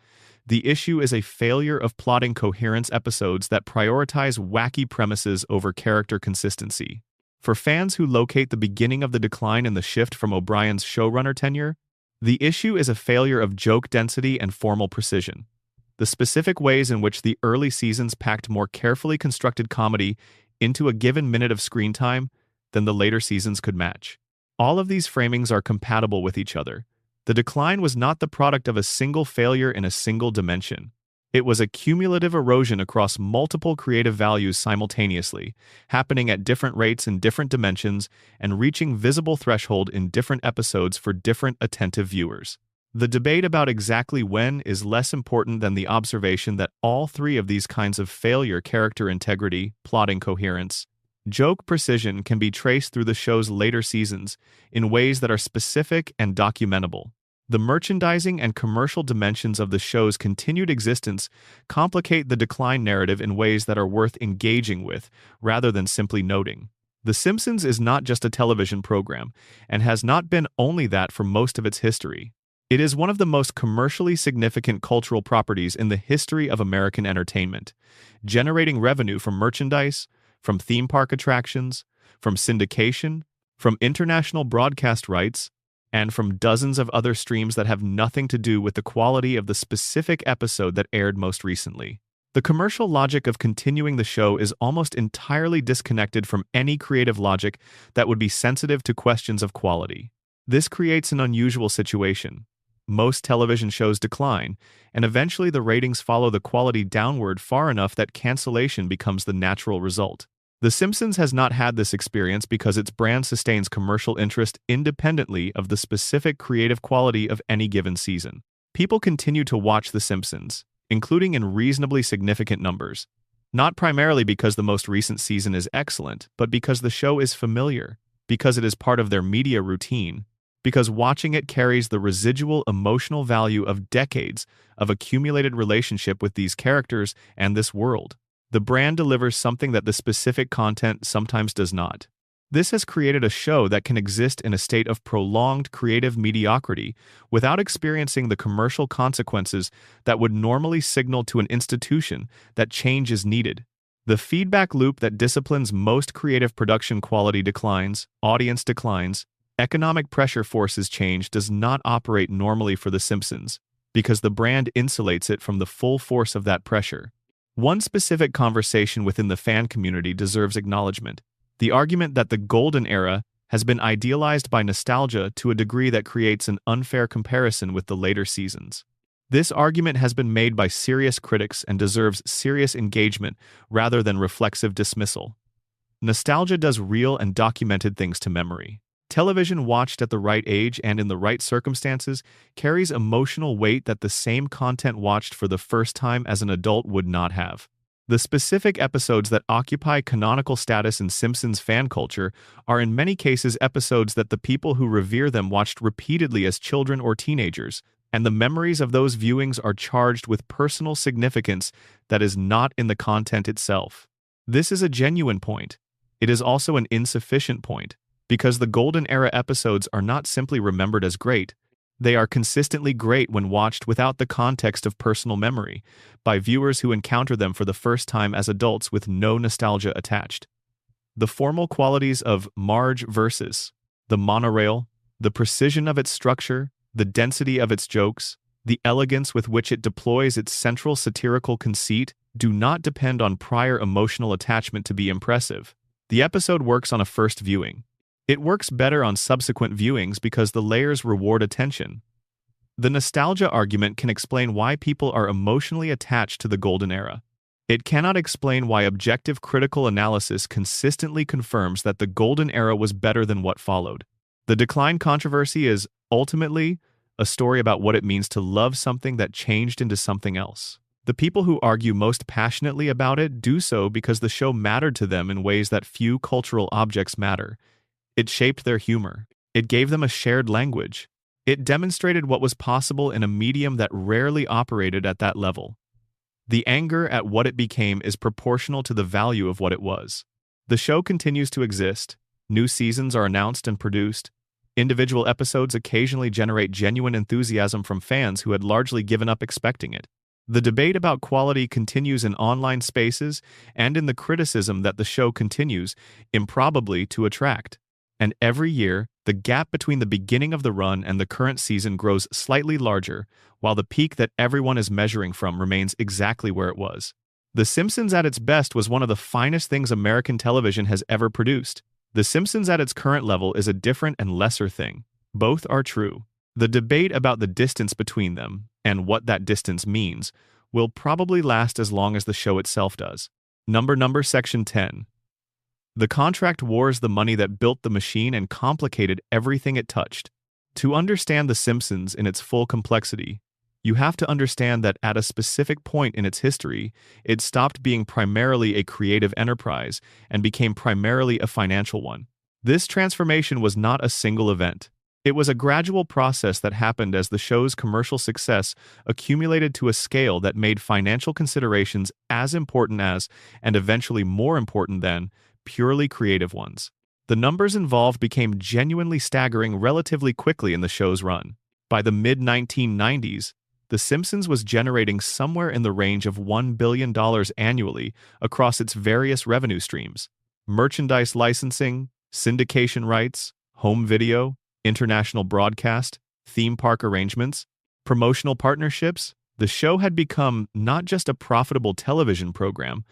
Speaker 1: The issue is a failure of plotting coherence episodes that prioritize wacky premises over character consistency. For fans who locate the beginning of the decline in the shift from O'Brien's showrunner tenure, the issue is a failure of joke density and formal precision. The specific ways in which the early seasons packed more carefully constructed comedy into a given minute of screen time than the later seasons could match. All of these framings are compatible with each other. The decline was not the product of a single failure in a single dimension. It was a cumulative erosion across multiple creative values simultaneously, happening at different rates in different dimensions and reaching visible threshold in different episodes for different attentive viewers. The debate about exactly when is less important than the observation that all three of these kinds of failure, character integrity, plotting coherence, joke precision, can be traced through the show's later seasons in ways that are specific and documentable. The merchandising and commercial dimensions of the show's continued existence complicate the decline narrative in ways that are worth engaging with, rather than simply noting. The Simpsons is not just a television program, and has not been only that for most of its history. It is one of the most commercially significant cultural properties in the history of American entertainment, generating revenue from merchandise, from theme park attractions, from syndication, from international broadcast rights, and from dozens of other streams that have nothing to do with the quality of the specific episode that aired most recently. The commercial logic of continuing the show is almost entirely disconnected from any creative logic that would be sensitive to questions of quality. This creates an unusual situation. Most television shows decline, and eventually the ratings follow the quality downward far enough that cancellation becomes the natural result. The Simpsons has not had this experience because its brand sustains commercial interest independently of the specific creative quality of any given season. People continue to watch The Simpsons, including in reasonably significant numbers, not primarily because the most recent season is excellent, but because the show is familiar, because it is part of their media routine, because watching it carries the residual emotional value of decades of accumulated relationship with these characters and this world. The brand delivers something that the specific content sometimes does not. This has created a show that can exist in a state of prolonged creative mediocrity without experiencing the commercial consequences that would normally signal to an institution that change is needed. The feedback loop that disciplines most creative production quality declines, audience declines, economic pressure forces change does not operate normally for The Simpsons, because the brand insulates it from the full force of that pressure. One specific conversation within the fan community deserves acknowledgement: the argument that the golden era has been idealized by nostalgia to a degree that creates an unfair comparison with the later seasons. This argument has been made by serious critics and deserves serious engagement rather than reflexive dismissal. Nostalgia does real and documented things to memory. Television watched at the right age and in the right circumstances carries emotional weight that the same content watched for the first time as an adult would not have. The specific episodes that occupy canonical status in Simpsons fan culture are in many cases episodes that the people who revere them watched repeatedly as children or teenagers, and the memories of those viewings are charged with personal significance that is not in the content itself. This is a genuine point. It is also an insufficient point, because the Golden Era episodes are not simply remembered as great, they are consistently great when watched without the context of personal memory, by viewers who encounter them for the first time as adults with no nostalgia attached. The formal qualities of Marge versus the monorail, the precision of its structure, the density of its jokes, the elegance with which it deploys its central satirical conceit do not depend on prior emotional attachment to be impressive. The episode works on a first viewing. It works better on subsequent viewings because the layers reward attention. The nostalgia argument can explain why people are emotionally attached to the Golden Era. It cannot explain why objective critical analysis consistently confirms that the Golden Era was better than what followed. The decline controversy is, ultimately, a story about what it means to love something that changed into something else. The people who argue most passionately about it do so because the show mattered to them in ways that few cultural objects matter. It shaped their humor. It gave them a shared language. It demonstrated what was possible in a medium that rarely operated at that level. The anger at what it became is proportional to the value of what it was. The show continues to exist. New seasons are announced and produced. Individual episodes occasionally generate genuine enthusiasm from fans who had largely given up expecting it. The debate about quality continues in online spaces and in the criticism that the show continues, improbably, to attract. And every year, the gap between the beginning of the run and the current season grows slightly larger, while the peak that everyone is measuring from remains exactly where it was. The Simpsons at its best was one of the finest things American television has ever produced. The Simpsons at its current level is a different and lesser thing. Both are true. The debate about the distance between them, and what that distance means, will probably last as long as the show itself does. Number Section 10. The contract wars the money that built the machine and complicated everything it touched. To understand The Simpsons in its full complexity, you have to understand that at a specific point in its history, it stopped being primarily a creative enterprise and became primarily a financial one. This transformation was not a single event. It was a gradual process that happened as the show's commercial success accumulated to a scale that made financial considerations as important as, and eventually more important than, purely creative ones. The numbers involved became genuinely staggering relatively quickly in the show's run. By the mid-1990s, The Simpsons was generating somewhere in the range of $1 billion annually across its various revenue streams: merchandise licensing, syndication rights, home video, international broadcast, theme park arrangements, promotional partnerships. The show had become not just a profitable television program,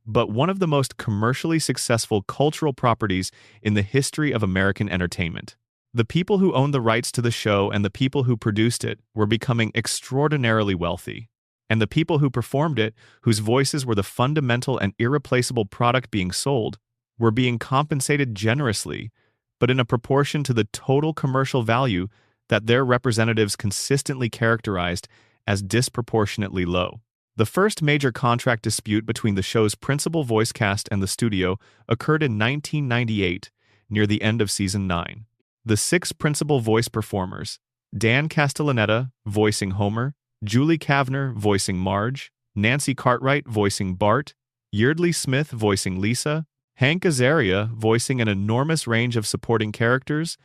Speaker 1: but one of the most commercially successful cultural properties in the history of American entertainment. The people who owned the rights to the show and the people who produced it were becoming extraordinarily wealthy. And the people who performed it, whose voices were the fundamental and irreplaceable product being sold, were being compensated generously, but in a proportion to the total commercial value that their representatives consistently characterized as disproportionately low. The first major contract dispute between the show's principal voice cast and the studio occurred in 1998, near the end of Season 9. The 6 principal voice performers, Dan Castellaneta, voicing Homer, Julie Kavner, voicing Marge, Nancy Cartwright, voicing Bart, Yeardley Smith, voicing Lisa, Hank Azaria, voicing an enormous range of supporting characters,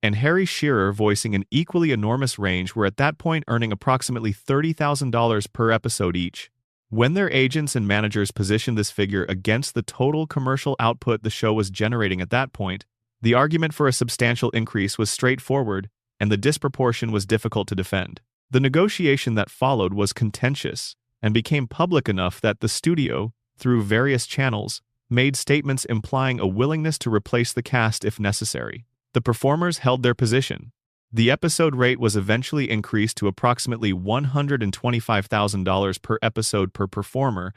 Speaker 1: and Harry Shearer, voicing an equally enormous range, were at that point earning approximately $30,000 per episode each. When their agents and managers positioned this figure against the total commercial output the show was generating at that point, the argument for a substantial increase was straightforward, and the disproportion was difficult to defend. The negotiation that followed was contentious, and became public enough that the studio, through various channels, made statements implying a willingness to replace the cast if necessary. The performers held their position. The episode rate was eventually increased to approximately $125,000 per episode per performer,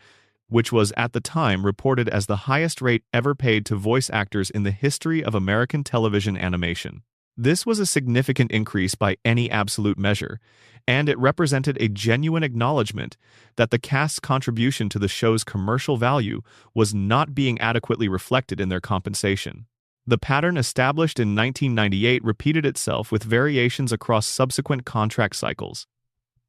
Speaker 1: which was at the time reported as the highest rate ever paid to voice actors in the history of American television animation. This was a significant increase by any absolute measure, and it represented a genuine acknowledgement that the cast's contribution to the show's commercial value was not being adequately reflected in their compensation. The pattern established in 1998 repeated itself with variations across subsequent contract cycles.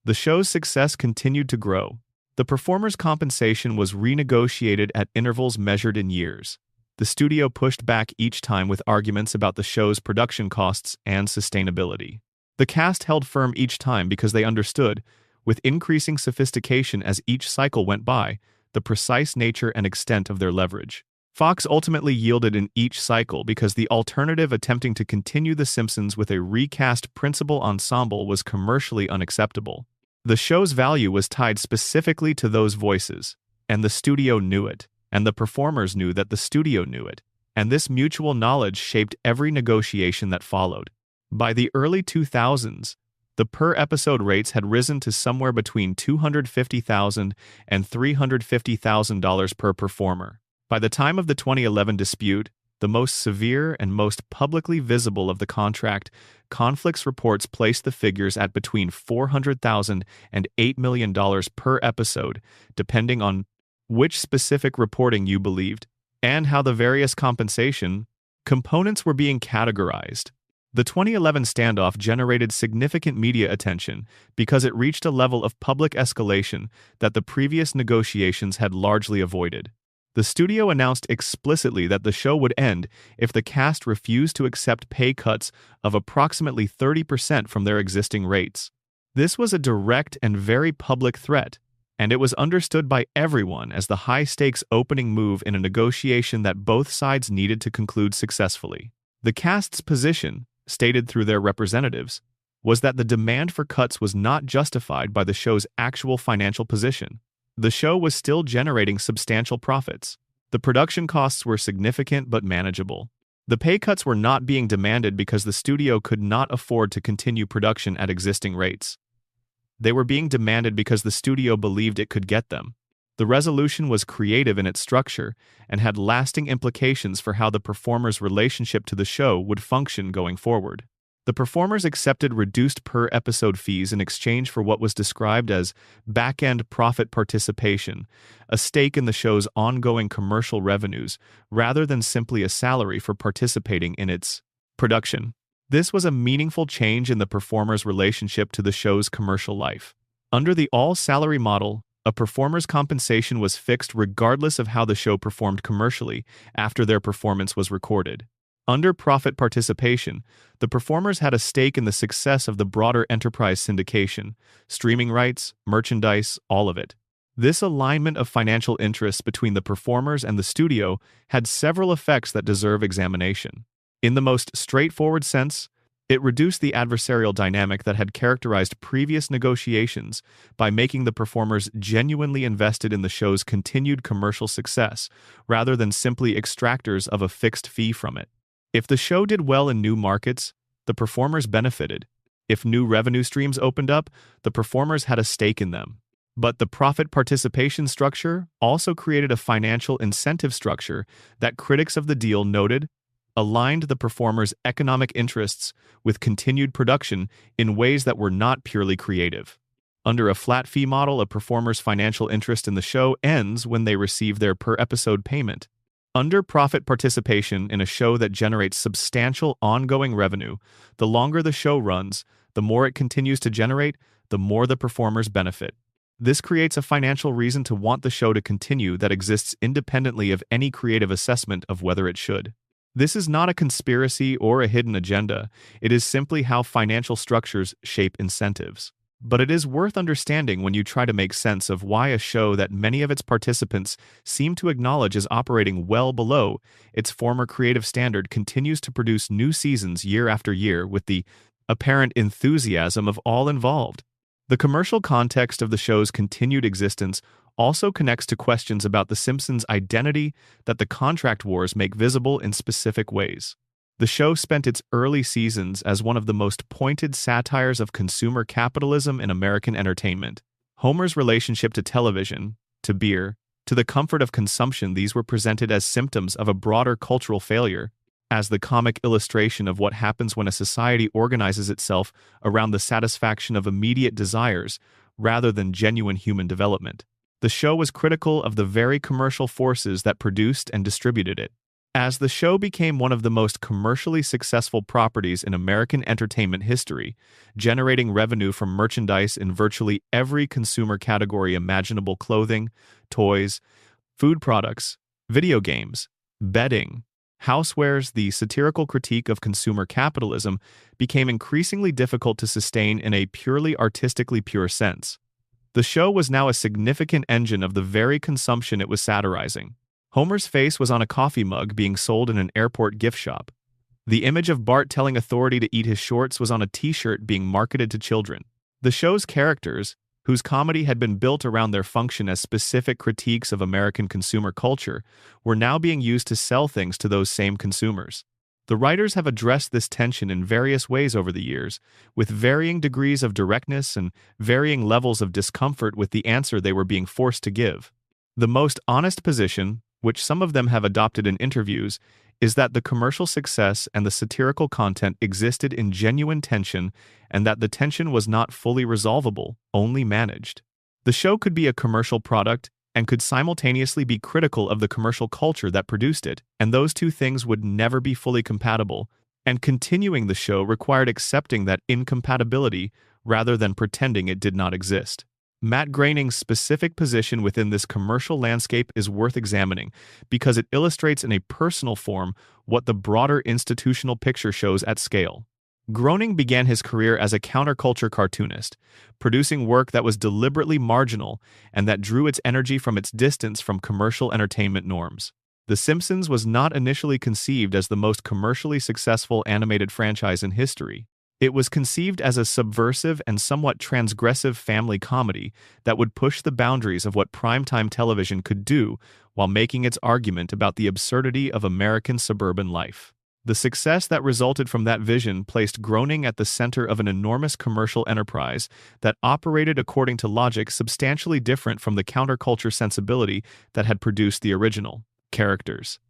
Speaker 1: The show's success continued to grow. The performers' compensation was renegotiated at intervals measured in years. The studio pushed back each time with arguments about the show's production costs and sustainability. The cast held firm each time because they understood, with increasing sophistication as each cycle went by, the precise nature and extent of their leverage. Fox ultimately yielded in each cycle because the alternative, attempting to continue The Simpsons with a recast principal ensemble, was commercially unacceptable. The show's value was tied specifically to those voices, and the studio knew it, and the performers knew that the studio knew it, and this mutual knowledge shaped every negotiation that followed. By the early 2000s, the per-episode rates had risen to somewhere between $250,000 and $350,000 per performer. By the time of the 2011 dispute, the most severe and most publicly visible of the contract conflicts, reports placed the figures at between $400,000 and $8 million per episode, depending on which specific reporting you believed, and how the various compensation components were being categorized. The 2011 standoff generated significant media attention because it reached a level of public escalation that the previous negotiations had largely avoided. The studio announced explicitly that the show would end if the cast refused to accept pay cuts of approximately 30% from their existing rates. This was a direct and very public threat, and it was understood by everyone as the high-stakes opening move in a negotiation that both sides needed to conclude successfully. The cast's position, stated through their representatives, was that the demand for cuts was not justified by the show's actual financial position. The show was still generating substantial profits. The production costs were significant but manageable. The pay cuts were not being demanded because the studio could not afford to continue production at existing rates. They were being demanded because the studio believed it could get them. The resolution was creative in its structure and had lasting implications for how the performers' relationship to the show would function going forward. The performers accepted reduced per-episode fees in exchange for what was described as back-end profit participation, a stake in the show's ongoing commercial revenues, rather than simply a salary for participating in its production. This was a meaningful change in the performers' relationship to the show's commercial life. Under the all-salary model, a performer's compensation was fixed regardless of how the show performed commercially after their performance was recorded. Under profit participation, the performers had a stake in the success of the broader enterprise syndication, streaming rights, merchandise, all of it. This alignment of financial interests between the performers and the studio had several effects that deserve examination. In the most straightforward sense, it reduced the adversarial dynamic that had characterized previous negotiations by making the performers genuinely invested in the show's continued commercial success, rather than simply extractors of a fixed fee from it. If the show did well in new markets, the performers benefited. If new revenue streams opened up, the performers had a stake in them. But the profit participation structure also created a financial incentive structure that critics of the deal noted aligned the performers' economic interests with continued production in ways that were not purely creative. Under a flat fee model, a performer's financial interest in the show ends when they receive their per-episode payment. Under profit participation in a show that generates substantial ongoing revenue, the longer the show runs, the more it continues to generate, the more the performers benefit. This creates a financial reason to want the show to continue that exists independently of any creative assessment of whether it should. This is not a conspiracy or a hidden agenda, it is simply how financial structures shape incentives. But it is worth understanding when you try to make sense of why a show that many of its participants seem to acknowledge is operating well below its former creative standard continues to produce new seasons year after year with the apparent enthusiasm of all involved. The commercial context of the show's continued existence also connects to questions about The Simpsons' identity that the contract wars make visible in specific ways. The show spent its early seasons as one of the most pointed satires of consumer capitalism in American entertainment. Homer's relationship to television, to beer, to the comfort of consumption, these were presented as symptoms of a broader cultural failure, as the comic illustration of what happens when a society organizes itself around the satisfaction of immediate desires rather than genuine human development. The show was critical of the very commercial forces that produced and distributed it. As the show became one of the most commercially successful properties in American entertainment history, generating revenue from merchandise in virtually every consumer category imaginable: clothing, toys, food products, video games, bedding, housewares, the satirical critique of consumer capitalism became increasingly difficult to sustain in a purely artistically pure sense. The show was now a significant engine of the very consumption it was satirizing. Homer's face was on a coffee mug being sold in an airport gift shop. The image of Bart telling authority to eat his shorts was on a t-shirt being marketed to children. The show's characters, whose comedy had been built around their function as specific critiques of American consumer culture, were now being used to sell things to those same consumers. The writers have addressed this tension in various ways over the years, with varying degrees of directness and varying levels of discomfort with the answer they were being forced to give. The most honest position, which some of them have adopted in interviews, is that the commercial success and the satirical content existed in genuine tension and that the tension was not fully resolvable, only managed. The show could be a commercial product and could simultaneously be critical of the commercial culture that produced it, and those two things would never be fully compatible, and continuing the show required accepting that incompatibility rather than pretending it did not exist. Matt Groening's specific position within this commercial landscape is worth examining because it illustrates in a personal form what the broader institutional picture shows at scale. Groening began his career as a counterculture cartoonist, producing work that was deliberately marginal and that drew its energy from its distance from commercial entertainment norms. The Simpsons was not initially conceived as the most commercially successful animated franchise in history. It was conceived as a subversive and somewhat transgressive family comedy that would push the boundaries of what primetime television could do while making its argument about the absurdity of American suburban life. The success that resulted from that vision placed Groening at the center of an enormous commercial enterprise that operated according to logic substantially different from the counterculture sensibility that had produced the original characters.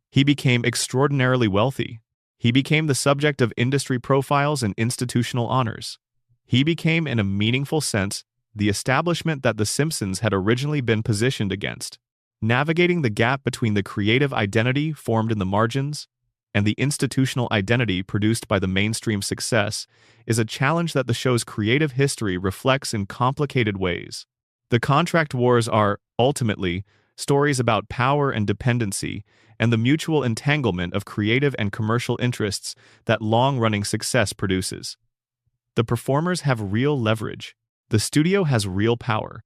Speaker 1: He became extraordinarily wealthy. He became the subject of industry profiles and institutional honors. He became, in a meaningful sense, the establishment that The Simpsons had originally been positioned against. Navigating the gap between the creative identity formed in the margins and the institutional identity produced by the mainstream success is a challenge that the show's creative history reflects in complicated ways. The contract wars are, ultimately, stories about power and dependency and the mutual entanglement of creative and commercial interests that long-running success produces. The performers have real leverage. The studio has real power.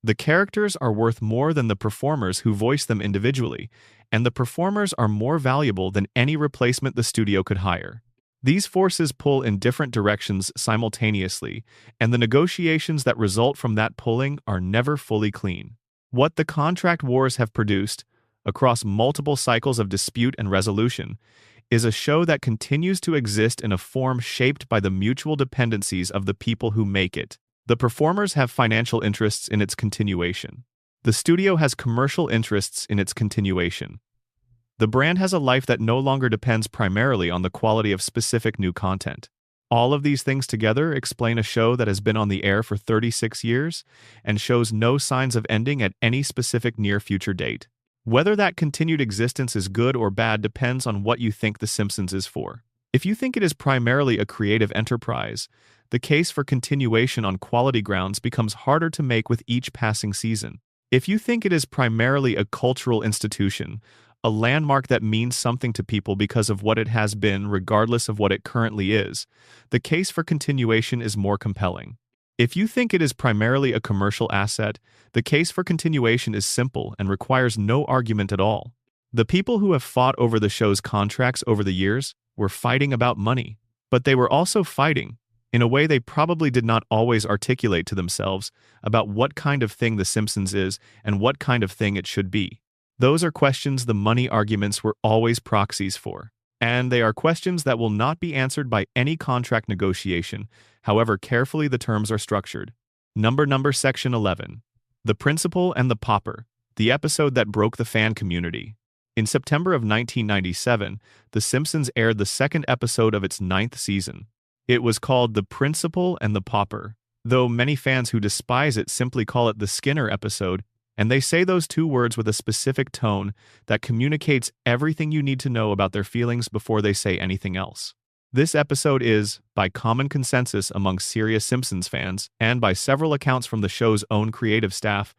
Speaker 1: The characters are worth more than the performers who voice them individually, and the performers are more valuable than any replacement the studio could hire. These forces pull in different directions simultaneously, and the negotiations that result from that pulling are never fully clean. What the contract wars have produced, across multiple cycles of dispute and resolution, is a show that continues to exist in a form shaped by the mutual dependencies of the people who make it. The performers have financial interests in its continuation. The studio has commercial interests in its continuation. The brand has a life that no longer depends primarily on the quality of specific new content. All of these things together explain a show that has been on the air for 36 years and shows no signs of ending at any specific near-future date. Whether that continued existence is good or bad depends on what you think The Simpsons is for. If you think it is primarily a creative enterprise, the case for continuation on quality grounds becomes harder to make with each passing season. If you think it is primarily a cultural institution, a landmark that means something to people because of what it has been regardless of what it currently is, the case for continuation is more compelling. If you think it is primarily a commercial asset, the case for continuation is simple and requires no argument at all. The people who have fought over the show's contracts over the years were fighting about money, but they were also fighting, in a way they probably did not always articulate to themselves, about what kind of thing The Simpsons is and what kind of thing it should be. Those are questions the money arguments were always proxies for, and they are questions that will not be answered by any contract negotiation, however carefully the terms are structured. Number Section 11. The Principal and the Pauper, the episode that broke the fan community. In September of 1997, The Simpsons aired the second episode of its 9th season. It was called The Principal and the Pauper, though many fans who despise it simply call it the Skinner episode, and they say those two words with a specific tone that communicates everything you need to know about their feelings before they say anything else. This episode is, by common consensus among serious Simpsons fans, and by several accounts from the show's own creative staff,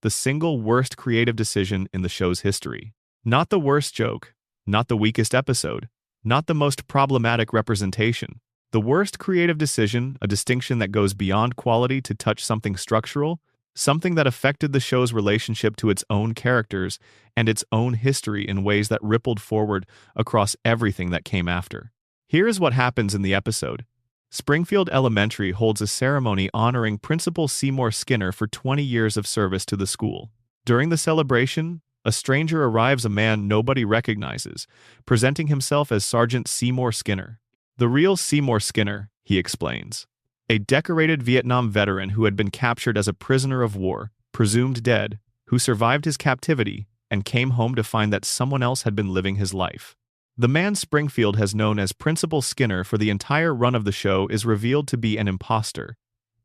Speaker 1: the single worst creative decision in the show's history. Not the worst joke, not the weakest episode, not the most problematic representation. The worst creative decision, a distinction that goes beyond quality to touch something structural, something that affected the show's relationship to its own characters and its own history in ways that rippled forward across everything that came after. Here is what happens in the episode. Springfield Elementary holds a ceremony honoring Principal Seymour Skinner for 20 years of service to the school. During the celebration, a stranger arrives, a man nobody recognizes, presenting himself as Sergeant Seymour Skinner. The real Seymour Skinner, he explains. A decorated Vietnam veteran who had been captured as a prisoner of war, presumed dead, who survived his captivity and came home to find that someone else had been living his life. The man Springfield has known as Principal Skinner for the entire run of the show is revealed to be an imposter.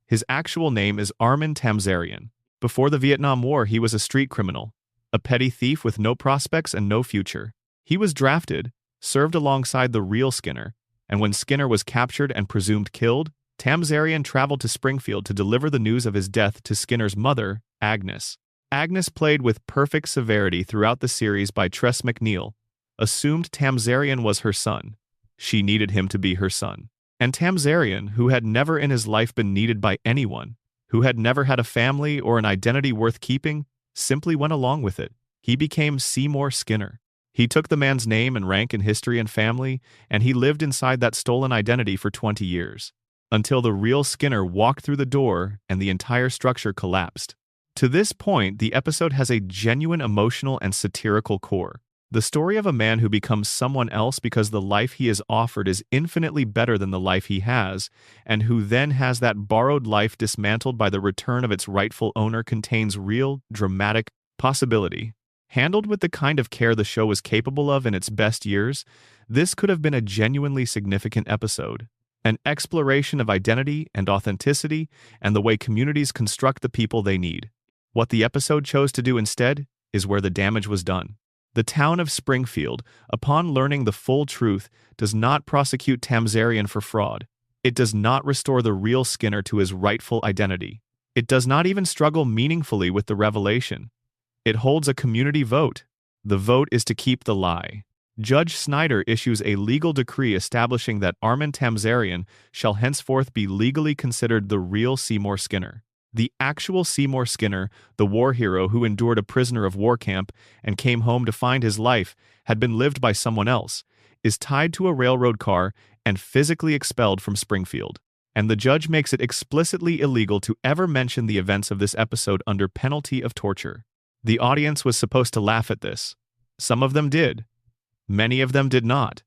Speaker 1: His actual name is Armin Tamzarian. Before the Vietnam War, he was a street criminal, a petty thief with no prospects and no future. He was drafted, served alongside the real Skinner, and when Skinner was captured and presumed killed, Tamzarian traveled to Springfield to deliver the news of his death to Skinner's mother, Agnes. Agnes, played with perfect severity throughout the series by Tress MacNeille, assumed Tamzarian was her son. She needed him to be her son. And Tamzarian, who had never in his life been needed by anyone, who had never had a family or an identity worth keeping, simply went along with it. He became Seymour Skinner. He took the man's name and rank in history and family, and he lived inside that stolen identity for 20 years, until the real Skinner walked through the door and the entire structure collapsed. To this point, the episode has a genuine emotional and satirical core. The story of a man who becomes someone else because the life he is offered is infinitely better than the life he has, and who then has that borrowed life dismantled by the return of its rightful owner contains real, dramatic possibility. Handled with the kind of care the show was capable of in its best years, this could have been a genuinely significant episode. An exploration of identity and authenticity and the way communities construct the people they need. What the episode chose to do instead is where the damage was done. The town of Springfield, upon learning the full truth, does not prosecute Tamzarian for fraud. It does not restore the real Skinner to his rightful identity. It does not even struggle meaningfully with the revelation. It holds a community vote. The vote is to keep the lie. Judge Snyder issues a legal decree establishing that Armin Tamzarian shall henceforth be legally considered the real Seymour Skinner. The actual Seymour Skinner, the war hero who endured a prisoner of war camp and came home to find his life had been lived by someone else, is tied to a railroad car and physically expelled from Springfield. And the judge makes it explicitly illegal to ever mention the events of this episode under penalty of torture. The audience was supposed to laugh at this. Some of them did. Many of them did not.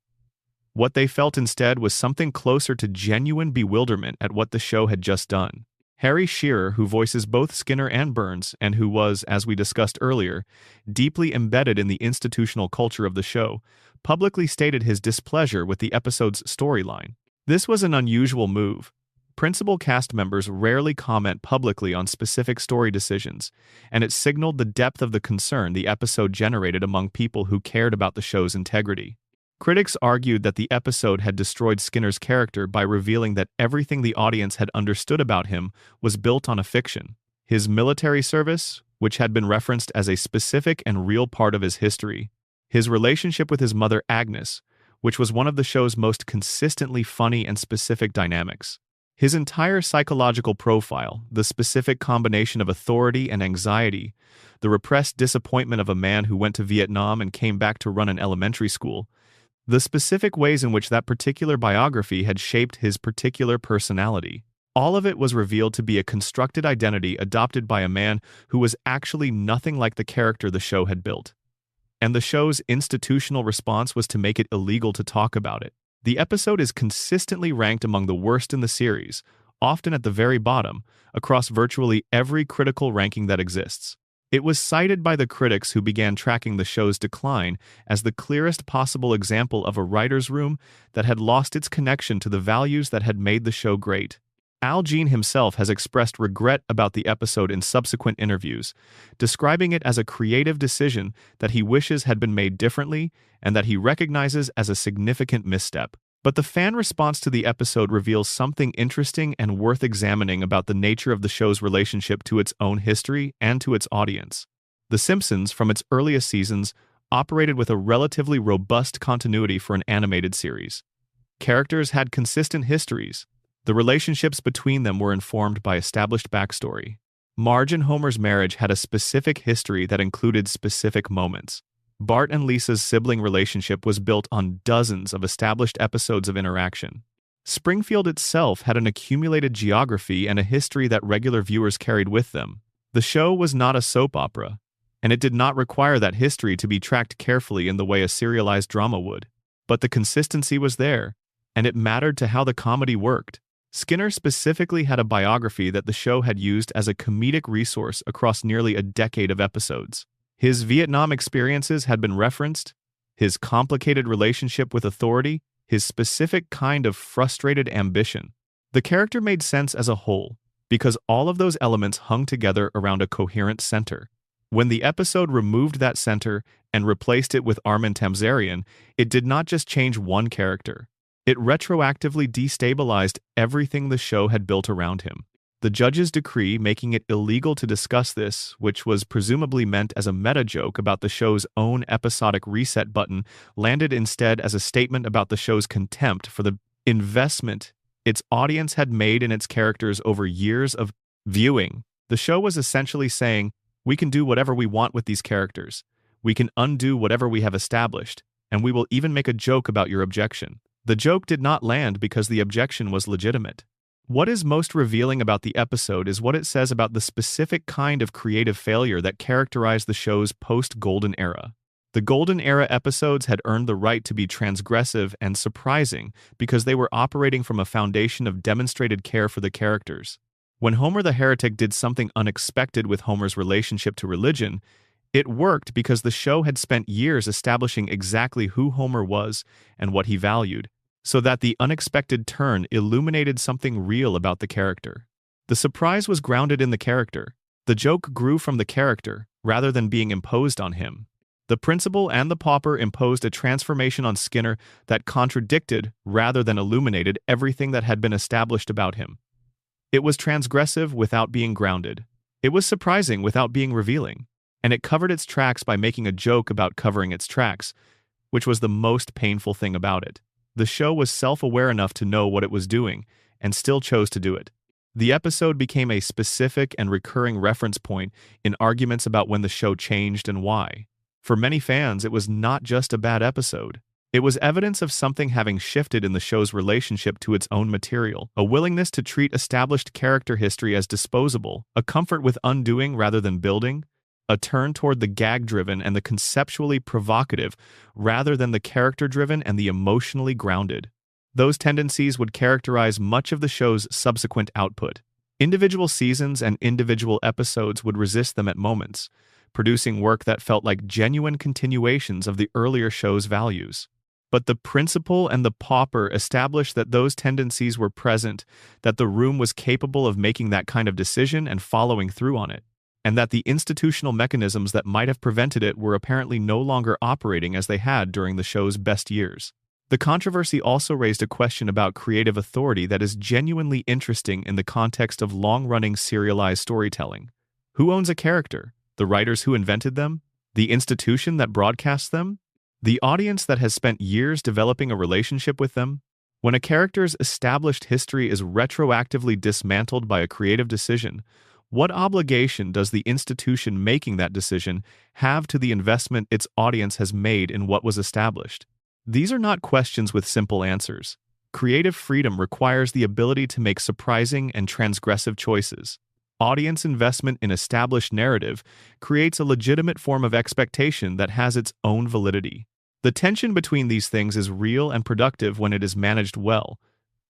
Speaker 1: What they felt instead was something closer to genuine bewilderment at what the show had just done. Harry Shearer, who voices both Skinner and Burns, and who was, as we discussed earlier, deeply embedded in the institutional culture of the show, publicly stated his displeasure with the episode's storyline. This was an unusual move. Principal cast members rarely comment publicly on specific story decisions, and it signaled the depth of the concern the episode generated among people who cared about the show's integrity. Critics argued that the episode had destroyed Skinner's character by revealing that everything the audience had understood about him was built on a fiction. His military service, which had been referenced as a specific and real part of his history. His relationship with his mother Agnes, which was one of the show's most consistently funny and specific dynamics. His entire psychological profile, the specific combination of authority and anxiety, the repressed disappointment of a man who went to Vietnam and came back to run an elementary school, the specific ways in which that particular biography had shaped his particular personality. All of it was revealed to be a constructed identity adopted by a man who was actually nothing like the character the show had built. And the show's institutional response was to make it illegal to talk about it. The episode is consistently ranked among the worst in the series, often at the very bottom, across virtually every critical ranking that exists. It was cited by the critics who began tracking the show's decline as the clearest possible example of a writer's room that had lost its connection to the values that had made the show great. Al Jean himself has expressed regret about the episode in subsequent interviews, describing it as a creative decision that he wishes had been made differently and that he recognizes as a significant misstep. But the fan response to the episode reveals something interesting and worth examining about the nature of the show's relationship to its own history and to its audience. The Simpsons, from its earliest seasons, operated with a relatively robust continuity for an animated series. Characters had consistent histories. The relationships between them were informed by established backstory. Marge and Homer's marriage had a specific history that included specific moments. Bart and Lisa's sibling relationship was built on dozens of established episodes of interaction. Springfield itself had an accumulated geography and a history that regular viewers carried with them. The show was not a soap opera, and it did not require that history to be tracked carefully in the way a serialized drama would. But the consistency was there, and it mattered to how the comedy worked. Skinner specifically had a biography that the show had used as a comedic resource across nearly a decade of episodes. His Vietnam experiences had been referenced, his complicated relationship with authority, his specific kind of frustrated ambition. The character made sense as a whole, because all of those elements hung together around a coherent center. When the episode removed that center and replaced it with Armin Tamzarian, it did not just change one character. It retroactively destabilized everything the show had built around him. The judge's decree making it illegal to discuss this, which was presumably meant as a meta-joke about the show's own episodic reset button, landed instead as a statement about the show's contempt for the investment its audience had made in its characters over years of viewing. The show was essentially saying, we can do whatever we want with these characters. We can undo whatever we have established, and we will even make a joke about your objection. The joke did not land because the objection was legitimate. What is most revealing about the episode is what it says about the specific kind of creative failure that characterized the show's post-Golden Era. The Golden Era episodes had earned the right to be transgressive and surprising because they were operating from a foundation of demonstrated care for the characters. When Homer the Heretic did something unexpected with Homer's relationship to religion, it worked because the show had spent years establishing exactly who Homer was and what he valued, so that the unexpected turn illuminated something real about the character. The surprise was grounded in the character. The joke grew from the character, rather than being imposed on him. The principal and the pauper imposed a transformation on Skinner that contradicted, rather than illuminated, everything that had been established about him. It was transgressive without being grounded. It was surprising without being revealing. And it covered its tracks by making a joke about covering its tracks, which was the most painful thing about it. The show was self-aware enough to know what it was doing, and still chose to do it. The episode became a specific and recurring reference point in arguments about when the show changed and why. For many fans, it was not just a bad episode. It was evidence of something having shifted in the show's relationship to its own material, a willingness to treat established character history as disposable, a comfort with undoing rather than building, a turn toward the gag-driven and the conceptually provocative rather than the character-driven and the emotionally grounded. Those tendencies would characterize much of the show's subsequent output. Individual seasons and individual episodes would resist them at moments, producing work that felt like genuine continuations of the earlier show's values. But the principal and the pauper established that those tendencies were present, that the room was capable of making that kind of decision and following through on it, and that the institutional mechanisms that might have prevented it were apparently no longer operating as they had during the show's best years. The controversy also raised a question about creative authority that is genuinely interesting in the context of long-running serialized storytelling. Who owns a character? The writers who invented them? The institution that broadcasts them? The audience that has spent years developing a relationship with them? When a character's established history is retroactively dismantled by a creative decision, what obligation does the institution making that decision have to the investment its audience has made in what was established? These are not questions with simple answers. Creative freedom requires the ability to make surprising and transgressive choices. Audience investment in established narrative creates a legitimate form of expectation that has its own validity. The tension between these things is real and productive when it is managed well,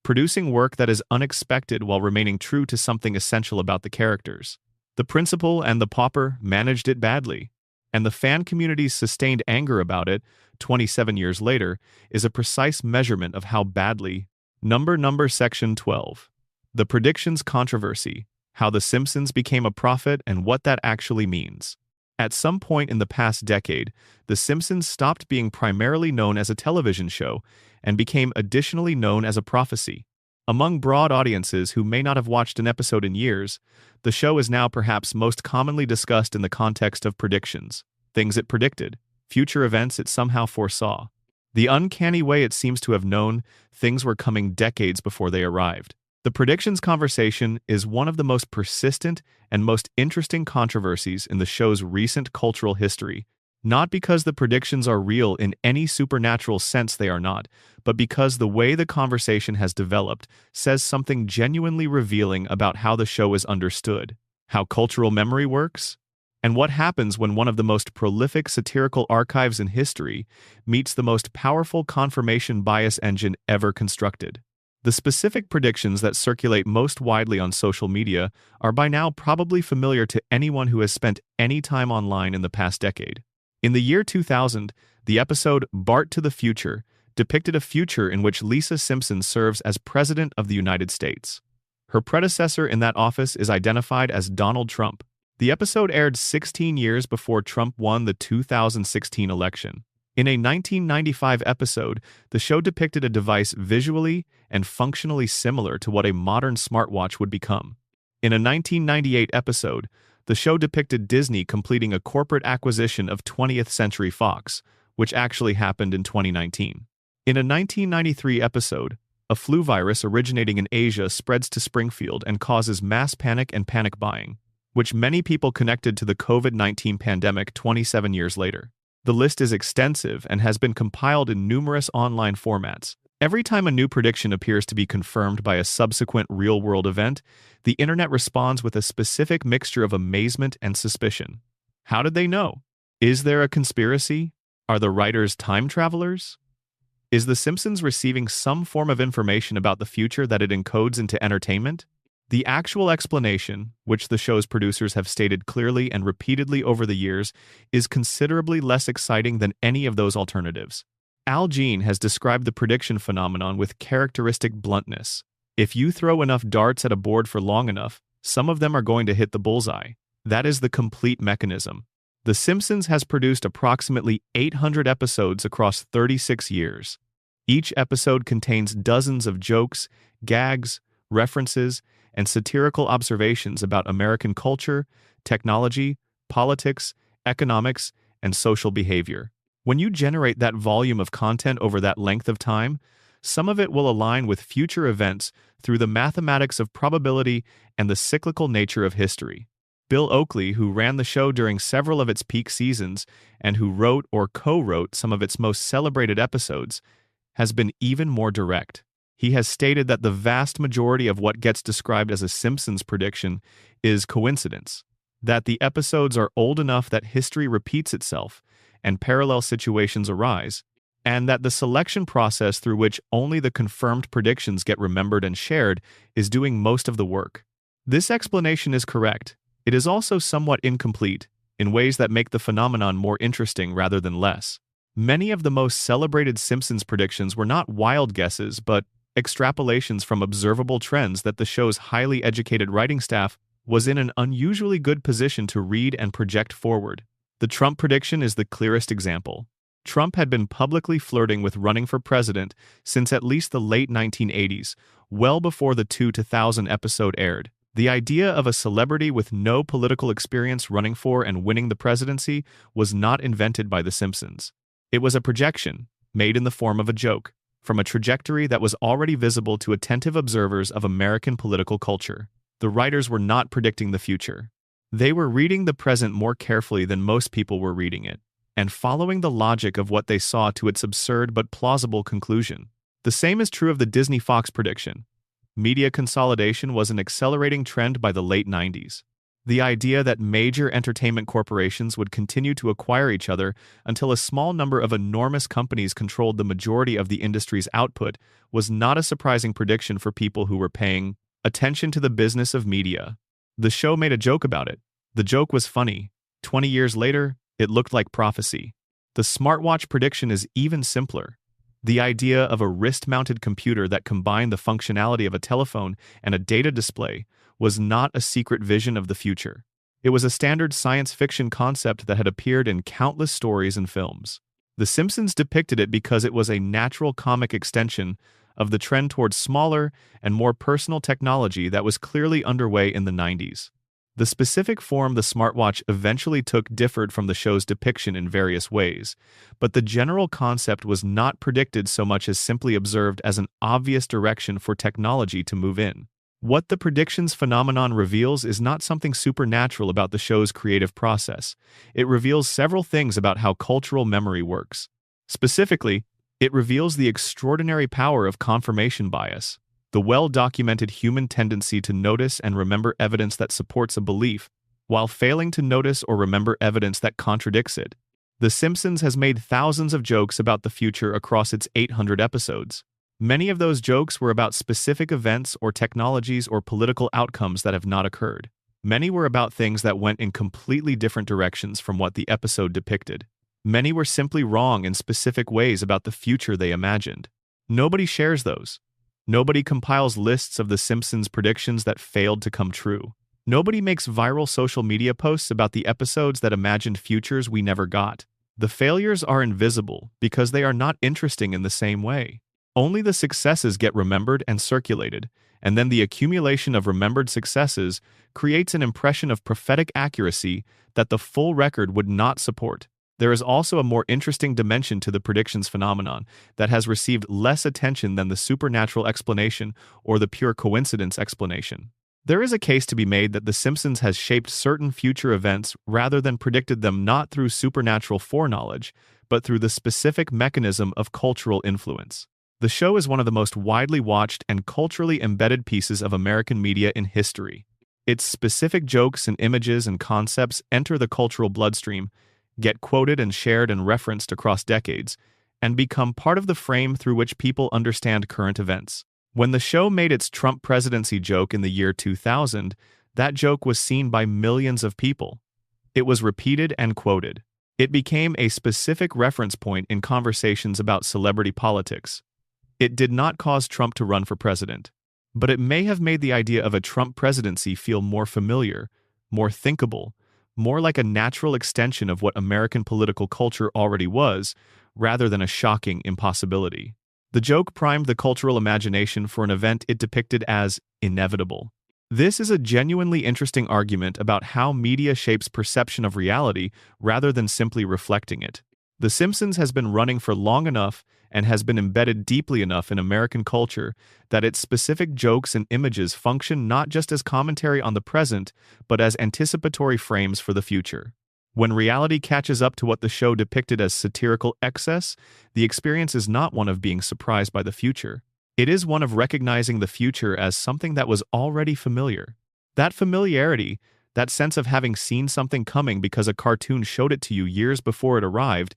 Speaker 1: producing work that is unexpected while remaining true to something essential about the characters. The principal and the pauper managed it badly, and the fan community's sustained anger about it, 27 years later, is a precise measurement of how badly. Number Section 12. The Predictions Controversy. How the Simpsons became a prophet and what that actually means. At some point in the past decade, The Simpsons stopped being primarily known as a television show and became additionally known as a prophecy. Among broad audiences who may not have watched an episode in years, the show is now perhaps most commonly discussed in the context of predictions, things it predicted, future events it somehow foresaw. The uncanny way it seems to have known things were coming decades before they arrived. The predictions conversation is one of the most persistent and most interesting controversies in the show's recent cultural history, not because the predictions are real in any supernatural sense they are not, but because the way the conversation has developed says something genuinely revealing about how the show is understood, how cultural memory works, and what happens when one of the most prolific satirical archives in history meets the most powerful confirmation bias engine ever constructed. The specific predictions that circulate most widely on social media are by now probably familiar to anyone who has spent any time online in the past decade. In the year 2000, the episode Bart to the Future depicted a future in which Lisa Simpson serves as President of the United States. Her predecessor in that office is identified as Donald Trump. The episode aired 16 years before Trump won the 2016 election. In a 1995 episode, the show depicted a device visually and functionally similar to what a modern smartwatch would become. In a 1998 episode, the show depicted Disney completing a corporate acquisition of 20th Century Fox, which actually happened in 2019. In a 1993 episode, A flu virus originating in Asia spreads to Springfield and causes mass panic and panic buying, which many people connected to the COVID-19 pandemic 27 years later. The list is extensive and has been compiled in numerous online formats. Every time a new prediction appears to be confirmed by a subsequent real-world event, the internet responds with a specific mixture of amazement and suspicion. How did they know? Is there a conspiracy? Are the writers time travelers? Is The Simpsons receiving some form of information about the future that it encodes into entertainment? The actual explanation, which the show's producers have stated clearly and repeatedly over the years, is considerably less exciting than any of those alternatives. Al Jean has described the prediction phenomenon with characteristic bluntness. If you throw enough darts at a board for long enough, some of them are going to hit the bullseye. That is the complete mechanism. The Simpsons has produced approximately 800 episodes across 36 years. Each episode contains dozens of jokes, gags, references, and satirical observations about American culture, technology, politics, economics, and social behavior. When you generate that volume of content over that length of time, some of it will align with future events through the mathematics of probability and the cyclical nature of history. Bill Oakley, who ran the show during several of its peak seasons and who wrote or co-wrote some of its most celebrated episodes, has been even more direct. He has stated that the vast majority of what gets described as a Simpsons prediction is coincidence, that the episodes are old enough that history repeats itself and parallel situations arise, and that the selection process through which only the confirmed predictions get remembered and shared is doing most of the work. This explanation is correct. It is also somewhat incomplete, in ways that make the phenomenon more interesting rather than less. Many of the most celebrated Simpsons predictions were not wild guesses, but extrapolations from observable trends that the show's highly educated writing staff was in an unusually good position to read and project forward. The Trump prediction is the clearest example. Trump had been publicly flirting with running for president since at least the late 1980s, well before the 2000 episode aired. The idea of a celebrity with no political experience running for and winning the presidency was not invented by The Simpsons. It was a projection, made in the form of a joke, from a trajectory that was already visible to attentive observers of American political culture. The writers were not predicting the future. They were reading the present more carefully than most people were reading it, and following the logic of what they saw to its absurd but plausible conclusion. The same is true of the Disney-Fox prediction. Media consolidation was an accelerating trend by the late 90s. The idea that major entertainment corporations would continue to acquire each other until a small number of enormous companies controlled the majority of the industry's output was not a surprising prediction for people who were paying attention to the business of media. The show made a joke about it. The joke was funny. 20 years later, it looked like prophecy. The smartwatch prediction is even simpler. The idea of a wrist-mounted computer that combined the functionality of a telephone and a data display was not a secret vision of the future. It was a standard science fiction concept that had appeared in countless stories and films. The Simpsons depicted it because it was a natural comic extension of the trend towards smaller and more personal technology that was clearly underway in the 90s. The specific form the smartwatch eventually took differed from the show's depiction in various ways, but the general concept was not predicted so much as simply observed as an obvious direction for technology to move in. What the predictions phenomenon reveals is not something supernatural about the show's creative process. It reveals several things about how cultural memory works. Specifically, it reveals the extraordinary power of confirmation bias, the well-documented human tendency to notice and remember evidence that supports a belief, while failing to notice or remember evidence that contradicts it. The Simpsons has made thousands of jokes about the future across its 800 episodes. Many of those jokes were about specific events or technologies or political outcomes that have not occurred. Many were about things that went in completely different directions from what the episode depicted. Many were simply wrong in specific ways about the future they imagined. Nobody shares those. Nobody compiles lists of The Simpsons predictions that failed to come true. Nobody makes viral social media posts about the episodes that imagined futures we never got. The failures are invisible because they are not interesting in the same way. Only the successes get remembered and circulated, and then the accumulation of remembered successes creates an impression of prophetic accuracy that the full record would not support. There is also a more interesting dimension to the predictions phenomenon that has received less attention than the supernatural explanation or the pure coincidence explanation. There is a case to be made that The Simpsons has shaped certain future events rather than predicted them, not through supernatural foreknowledge, but through the specific mechanism of cultural influence. The show is one of the most widely watched and culturally embedded pieces of American media in history. Its specific jokes and images and concepts enter the cultural bloodstream, get quoted and shared and referenced across decades, and become part of the frame through which people understand current events. When the show made its Trump presidency joke in the year 2000, that joke was seen by millions of people. It was repeated and quoted. It became a specific reference point in conversations about celebrity politics. It did not cause Trump to run for president, but it may have made the idea of a Trump presidency feel more familiar, more thinkable, more like a natural extension of what American political culture already was, rather than a shocking impossibility. The joke primed the cultural imagination for an event it depicted as inevitable. This is a genuinely interesting argument about how media shapes perception of reality rather than simply reflecting it. The Simpsons has been running for long enough and has been embedded deeply enough in American culture that its specific jokes and images function not just as commentary on the present, but as anticipatory frames for the future. When reality catches up to what the show depicted as satirical excess, the experience is not one of being surprised by the future. It is one of recognizing the future as something that was already familiar. That familiarity, that sense of having seen something coming because a cartoon showed it to you years before it arrived,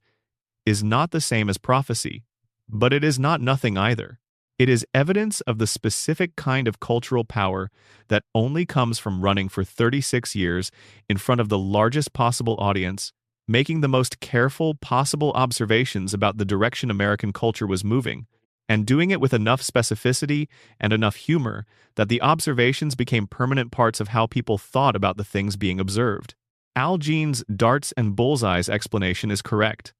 Speaker 1: is not the same as prophecy. But it is not nothing either. It is evidence of the specific kind of cultural power that only comes from running for 36 years in front of the largest possible audience, making the most careful possible observations about the direction American culture was moving, and doing it with enough specificity and enough humor that the observations became permanent parts of how people thought about the things being observed. Al Jean's darts and bullseyes explanation is correct.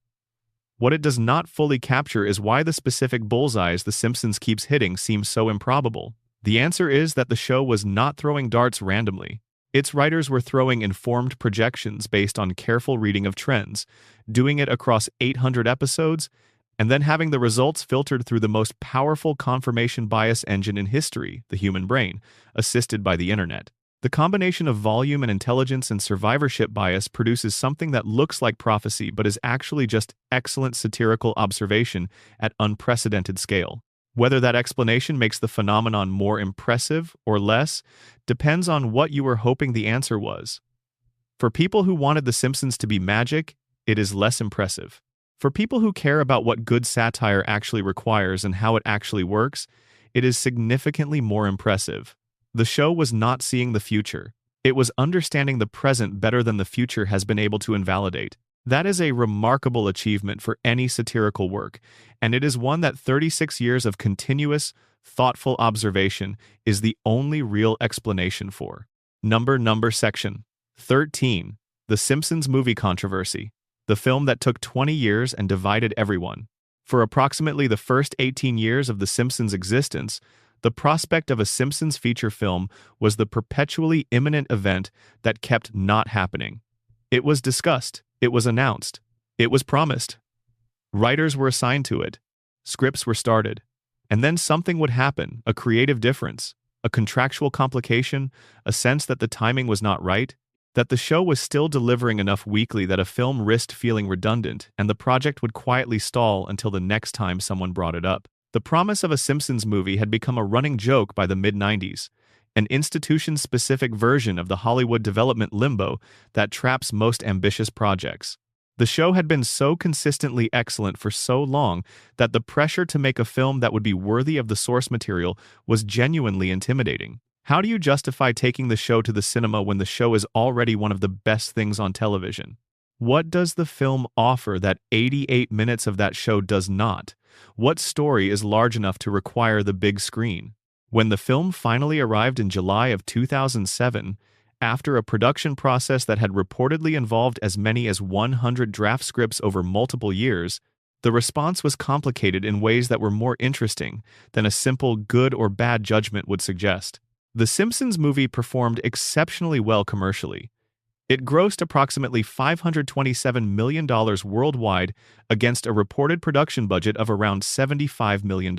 Speaker 1: What it does not fully capture is why the specific bullseyes The Simpsons keeps hitting seem so improbable. The answer is that the show was not throwing darts randomly. Its writers were throwing informed projections based on careful reading of trends, doing it across 800 episodes, and then having the results filtered through the most powerful confirmation bias engine in history, the human brain, assisted by the internet. The combination of volume and intelligence and survivorship bias produces something that looks like prophecy but is actually just excellent satirical observation at unprecedented scale. Whether that explanation makes the phenomenon more impressive or less depends on what you were hoping the answer was. For people who wanted The Simpsons to be magic, it is less impressive. For people who care about what good satire actually requires and how it actually works, it is significantly more impressive. The show was not seeing the future. It was understanding the present better than the future has been able to invalidate. That is a remarkable achievement for any satirical work, and it is one that 36 years of continuous, thoughtful observation is the only real explanation for. Number section 13. The Simpsons Movie Controversy. The film that took 20 years and divided everyone. For approximately the first 18 years of The Simpsons' existence, the prospect of a Simpsons feature film was the perpetually imminent event that kept not happening. It was discussed, it was announced, it was promised. Writers were assigned to it, scripts were started, and then something would happen, a creative difference, a contractual complication, a sense that the timing was not right, that the show was still delivering enough weekly that a film risked feeling redundant and the project would quietly stall until the next time someone brought it up. The promise of a Simpsons movie had become a running joke by the mid-90s, an institution-specific version of the Hollywood development limbo that traps most ambitious projects. The show had been so consistently excellent for so long that the pressure to make a film that would be worthy of the source material was genuinely intimidating. How do you justify taking the show to the cinema when the show is already one of the best things on television? What does the film offer that 88 minutes of that show does not? What story is large enough to require the big screen? When the film finally arrived in July of 2007, after a production process that had reportedly involved as many as 100 draft scripts over multiple years, the response was complicated in ways that were more interesting than a simple good or bad judgment would suggest. The Simpsons movie performed exceptionally well commercially. It grossed approximately $527 million worldwide against a reported production budget of around $75 million.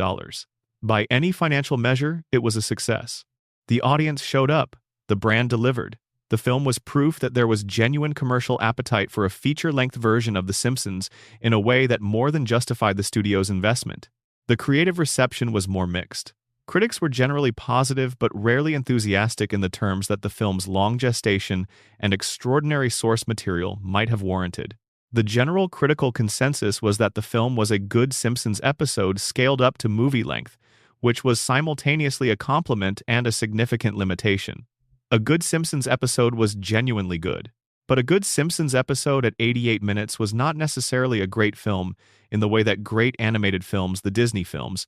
Speaker 1: By any financial measure, it was a success. The audience showed up. The brand delivered. The film was proof that there was genuine commercial appetite for a feature-length version of The Simpsons in a way that more than justified the studio's investment. The creative reception was more mixed. Critics were generally positive but rarely enthusiastic in the terms that the film's long gestation and extraordinary source material might have warranted. The general critical consensus was that the film was a good Simpsons episode scaled up to movie length, which was simultaneously a compliment and a significant limitation. A good Simpsons episode was genuinely good. But a good Simpsons episode at 88 minutes was not necessarily a great film in the way that great animated films, the Disney films,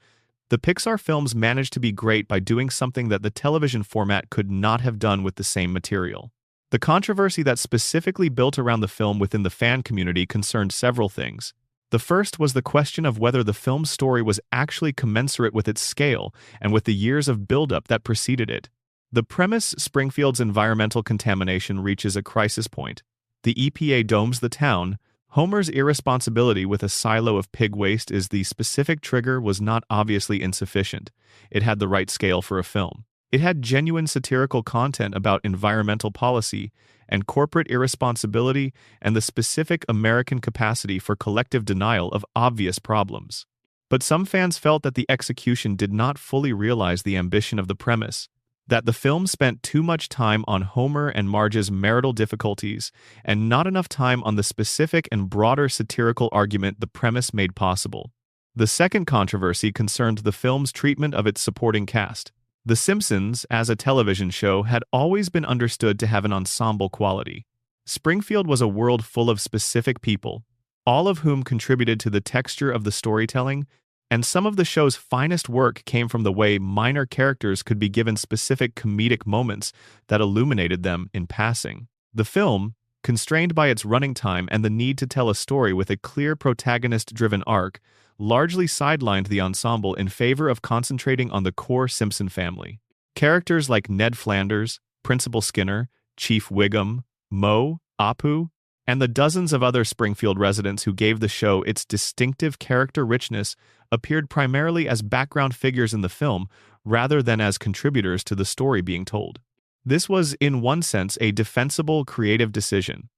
Speaker 1: the Pixar films managed to be great by doing something that the television format could not have done with the same material. The controversy that specifically built around the film within the fan community concerned several things. The first was the question of whether the film's story was actually commensurate with its scale and with the years of buildup that preceded it. The premise, Springfield's environmental contamination reaches a crisis point. The EPA domes the town. Homer's irresponsibility with a silo of pig waste is the specific trigger was not obviously insufficient. It had the right scale for a film. It had genuine satirical content about environmental policy and corporate irresponsibility and the specific American capacity for collective denial of obvious problems. But some fans felt that the execution did not fully realize the ambition of the premise, that the film spent too much time on Homer and Marge's marital difficulties and not enough time on the specific and broader satirical argument the premise made possible. The second controversy concerned the film's treatment of its supporting cast. The Simpsons, as a television show, had always been understood to have an ensemble quality. Springfield was a world full of specific people, all of whom contributed to the texture of the storytelling, and some of the show's finest work came from the way minor characters could be given specific comedic moments that illuminated them in passing. The film, constrained by its running time and the need to tell a story with a clear protagonist-driven arc, largely sidelined the ensemble in favor of concentrating on the core Simpson family. Characters like Ned Flanders, Principal Skinner, Chief Wiggum, Moe, Apu, and the dozens of other Springfield residents who gave the show its distinctive character richness appeared primarily as background figures in the film rather than as contributors to the story being told. This was, in one sense, a defensible creative decision.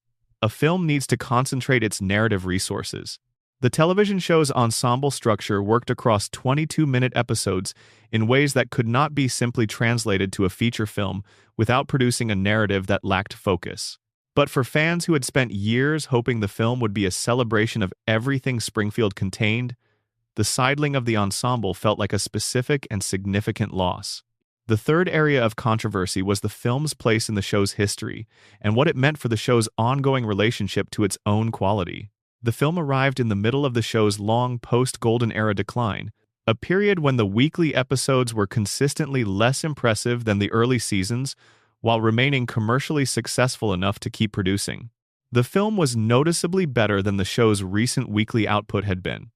Speaker 1: A film needs to concentrate its narrative resources. The television show's ensemble structure worked across 22-minute episodes in ways that could not be simply translated to a feature film without producing a narrative that lacked focus. But for fans who had spent years hoping the film would be a celebration of everything Springfield contained, the sidling of the ensemble felt like a specific and significant loss. The third area of controversy was the film's place in the show's history and what it meant for the show's ongoing relationship to its own quality. The film arrived in the middle of the show's long post-Golden Era decline, a period when the weekly episodes were consistently less impressive than the early seasons, while remaining commercially successful enough to keep producing. The film was noticeably better than the show's recent weekly output had been.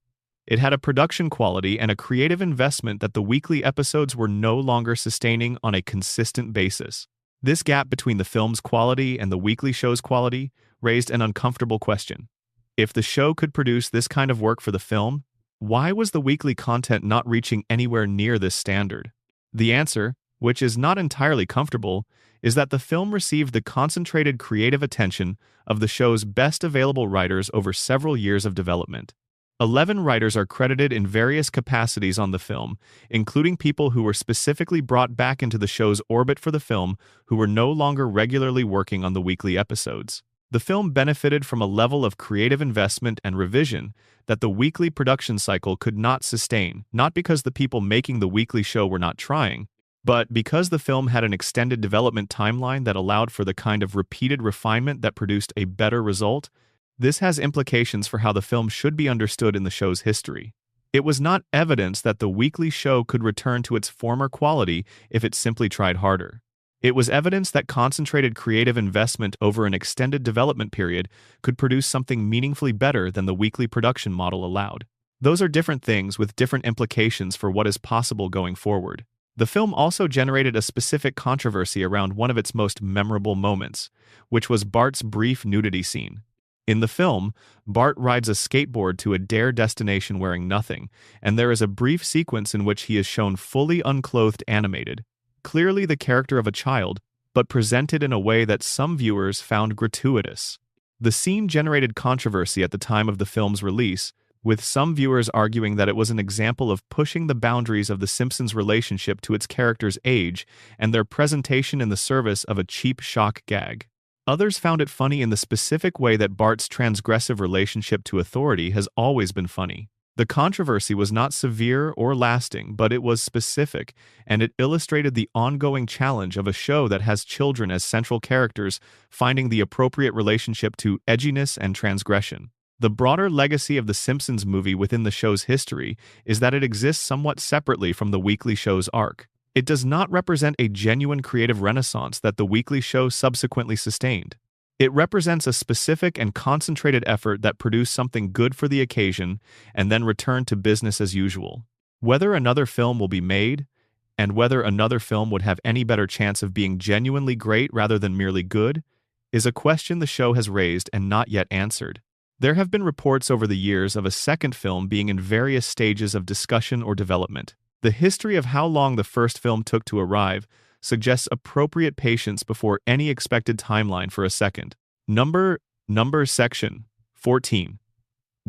Speaker 1: It had a production quality and a creative investment that the weekly episodes were no longer sustaining on a consistent basis. This gap between the film's quality and the weekly show's quality raised an uncomfortable question. If the show could produce this kind of work for the film, why was the weekly content not reaching anywhere near this standard? The answer, which is not entirely comfortable, is that the film received the concentrated creative attention of the show's best available writers over several years of development. 11 writers are credited in various capacities on the film, including people who were specifically brought back into the show's orbit for the film who were no longer regularly working on the weekly episodes. The film benefited from a level of creative investment and revision that the weekly production cycle could not sustain, not because the people making the weekly show were not trying, but because the film had an extended development timeline that allowed for the kind of repeated refinement that produced a better result. This has implications for how the film should be understood in the show's history. It was not evidence that the weekly show could return to its former quality if it simply tried harder. It was evidence that concentrated creative investment over an extended development period could produce something meaningfully better than the weekly production model allowed. Those are different things with different implications for what is possible going forward. The film also generated a specific controversy around one of its most memorable moments, which was Bart's brief nudity scene. In the film, Bart rides a skateboard to a dare destination wearing nothing, and there is a brief sequence in which he is shown fully unclothed animated, clearly the character of a child, but presented in a way that some viewers found gratuitous. The scene generated controversy at the time of the film's release, with some viewers arguing that it was an example of pushing the boundaries of the Simpsons' relationship to its character's age and their presentation in the service of a cheap shock gag. Others found it funny in the specific way that Bart's transgressive relationship to authority has always been funny. The controversy was not severe or lasting, but it was specific, and it illustrated the ongoing challenge of a show that has children as central characters finding the appropriate relationship to edginess and transgression. The broader legacy of The Simpsons movie within the show's history is that it exists somewhat separately from the weekly show's arc. It does not represent a genuine creative renaissance that the weekly show subsequently sustained. It represents a specific and concentrated effort that produced something good for the occasion and then returned to business as usual. Whether another film will be made, and whether another film would have any better chance of being genuinely great rather than merely good, is a question the show has raised and not yet answered. There have been reports over the years of a second film being in various stages of discussion or development. The history of how long the first film took to arrive suggests appropriate patience before any expected timeline for a second. Number Section 14.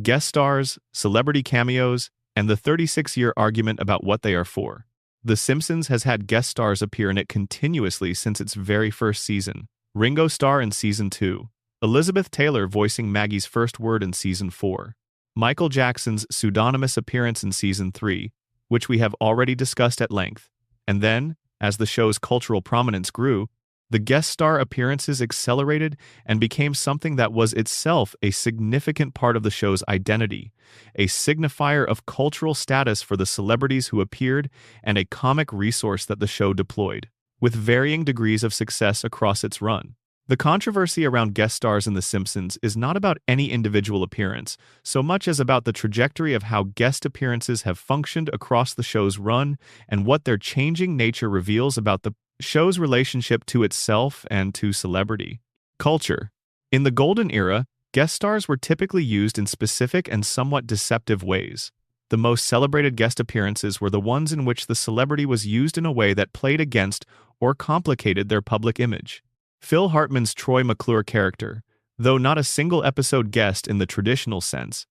Speaker 1: Guest stars, celebrity cameos, and the 36-year argument about what they are for. The Simpsons has had guest stars appear in it continuously since its very first season. Ringo Starr in Season 2. Elizabeth Taylor voicing Maggie's first word in Season 4. Michael Jackson's pseudonymous appearance in Season 3, which we have already discussed at length. And then, as the show's cultural prominence grew, the guest star appearances accelerated and became something that was itself a significant part of the show's identity, a signifier of cultural status for the celebrities who appeared and a comic resource that the show deployed, with varying degrees of success across its run. The controversy around guest stars in The Simpsons is not about any individual appearance, so much as about the trajectory of how guest appearances have functioned across the show's run and what their changing nature reveals about the show's relationship to itself and to celebrity. Culture. In the Golden Era, guest stars were typically used in specific and somewhat deceptive ways. The most celebrated guest appearances were the ones in which the celebrity was used in a way that played against or complicated their public image. Phil Hartman's Troy McClure character, though not a single episode guest in the traditional sense,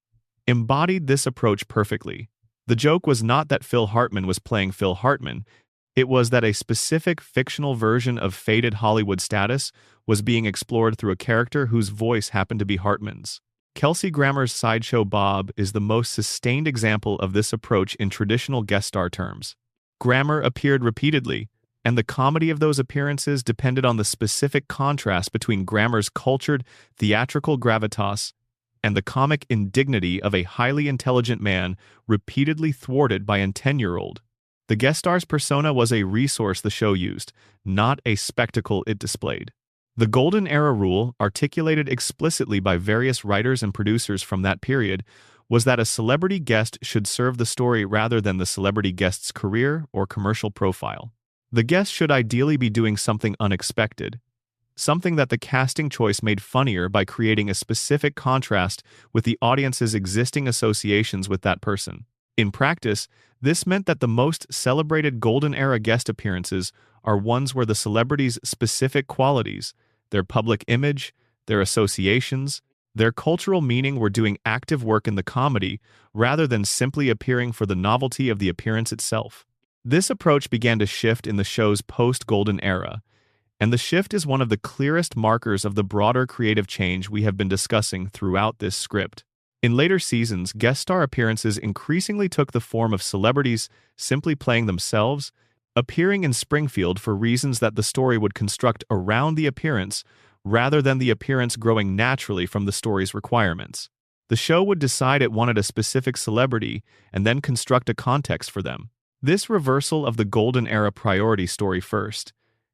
Speaker 1: embodied this approach perfectly. The joke was not that Phil Hartman was playing Phil Hartman, it was that a specific fictional version of faded Hollywood status was being explored through a character whose voice happened to be Hartman's. Kelsey Grammer's Sideshow Bob is the most sustained example of this approach in traditional guest star terms. Grammer appeared repeatedly, and the comedy of those appearances depended on the specific contrast between Grammer's cultured, theatrical gravitas and the comic indignity of a highly intelligent man repeatedly thwarted by a 10-year-old. The guest star's persona was a resource the show used, not a spectacle it displayed. The Golden Era rule, articulated explicitly by various writers and producers from that period, was that a celebrity guest should serve the story rather than the celebrity guest's career or commercial profile. The guest should ideally be doing something unexpected, something that the casting choice made funnier by creating a specific contrast with the audience's existing associations with that person. In practice, this meant that the most celebrated Golden Era guest appearances are ones where the celebrity's specific qualities, their public image, their associations, their cultural meaning were doing active work in the comedy rather than simply appearing for the novelty of the appearance itself. This approach began to shift in the show's post-Golden Era, and the shift is one of the clearest markers of the broader creative change we have been discussing throughout this script. In later seasons, guest star appearances increasingly took the form of celebrities simply playing themselves, appearing in Springfield for reasons that the story would construct around the appearance rather than the appearance growing naturally from the story's requirements. The show would decide it wanted a specific celebrity and then construct a context for them. This reversal of the Golden Era priority story first,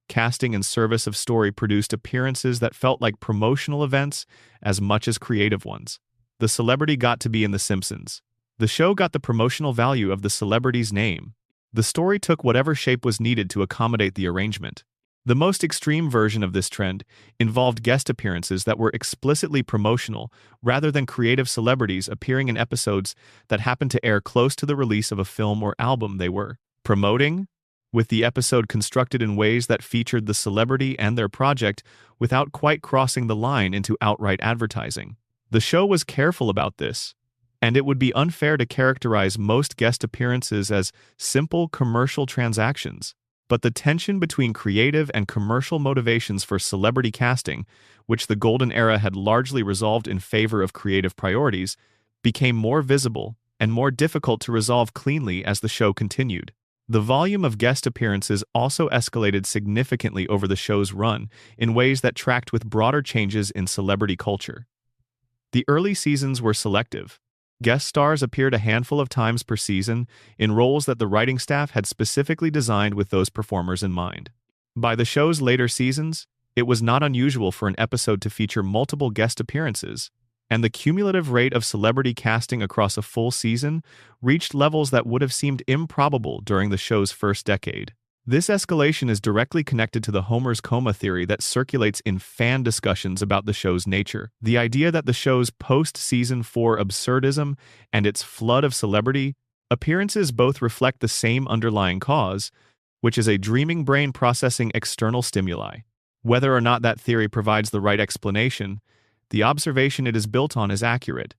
Speaker 1: casting in service of story produced appearances that felt like promotional events as much as creative ones. The celebrity got to be in The Simpsons. The show got the promotional value of the celebrity's name. The story took whatever shape was needed to accommodate the arrangement. The most extreme version of this trend involved guest appearances that were explicitly promotional rather than creative celebrities appearing in episodes that happened to air close to the release of a film or album they were promoting, with the episode constructed in ways that featured the celebrity and their project without quite crossing the line into outright advertising. The show was careful about this, and it would be unfair to characterize most guest appearances as simple commercial transactions. But the tension between creative and commercial motivations for celebrity casting, which the golden era had largely resolved in favor of creative priorities, became more visible and more difficult to resolve cleanly as the show continued. The volume of guest appearances also escalated significantly over the show's run in ways that tracked with broader changes in celebrity culture. The early seasons were selective. Guest stars appeared a handful of times per season in roles that the writing staff had specifically designed with those performers in mind. By the show's later seasons, it was not unusual for an episode to feature multiple guest appearances, and the cumulative rate of celebrity casting across a full season reached levels that would have seemed improbable during the show's first decade. This escalation is directly connected to the Homer's coma theory that circulates in fan discussions about the show's nature. The idea that the show's post-season 4 absurdism and its flood of celebrity appearances both reflect the same underlying cause, which is a dreaming brain processing external stimuli. Whether or not that theory provides the right explanation, the observation it is built on is accurate.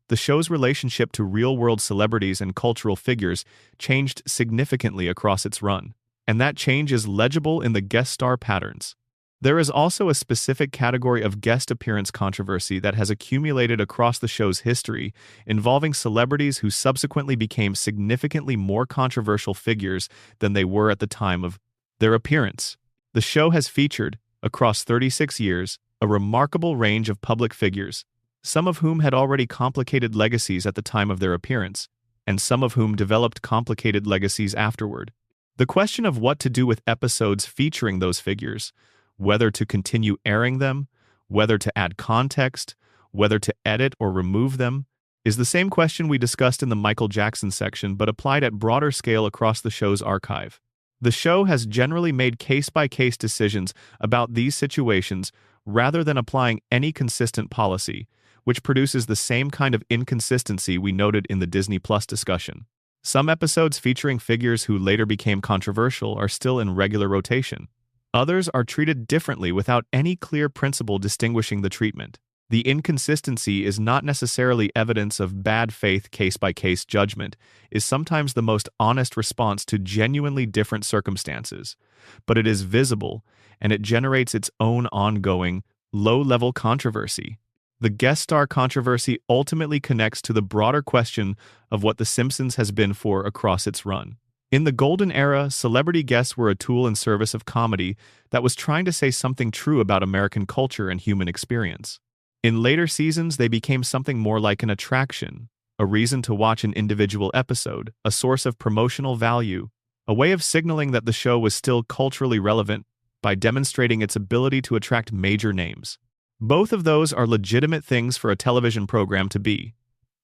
Speaker 1: The show's relationship to real-world celebrities and cultural figures changed significantly across its run, and that change is legible in the guest star patterns. There is also a specific category of guest appearance controversy that has accumulated across the show's history, involving celebrities who subsequently became significantly more controversial figures than they were at the time of their appearance. The show has featured, across 36 years, a remarkable range of public figures, some of whom had already complicated legacies at the time of their appearance, and some of whom developed complicated legacies afterward. The question of what to do with episodes featuring those figures, whether to continue airing them, whether to add context, whether to edit or remove them, is the same question we discussed in the Michael Jackson section but applied at broader scale across the show's archive. The show has generally made case-by-case decisions about these situations rather than applying any consistent policy, which produces the same kind of inconsistency we noted in the Disney Plus discussion. Some episodes featuring figures who later became controversial are still in regular rotation. Others are treated differently without any clear principle distinguishing the treatment. The inconsistency is not necessarily evidence of bad faith case-by-case judgment, is sometimes the most honest response to genuinely different circumstances, but it is visible, and it generates its own ongoing, low-level controversy. The guest star controversy ultimately connects to the broader question of what The Simpsons has been for across its run. In the golden era, celebrity guests were a tool in service of comedy that was trying to say something true about American culture and human experience. In later seasons, they became something more like an attraction, a reason to watch an individual episode, a source of promotional value, a way of signaling that the show was still culturally relevant by demonstrating its ability to attract major names. Both of those are legitimate things for a television program to be,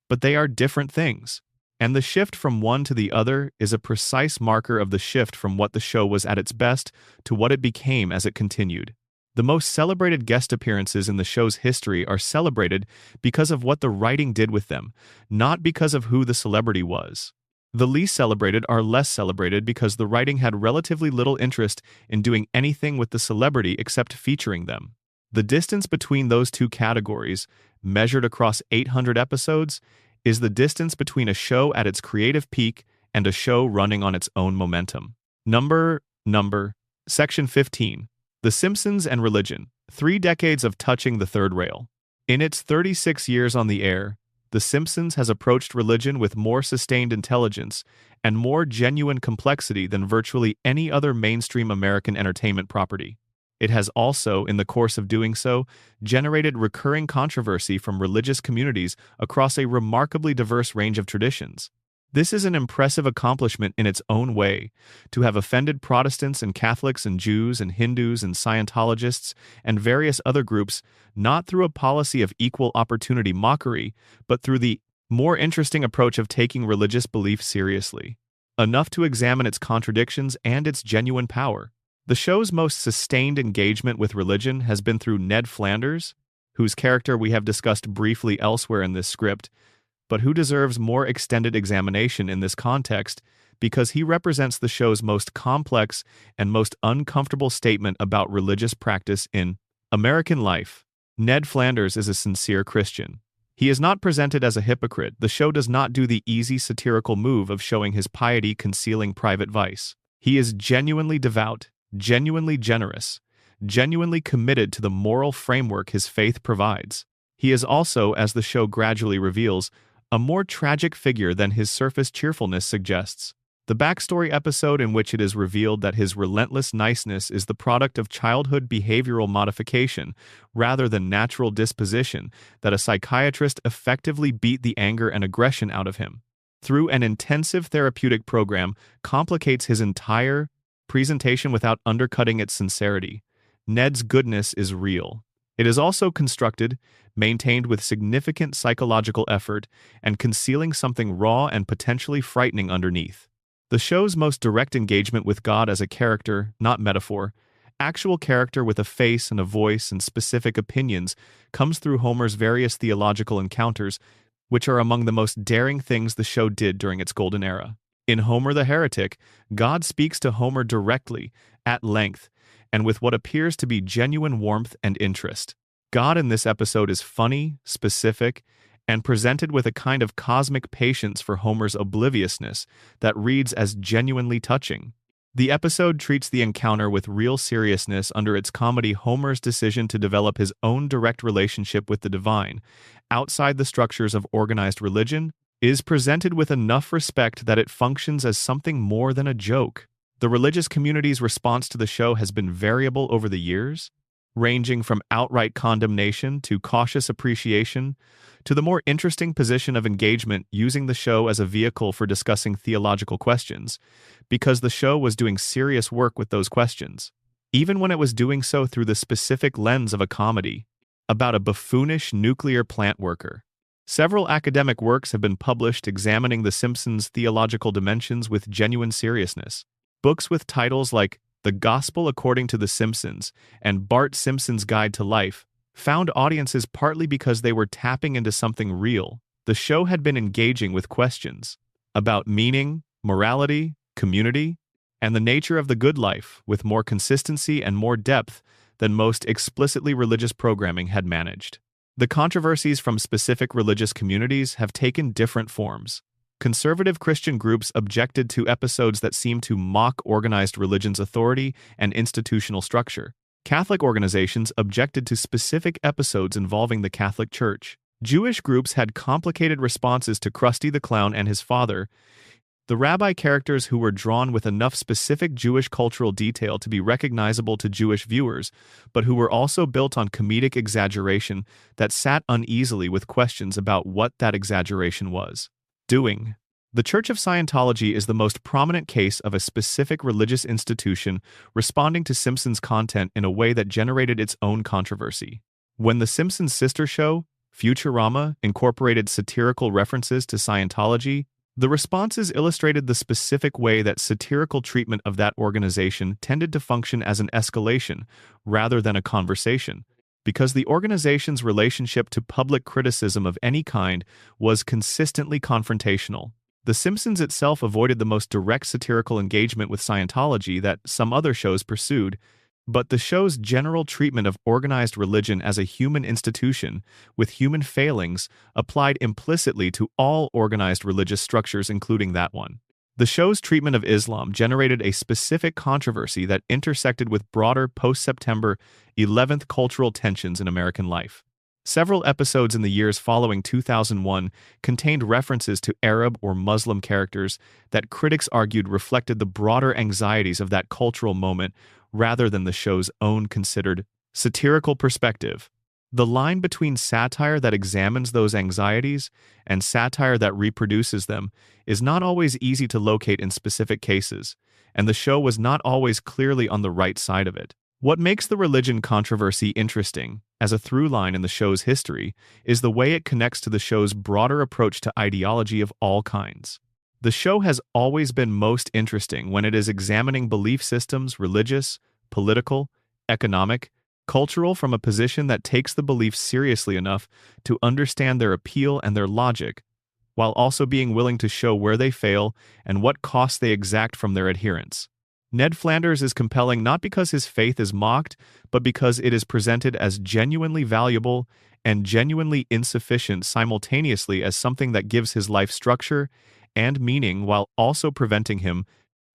Speaker 1: but they are different things, and the shift from one to the other is a precise marker of the shift from what the show was at its best to what it became as it continued. The most celebrated guest appearances in the show's history are celebrated because of what the writing did with them, not because of who the celebrity was. The least celebrated are less celebrated because the writing had relatively little interest in doing anything with the celebrity except featuring them. The distance between those two categories, measured across 800 episodes, is the distance between a show at its creative peak and a show running on its own momentum. Section 15. The Simpsons and Religion. 3 decades of touching the third rail. In its 36 years on the air, The Simpsons has approached religion with more sustained intelligence and more genuine complexity than virtually any other mainstream American entertainment property. It has also, in the course of doing so, generated recurring controversy from religious communities across a remarkably diverse range of traditions. This is an impressive accomplishment in its own way, to have offended Protestants and Catholics and Jews and Hindus and Scientologists and various other groups, not through a policy of equal opportunity mockery, but through the more interesting approach of taking religious belief seriously. enough to examine its contradictions and its genuine power. The show's most sustained engagement with religion has been through Ned Flanders, whose character we have discussed briefly elsewhere in this script, but who deserves more extended examination in this context because he represents the show's most complex and most uncomfortable statement about religious practice in American life. Ned Flanders is a sincere Christian. He is not presented as a hypocrite. The show does not do the easy satirical move of showing his piety concealing private vice. He is genuinely devout, genuinely generous, genuinely committed to the moral framework his faith provides. He is also, as the show gradually reveals, a more tragic figure than his surface cheerfulness suggests. The backstory episode in which it is revealed that his relentless niceness is the product of childhood behavioral modification rather than natural disposition, that a psychiatrist effectively beat the anger and aggression out of him through an intensive therapeutic program, complicates his entire presentation without undercutting its sincerity. Ned's goodness is real. It is also constructed, maintained with significant psychological effort, and concealing something raw and potentially frightening underneath. The show's most direct engagement with God as a character, not metaphor, actual character with a face and a voice and specific opinions, comes through Homer's various theological encounters, which are among the most daring things the show did during its golden era. In Homer the Heretic, God speaks to Homer directly, at length, and with what appears to be genuine warmth and interest. God in this episode is funny, specific, and presented with a kind of cosmic patience for Homer's obliviousness that reads as genuinely touching. The episode treats the encounter with real seriousness under its comedy. Homer's decision to develop his own direct relationship with the divine, outside the structures of organized religion, is presented with enough respect that it functions as something more than a joke. The religious community's response to the show has been variable over the years, ranging from outright condemnation to cautious appreciation, to the more interesting position of engagement using the show as a vehicle for discussing theological questions, because the show was doing serious work with those questions, even when it was doing so through the specific lens of a comedy about a buffoonish nuclear plant worker. Several academic works have been published examining the Simpsons' theological dimensions with genuine seriousness. Books with titles like The Gospel According to the Simpsons and Bart Simpson's Guide to Life found audiences partly because they were tapping into something real. The show had been engaging with questions about meaning, morality, community, and the nature of the good life with more consistency and more depth than most explicitly religious programming had managed. The controversies from specific religious communities have taken different forms. Conservative Christian groups objected to episodes that seemed to mock organized religion's authority and institutional structure. Catholic organizations objected to specific episodes involving the Catholic Church. Jewish groups had complicated responses to Krusty the Clown and his father, the rabbi characters who were drawn with enough specific Jewish cultural detail to be recognizable to Jewish viewers, but who were also built on comedic exaggeration that sat uneasily with questions about what that exaggeration was doing. The Church of Scientology is the most prominent case of a specific religious institution responding to Simpsons content in a way that generated its own controversy. When the Simpsons' sister show, Futurama, incorporated satirical references to Scientology, the responses illustrated the specific way that satirical treatment of that organization tended to function as an escalation rather than a conversation, because the organization's relationship to public criticism of any kind was consistently confrontational. The Simpsons itself avoided the most direct satirical engagement with Scientology that some other shows pursued, but the show's general treatment of organized religion as a human institution with human failings applied implicitly to all organized religious structures, including that one. The show's treatment of Islam generated a specific controversy that intersected with broader post-September 11th cultural tensions in American life. Several episodes in the years following 2001 contained references to Arab or Muslim characters that critics argued reflected the broader anxieties of that cultural moment rather than the show's own considered satirical perspective. The line between satire that examines those anxieties and satire that reproduces them is not always easy to locate in specific cases, and the show was not always clearly on the right side of it. What makes the religion controversy interesting, as a through line in the show's history, is the way it connects to the show's broader approach to ideology of all kinds. The show has always been most interesting when it is examining belief systems, religious, political, economic, cultural, from a position that takes the beliefs seriously enough to understand their appeal and their logic, while also being willing to show where they fail and what costs they exact from their adherents. Ned Flanders is compelling not because his faith is mocked, but because it is presented as genuinely valuable and genuinely insufficient simultaneously, as something that gives his life structure and meaning while also preventing him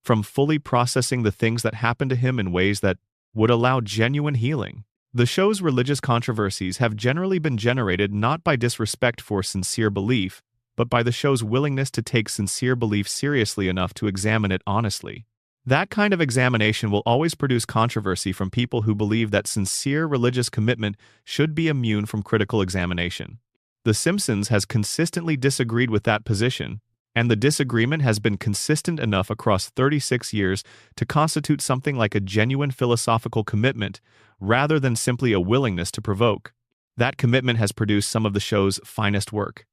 Speaker 1: from fully processing the things that happen to him in ways that would allow genuine healing. The show's religious controversies have generally been generated not by disrespect for sincere belief, but by the show's willingness to take sincere belief seriously enough to examine it honestly. That kind of examination will always produce controversy from people who believe that sincere religious commitment should be immune from critical examination. The Simpsons has consistently disagreed with that position, and the disagreement has been consistent enough across 36 years to constitute something like a genuine philosophical commitment, rather than simply a willingness to provoke. That commitment has produced some of the show's finest work.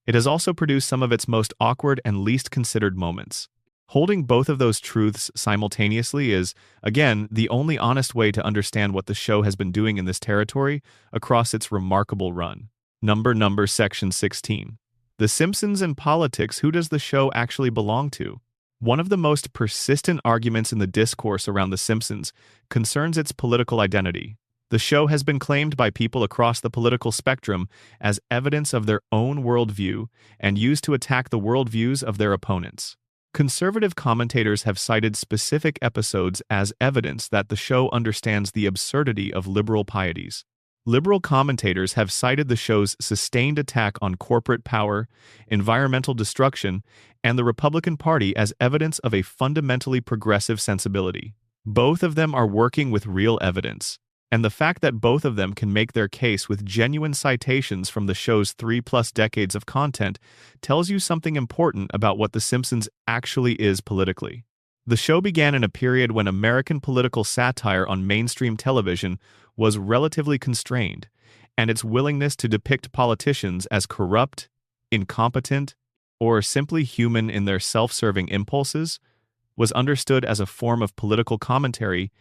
Speaker 1: It has also produced some of its most awkward and least considered moments. Holding both of those truths simultaneously is, again, the only honest way to understand what the show has been doing in this territory across its remarkable run. Number Section 16. The Simpsons and politics. Who does the show actually belong to? One of the most persistent arguments in the discourse around The Simpsons concerns its political identity. The show has been claimed by people across the political spectrum as evidence of their own worldview and used to attack the worldviews of their opponents. Conservative commentators have cited specific episodes as evidence that the show understands the absurdity of liberal pieties. Liberal commentators have cited the show's sustained attack on corporate power, environmental destruction, and the Republican Party as evidence of a fundamentally progressive sensibility. Both of them are working with real evidence, and the fact that both of them can make their case with genuine citations from the show's 3+ decades of content tells you something important about what The Simpsons actually is politically. The show began in a period when American political satire on mainstream television was relatively constrained, and its willingness to depict politicians as corrupt, incompetent, or simply human in their self-serving impulses was understood as a form of political commentary,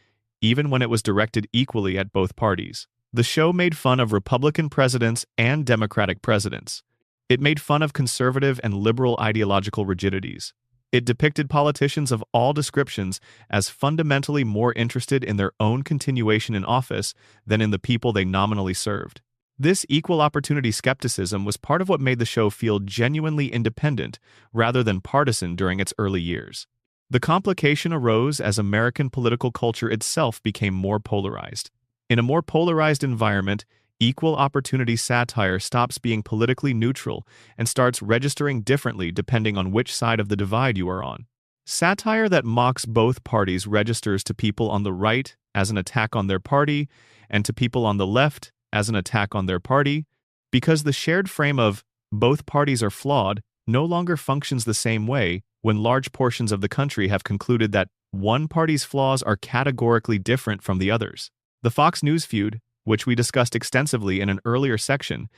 Speaker 1: even when it was directed equally at both parties. The show made fun of Republican presidents and Democratic presidents. It made fun of conservative and liberal ideological rigidities. It depicted politicians of all descriptions as fundamentally more interested in their own continuation in office than in the people they nominally served. This equal opportunity skepticism was part of what made the show feel genuinely independent rather than partisan during its early years. The complication arose as American political culture itself became more polarized. In a more polarized environment, equal opportunity satire stops being politically neutral and starts registering differently depending on which side of the divide you are on. Satire that mocks both parties registers to people on the right as an attack on their party and to people on the left as an attack on their party, because the shared frame of both parties are flawed no longer functions the same way when large portions of the country have concluded that one party's flaws are categorically different from the others. The Fox News feud, which we discussed extensively in an earlier section,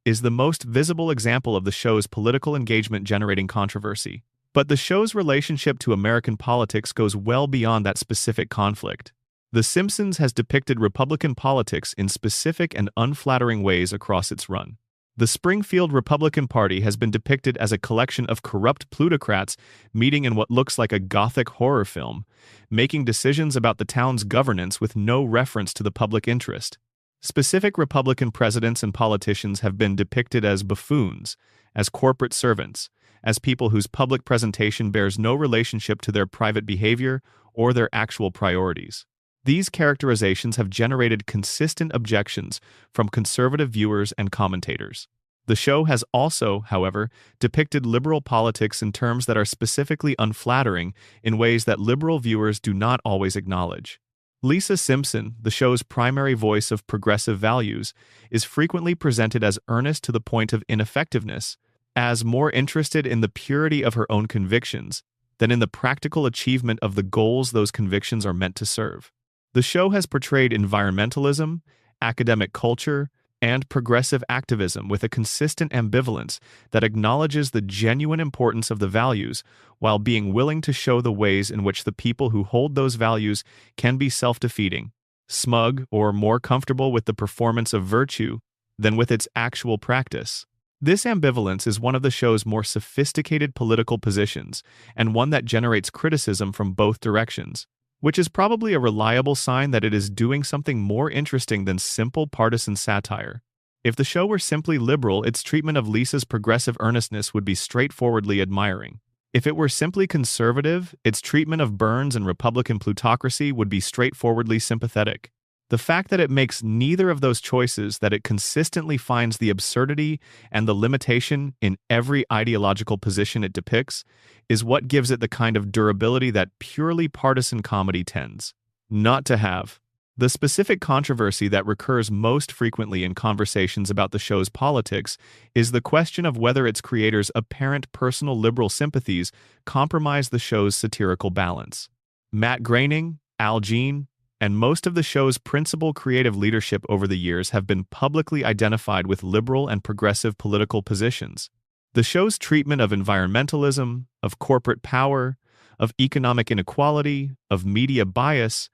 Speaker 1: is the most visible example of the show's political engagement generating controversy. But the show's relationship to American politics goes well beyond that specific conflict. The Simpsons has depicted Republican politics in specific and unflattering ways across its run. The Springfield Republican Party has been depicted as a collection of corrupt plutocrats meeting in what looks like a gothic horror film, making decisions about the town's governance with no reference to the public interest. Specific Republican presidents and politicians have been depicted as buffoons, as corporate servants, as people whose public presentation bears no relationship to their private behavior or their actual priorities. These characterizations have generated consistent objections from conservative viewers and commentators. The show has also, however, depicted liberal politics in terms that are specifically unflattering in ways that liberal viewers do not always acknowledge. Lisa Simpson, the show's primary voice of progressive values, is frequently presented as earnest to the point of ineffectiveness, as more interested in the purity of her own convictions than in the practical achievement of the goals those convictions are meant to serve. The show has portrayed environmentalism, academic culture, and progressive activism with a consistent ambivalence that acknowledges the genuine importance of the values while being willing to show the ways in which the people who hold those values can be self-defeating, smug, or more comfortable with the performance of virtue than with its actual practice. This ambivalence is one of the show's more sophisticated political positions, and one that generates criticism from both directions, which is probably a reliable sign that it is doing something more interesting than simple partisan satire. If the show were simply liberal, its treatment of Lisa's progressive earnestness would be straightforwardly admiring. If it were simply conservative, its treatment of Burns and Republican plutocracy would be straightforwardly sympathetic. The fact that it makes neither of those choices, that it consistently finds the absurdity and the limitation in every ideological position it depicts, is what gives it the kind of durability that purely partisan comedy tends not to have. The specific controversy that recurs most frequently in conversations about the show's politics is the question of whether its creators' apparent personal liberal sympathies compromise the show's satirical balance. Matt Groening, Al Jean, and most of the show's principal creative leadership over the years have been publicly identified with liberal and progressive political positions. The show's treatment of environmentalism, of corporate power, of economic inequality, of media bias,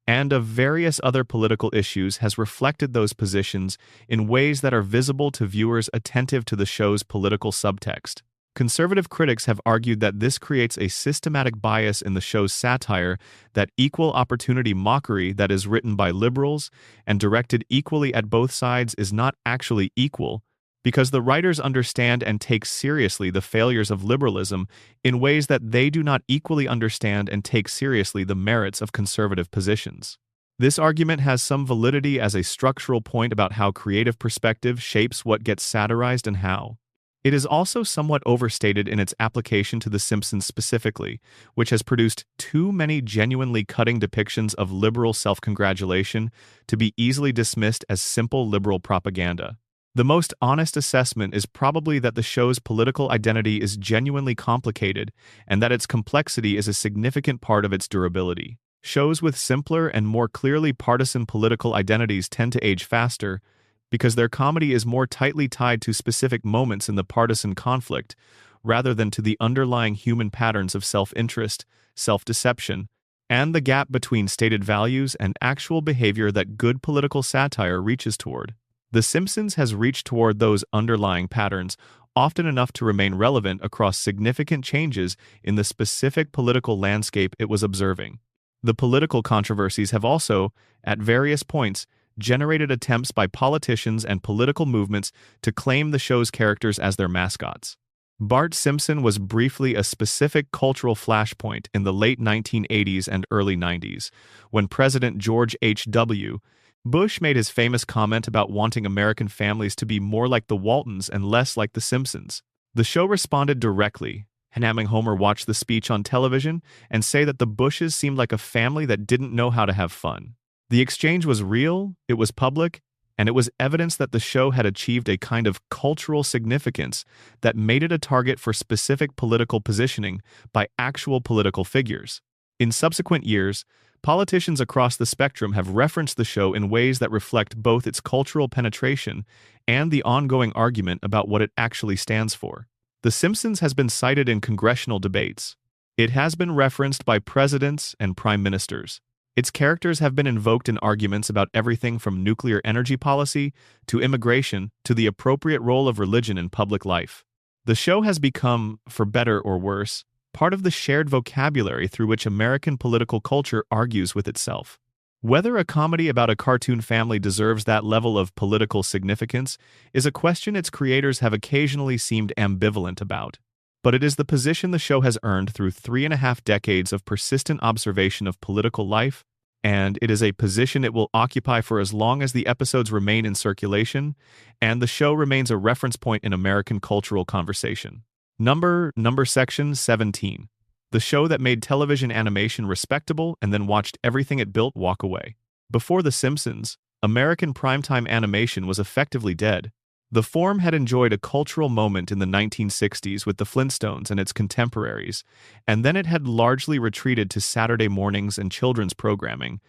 Speaker 1: and of various other political issues has reflected those positions in ways that are visible to viewers attentive to the show's political subtext. Conservative critics have argued that this creates a systematic bias in the show's satire, that equal opportunity mockery that is written by liberals and directed equally at both sides is not actually equal, because the writers understand and take seriously the failures of liberalism in ways that they do not equally understand and take seriously the merits of conservative positions. This argument has some validity as a structural point about how creative perspective shapes what gets satirized and how. It is also somewhat overstated in its application to The Simpsons specifically, which has produced too many genuinely cutting depictions of liberal self-congratulation to be easily dismissed as simple liberal propaganda. The most honest assessment is probably that the show's political identity is genuinely complicated, and that its complexity is a significant part of its durability. Shows with simpler and more clearly partisan political identities tend to age faster, because their comedy is more tightly tied to specific moments in the partisan conflict, rather than to the underlying human patterns of self-interest, self-deception, and the gap between stated values and actual behavior that good political satire reaches toward. The Simpsons has reached toward those underlying patterns often enough to remain relevant across significant changes in the specific political landscape it was observing. The political controversies have also, at various points, generated attempts by politicians and political movements to claim the show's characters as their mascots. Bart Simpson was briefly a specific cultural flashpoint in the late 1980s and early 90s, when President George H.W. Bush made his famous comment about wanting American families to be more like the Waltons and less like the Simpsons. The show responded directly, having Homer watch the speech on television and say that the Bushes seemed like a family that didn't know how to have fun. The exchange was real, it was public, and it was evidence that the show had achieved a kind of cultural significance that made it a target for specific political positioning by actual political figures. In subsequent years, politicians across the spectrum have referenced the show in ways that reflect both its cultural penetration and the ongoing argument about what it actually stands for. The Simpsons has been cited in congressional debates. It has been referenced by presidents and prime ministers. Its characters have been invoked in arguments about everything from nuclear energy policy to immigration to the appropriate role of religion in public life. The show has become, for better or worse, part of the shared vocabulary through which American political culture argues with itself. Whether a comedy about a cartoon family deserves that level of political significance is a question its creators have occasionally seemed ambivalent about. But it is the position the show has earned through 3.5 decades of persistent observation of political life, and it is a position it will occupy for as long as the episodes remain in circulation, and the show remains a reference point in American cultural conversation. Number section 17. The show that made television animation respectable and then watched everything it built walk away. Before The Simpsons, American primetime animation was effectively dead. The form had enjoyed a cultural moment in the 1960s with the Flintstones and its contemporaries, and then it had largely retreated to Saturday mornings and children's programming,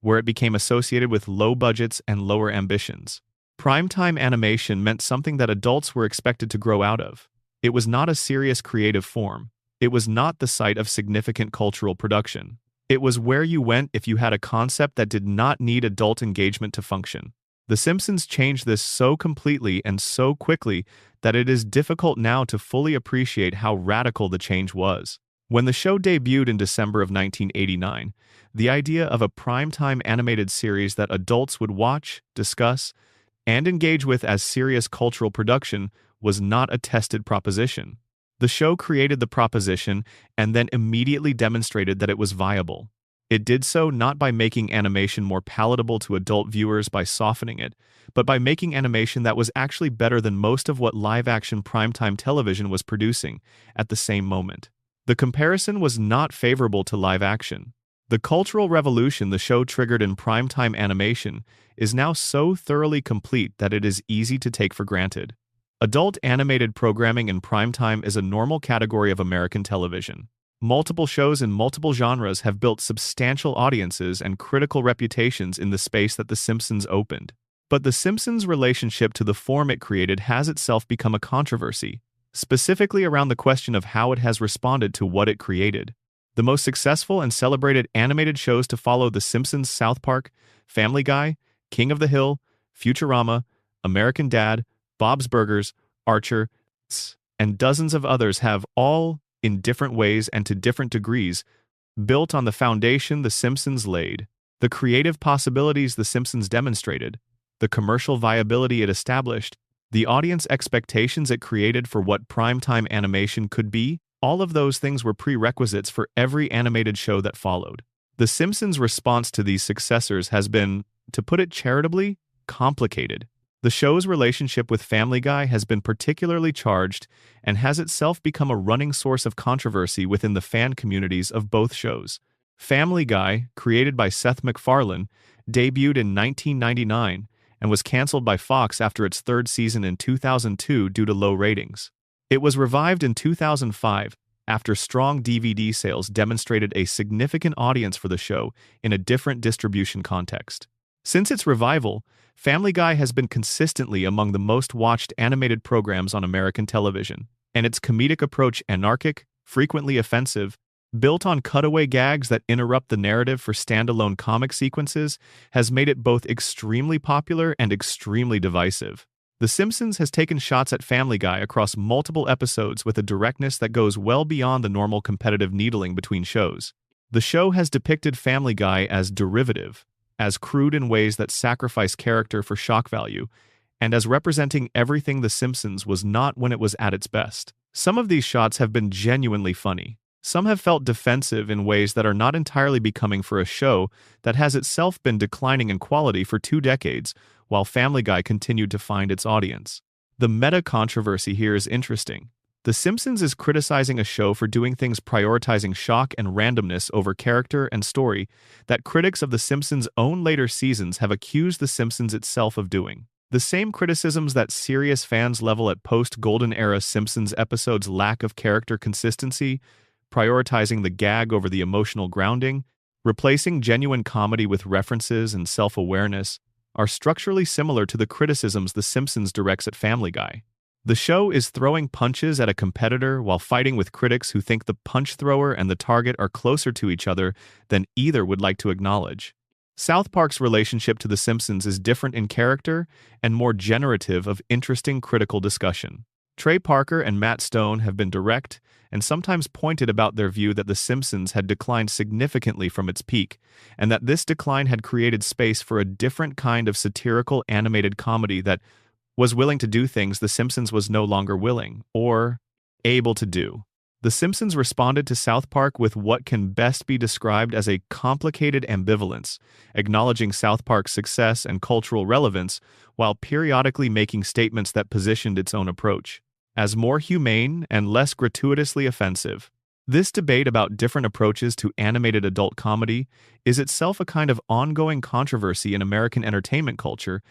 Speaker 1: where it became associated with low budgets and lower ambitions. Primetime animation meant something that adults were expected to grow out of. It was not a serious creative form. It was not the site of significant cultural production. It was where you went if you had a concept that did not need adult engagement to function. The Simpsons changed this so completely and so quickly that it is difficult now to fully appreciate how radical the change was. When the show debuted in December of 1989, the idea of a primetime animated series that adults would watch, discuss, and engage with as serious cultural production was not a tested proposition. The show created the proposition and then immediately demonstrated that it was viable. It did so not by making animation more palatable to adult viewers by softening it, but by making animation that was actually better than most of what live-action primetime television was producing at the same moment. The comparison was not favorable to live action. The cultural revolution the show triggered in primetime animation is now so thoroughly complete that it is easy to take for granted. Adult animated programming in primetime is a normal category of American television. Multiple shows in multiple genres have built substantial audiences and critical reputations in the space that The Simpsons opened. But The Simpsons' relationship to the form it created has itself become a controversy, specifically around the question of how it has responded to what it created. The most successful and celebrated animated shows to follow The Simpsons: South Park, Family Guy, King of the Hill, Futurama, American Dad, Bob's Burgers, Archer, and dozens of others have all, in different ways and to different degrees, built on the foundation The Simpsons laid. The creative possibilities The Simpsons demonstrated, the commercial viability it established, the audience expectations it created for what primetime animation could be, all of those things were prerequisites for every animated show that followed. The Simpsons' response to these successors has been, to put it charitably, complicated. The show's relationship with Family Guy has been particularly charged and has itself become a running source of controversy within the fan communities of both shows. Family Guy, created by Seth MacFarlane, debuted in 1999 and was canceled by Fox after its third season in 2002 due to low ratings. It was revived in 2005 after strong DVD sales demonstrated a significant audience for the show in a different distribution context. Since its revival, Family Guy has been consistently among the most watched animated programs on American television, and its comedic approach, anarchic, frequently offensive, built on cutaway gags that interrupt the narrative for standalone comic sequences, has made it both extremely popular and extremely divisive. The Simpsons has taken shots at Family Guy across multiple episodes with a directness that goes well beyond the normal competitive needling between shows. The show has depicted Family Guy as derivative, as crude in ways that sacrifice character for shock value, and as representing everything The Simpsons was not when it was at its best. Some of these shots have been genuinely funny. Some have felt defensive in ways that are not entirely becoming for a show that has itself been declining in quality for 2 decades, while Family Guy continued to find its audience. The meta-controversy here is interesting. The Simpsons is criticizing a show for doing things prioritizing shock and randomness over character and story that critics of The Simpsons' own later seasons have accused The Simpsons itself of doing. The same criticisms that serious fans level at post-Golden Era Simpsons episodes' lack of character consistency, prioritizing the gag over the emotional grounding, replacing genuine comedy with references and self-awareness, are structurally similar to the criticisms The Simpsons directs at Family Guy. The show is throwing punches at a competitor while fighting with critics who think the punch thrower and the target are closer to each other than either would like to acknowledge. South Park's relationship to The Simpsons is different in character and more generative of interesting critical discussion. Trey Parker and Matt Stone have been direct and sometimes pointed about their view that The Simpsons had declined significantly from its peak, and that this decline had created space for a different kind of satirical animated comedy that was willing to do things The Simpsons was no longer willing or able to do. The Simpsons responded to South Park with what can best be described as a complicated ambivalence, acknowledging South Park's success and cultural relevance while periodically making statements that positioned its own approach as more humane and less gratuitously offensive. This debate about different approaches to animated adult comedy is itself a kind of ongoing controversy in American entertainment culture,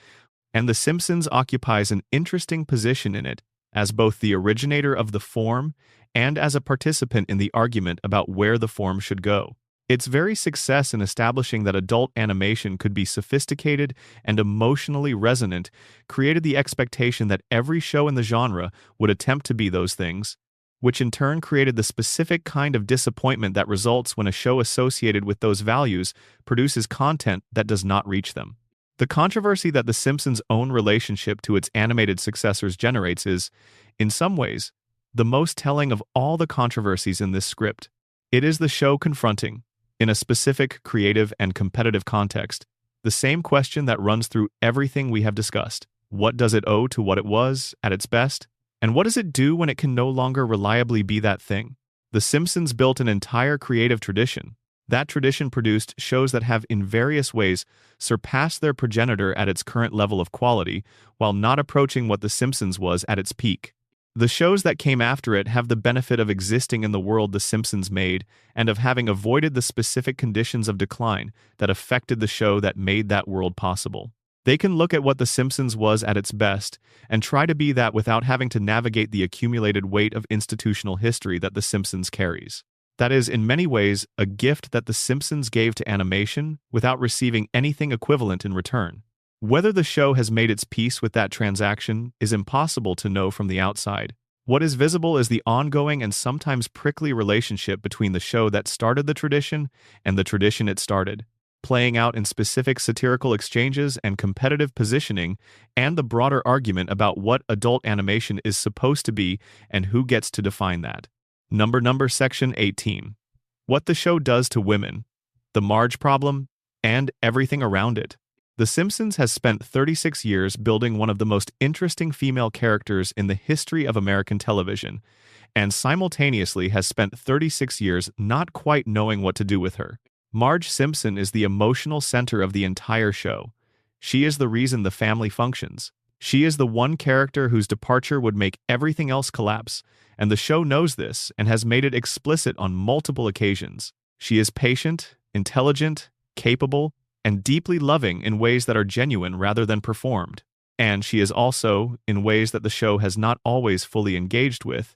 Speaker 1: and The Simpsons occupies an interesting position in it as both the originator of the form and as a participant in the argument about where the form should go. Its very success in establishing that adult animation could be sophisticated and emotionally resonant created the expectation that every show in the genre would attempt to be those things, which in turn created the specific kind of disappointment that results when a show associated with those values produces content that does not reach them. The controversy that The Simpsons' own relationship to its animated successors generates is, in some ways, the most telling of all the controversies in this script. It is the show confronting, in a specific creative and competitive context, the same question that runs through everything we have discussed. What does it owe to what it was at its best? And what does it do when it can no longer reliably be that thing? The Simpsons built an entire creative tradition. That tradition produced shows that have in various ways surpassed their progenitor at its current level of quality, while not approaching what The Simpsons was at its peak. The shows that came after it have the benefit of existing in the world The Simpsons made and of having avoided the specific conditions of decline that affected the show that made that world possible. They can look at what The Simpsons was at its best and try to be that without having to navigate the accumulated weight of institutional history that The Simpsons carries. That is, in many ways, a gift that The Simpsons gave to animation without receiving anything equivalent in return. Whether the show has made its peace with that transaction is impossible to know from the outside. What is visible is the ongoing and sometimes prickly relationship between the show that started the tradition and the tradition it started, playing out in specific satirical exchanges and competitive positioning, and the broader argument about what adult animation is supposed to be and who gets to define that. Section 18. What the show does to women, the Marge problem, and everything around it. The Simpsons has spent 36 years building one of the most interesting female characters in the history of American television, and simultaneously has spent 36 years not quite knowing what to do with her. Marge Simpson is the emotional center of the entire show. She is the reason the family functions. She is the one character whose departure would make everything else collapse, and the show knows this and has made it explicit on multiple occasions. She is patient, intelligent, capable, and deeply loving in ways that are genuine rather than performed. And she is also, in ways that the show has not always fully engaged with,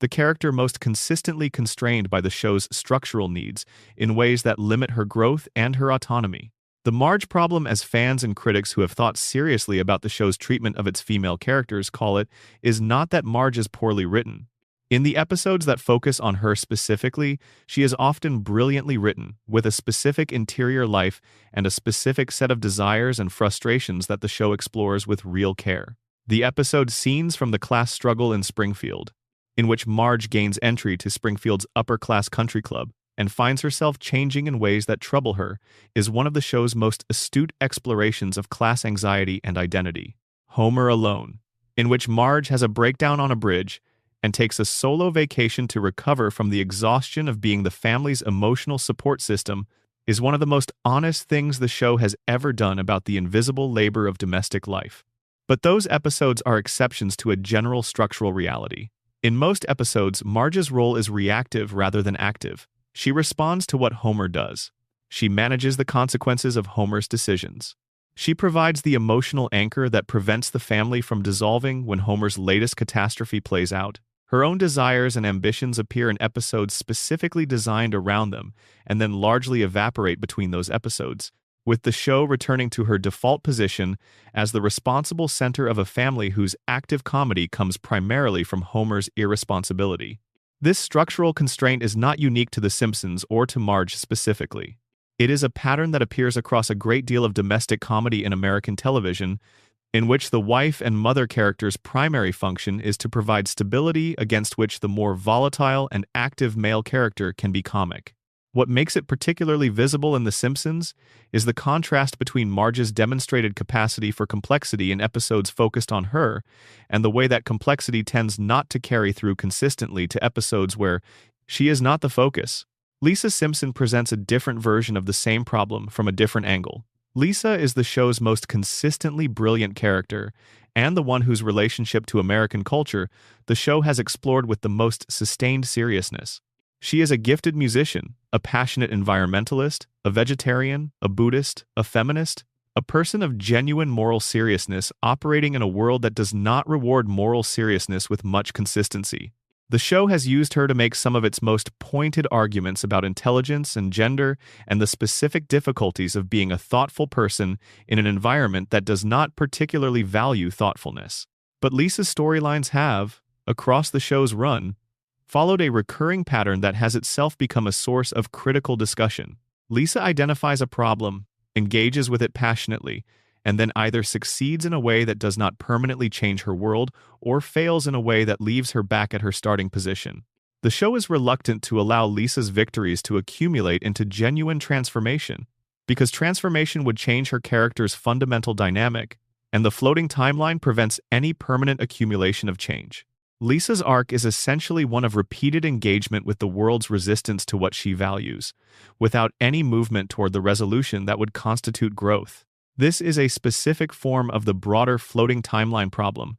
Speaker 1: the character most consistently constrained by the show's structural needs in ways that limit her growth and her autonomy. The Marge problem, as fans and critics who have thought seriously about the show's treatment of its female characters call it, is not that Marge is poorly written. In the episodes that focus on her specifically, she is often brilliantly written, with a specific interior life and a specific set of desires and frustrations that the show explores with real care. The episode Scenes from the Class Struggle in Springfield, in which Marge gains entry to Springfield's upper-class country club and finds herself changing in ways that trouble her, is one of the show's most astute explorations of class anxiety and identity. Homer Alone, in which Marge has a breakdown on a bridge and takes a solo vacation to recover from the exhaustion of being the family's emotional support system, is one of the most honest things the show has ever done about the invisible labor of domestic life. But those episodes are exceptions to a general structural reality. In most episodes, Marge's role is reactive rather than active. She responds to what Homer does. She manages the consequences of Homer's decisions. She provides the emotional anchor that prevents the family from dissolving when Homer's latest catastrophe plays out. Her own desires and ambitions appear in episodes specifically designed around them and then largely evaporate between those episodes, with the show returning to her default position as the responsible center of a family whose active comedy comes primarily from Homer's irresponsibility. This structural constraint is not unique to The Simpsons or to Marge specifically. It is a pattern that appears across a great deal of domestic comedy in American television, in which the wife and mother character's primary function is to provide stability against which the more volatile and active male character can be comic. What makes it particularly visible in The Simpsons is the contrast between Marge's demonstrated capacity for complexity in episodes focused on her, and the way that complexity tends not to carry through consistently to episodes where she is not the focus. Lisa Simpson presents a different version of the same problem from a different angle. Lisa is the show's most consistently brilliant character, and the one whose relationship to American culture the show has explored with the most sustained seriousness. She is a gifted musician, a passionate environmentalist, a vegetarian, a Buddhist, a feminist, a person of genuine moral seriousness operating in a world that does not reward moral seriousness with much consistency. The show has used her to make some of its most pointed arguments about intelligence and gender and the specific difficulties of being a thoughtful person in an environment that does not particularly value thoughtfulness. But Lisa's storylines have, across the show's run, followed a recurring pattern that has itself become a source of critical discussion. Lisa identifies a problem, engages with it passionately, and then either succeeds in a way that does not permanently change her world or fails in a way that leaves her back at her starting position. The show is reluctant to allow Lisa's victories to accumulate into genuine transformation, because transformation would change her character's fundamental dynamic, and the floating timeline prevents any permanent accumulation of change. Lisa's arc is essentially one of repeated engagement with the world's resistance to what she values, without any movement toward the resolution that would constitute growth. This is a specific form of the broader floating timeline problem,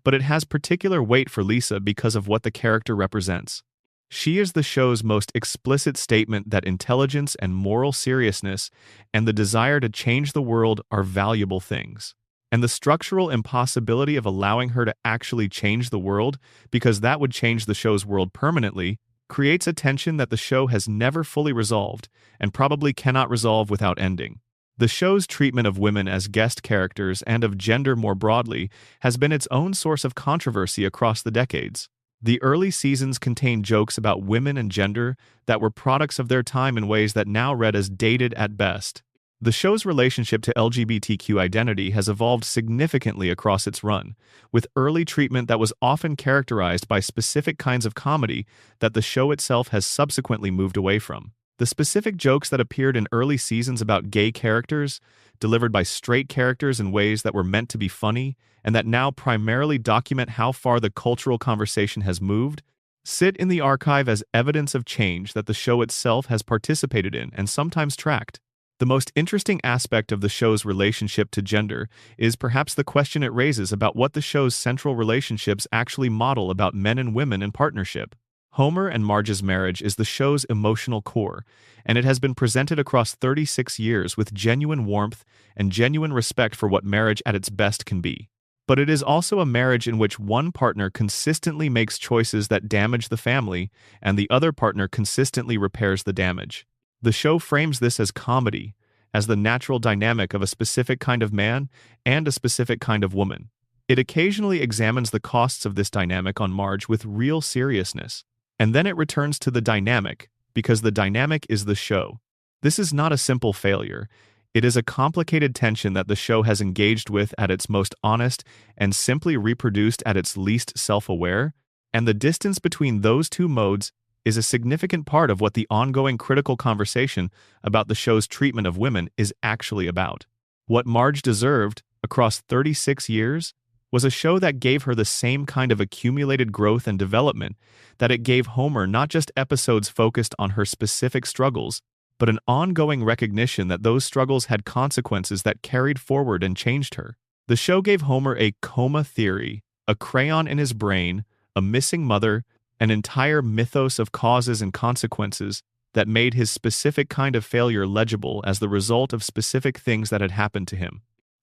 Speaker 1: but it has particular weight for Lisa because of what the character represents. She is the show's most explicit statement that intelligence and moral seriousness and the desire to change the world are valuable things. And the structural impossibility of allowing her to actually change the world, because that would change the show's world permanently, creates a tension that the show has never fully resolved and probably cannot resolve without ending. The show's treatment of women as guest characters and of gender more broadly has been its own source of controversy across the decades. The early seasons contained jokes about women and gender that were products of their time in ways that now read as dated at best. The show's relationship to LGBTQ identity has evolved significantly across its run, with early treatment that was often characterized by specific kinds of comedy that the show itself has subsequently moved away from. The specific jokes that appeared in early seasons about gay characters, delivered by straight characters in ways that were meant to be funny, and that now primarily document how far the cultural conversation has moved, sit in the archive as evidence of change that the show itself has participated in and sometimes tracked. The most interesting aspect of the show's relationship to gender is perhaps the question it raises about what the show's central relationships actually model about men and women in partnership. Homer and Marge's marriage is the show's emotional core, and it has been presented across 36 years with genuine warmth and genuine respect for what marriage at its best can be. But it is also a marriage in which one partner consistently makes choices that damage the family, and the other partner consistently repairs the damage. The show frames this as comedy, as the natural dynamic of a specific kind of man and a specific kind of woman. It occasionally examines the costs of this dynamic on Marge with real seriousness. And then it returns to the dynamic, because the dynamic is the show. This is not a simple failure. It is a complicated tension that the show has engaged with at its most honest and simply reproduced at its least self-aware, and the distance between those two modes is a significant part of what the ongoing critical conversation about the show's treatment of women is actually about. What Marge deserved, across 36 years, was a show that gave her the same kind of accumulated growth and development that it gave Homer, not just episodes focused on her specific struggles, but an ongoing recognition that those struggles had consequences that carried forward and changed her. The show gave Homer a coma theory, a crayon in his brain, a missing mother, an entire mythos of causes and consequences that made his specific kind of failure legible as the result of specific things that had happened to him.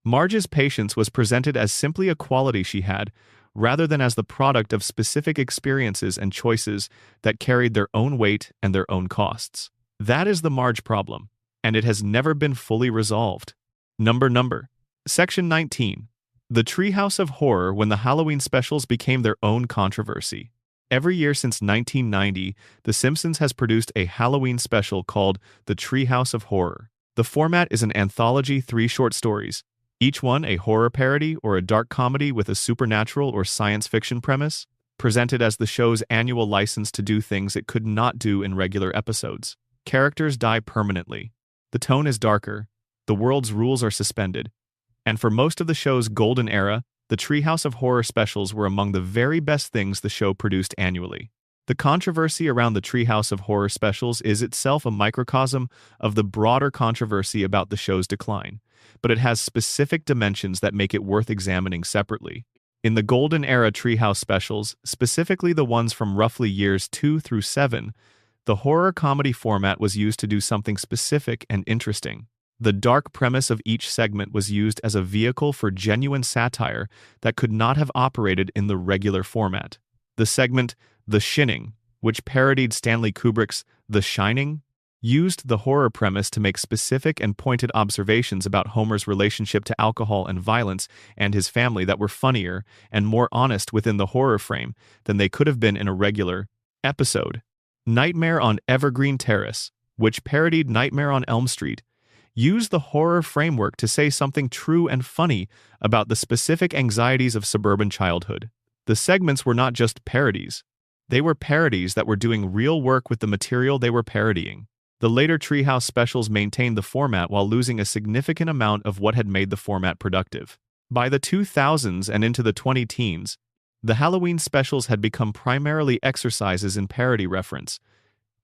Speaker 1: Marge's patience was presented as simply a quality she had, rather than as the product of specific experiences and choices that carried their own weight and their own costs. That is the Marge problem, and it has never been fully resolved. Number. Section 19. The Treehouse of Horror when the Halloween specials became their own controversy. Every year since 1990, The Simpsons has produced a Halloween special called The Treehouse of Horror. The format is an anthology, 3 short stories, each one a horror parody or a dark comedy with a supernatural or science fiction premise, presented as the show's annual license to do things it could not do in regular episodes. Characters die permanently. The tone is darker. The world's rules are suspended. And for most of the show's golden era, the Treehouse of Horror specials were among the very best things the show produced annually. The controversy around the Treehouse of Horror specials is itself a microcosm of the broader controversy about the show's decline, but it has specific dimensions that make it worth examining separately. In the Golden Era Treehouse specials, specifically the ones from roughly years 2 through 7, the horror comedy format was used to do something specific and interesting. The dark premise of each segment was used as a vehicle for genuine satire that could not have operated in the regular format. The segment, The Shining, which parodied Stanley Kubrick's The Shining, used the horror premise to make specific and pointed observations about Homer's relationship to alcohol and violence and his family that were funnier and more honest within the horror frame than they could have been in a regular episode. Nightmare on Evergreen Terrace, which parodied Nightmare on Elm Street, used the horror framework to say something true and funny about the specific anxieties of suburban childhood. The segments were not just parodies. They were parodies that were doing real work with the material they were parodying. The later Treehouse specials maintained the format while losing a significant amount of what had made the format productive. By the 2000s and into the 2010s, the Halloween specials had become primarily exercises in parody reference,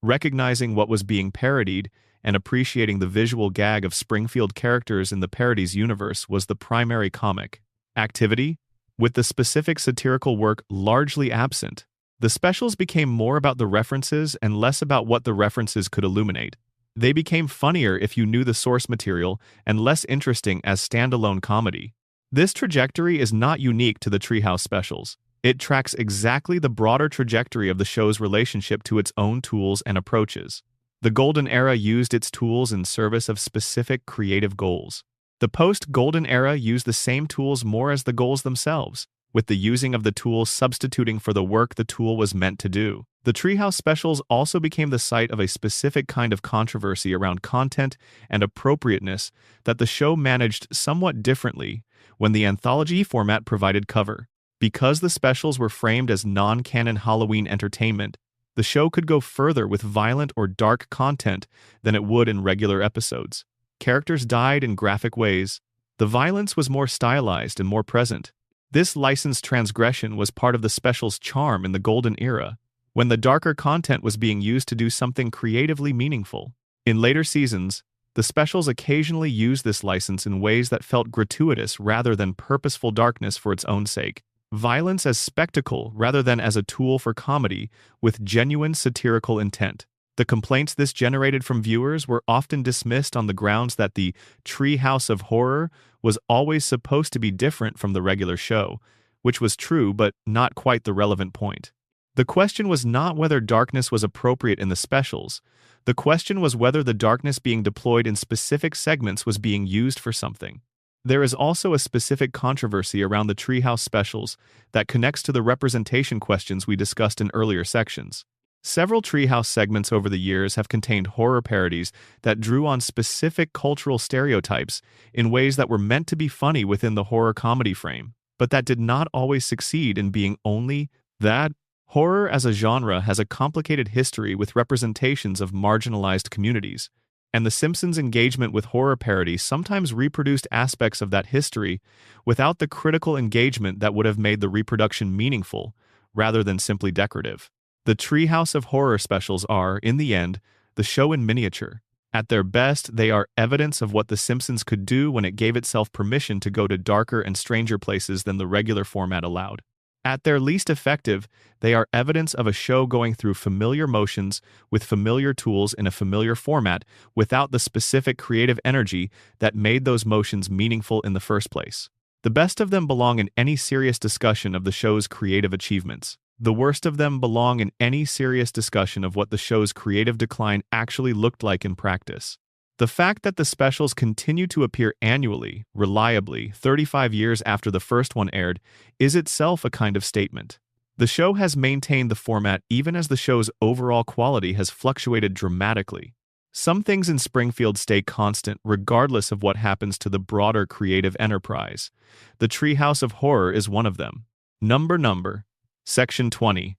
Speaker 1: recognizing what was being parodied and appreciating the visual gag of Springfield characters in the parody's universe was the primary comic activity, with the specific satirical work largely absent. The specials became more about the references and less about what the references could illuminate. They became funnier if you knew the source material and less interesting as standalone comedy. This trajectory is not unique to the Treehouse specials. It tracks exactly the broader trajectory of the show's relationship to its own tools and approaches. The Golden Era used its tools in service of specific creative goals. The post-Golden Era used the same tools more as the goals themselves, with the using of the tool substituting for the work the tool was meant to do. The Treehouse specials also became the site of a specific kind of controversy around content and appropriateness that the show managed somewhat differently when the anthology format provided cover. Because the specials were framed as non-canon Halloween entertainment, the show could go further with violent or dark content than it would in regular episodes. Characters died in graphic ways. The violence was more stylized and more present. This licensed transgression was part of the special's charm in the Golden Era, when the darker content was being used to do something creatively meaningful. In later seasons, the specials occasionally used this license in ways that felt gratuitous rather than purposeful darkness for its own sake. Violence as spectacle rather than as a tool for comedy with genuine satirical intent. The complaints this generated from viewers were often dismissed on the grounds that the Treehouse of Horror was always supposed to be different from the regular show, which was true but not quite the relevant point. The question was not whether darkness was appropriate in the specials. The question was whether the darkness being deployed in specific segments was being used for something. There is also a specific controversy around the Treehouse specials that connects to the representation questions we discussed in earlier sections. Several Treehouse segments over the years have contained horror parodies that drew on specific cultural stereotypes in ways that were meant to be funny within the horror comedy frame, but that did not always succeed in being only that. Horror as a genre has a complicated history with representations of marginalized communities, and The Simpsons' engagement with horror parody sometimes reproduced aspects of that history without the critical engagement that would have made the reproduction meaningful, rather than simply decorative. The Treehouse of Horror specials are, in the end, the show in miniature. At their best, they are evidence of what The Simpsons could do when it gave itself permission to go to darker and stranger places than the regular format allowed. At their least effective, they are evidence of a show going through familiar motions with familiar tools in a familiar format without the specific creative energy that made those motions meaningful in the first place. The best of them belong in any serious discussion of the show's creative achievements. The worst of them belong in any serious discussion of what the show's creative decline actually looked like in practice. The fact that the specials continue to appear annually, reliably, 35 years after the first one aired, is itself a kind of statement. The show has maintained the format even as the show's overall quality has fluctuated dramatically. Some things in Springfield stay constant regardless of what happens to the broader creative enterprise. The Treehouse of Horror is one of them. Number. Section 20.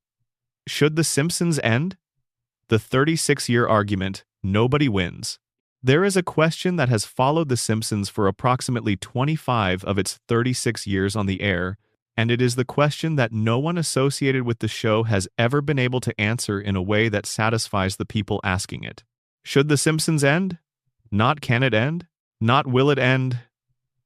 Speaker 1: Should The Simpsons end? The 36-year argument, nobody wins. There is a question that has followed The Simpsons for approximately 25 of its 36 years on the air, and it is the question that no one associated with the show has ever been able to answer in a way that satisfies the people asking it. Should The Simpsons end? Not can it end? Not will it end?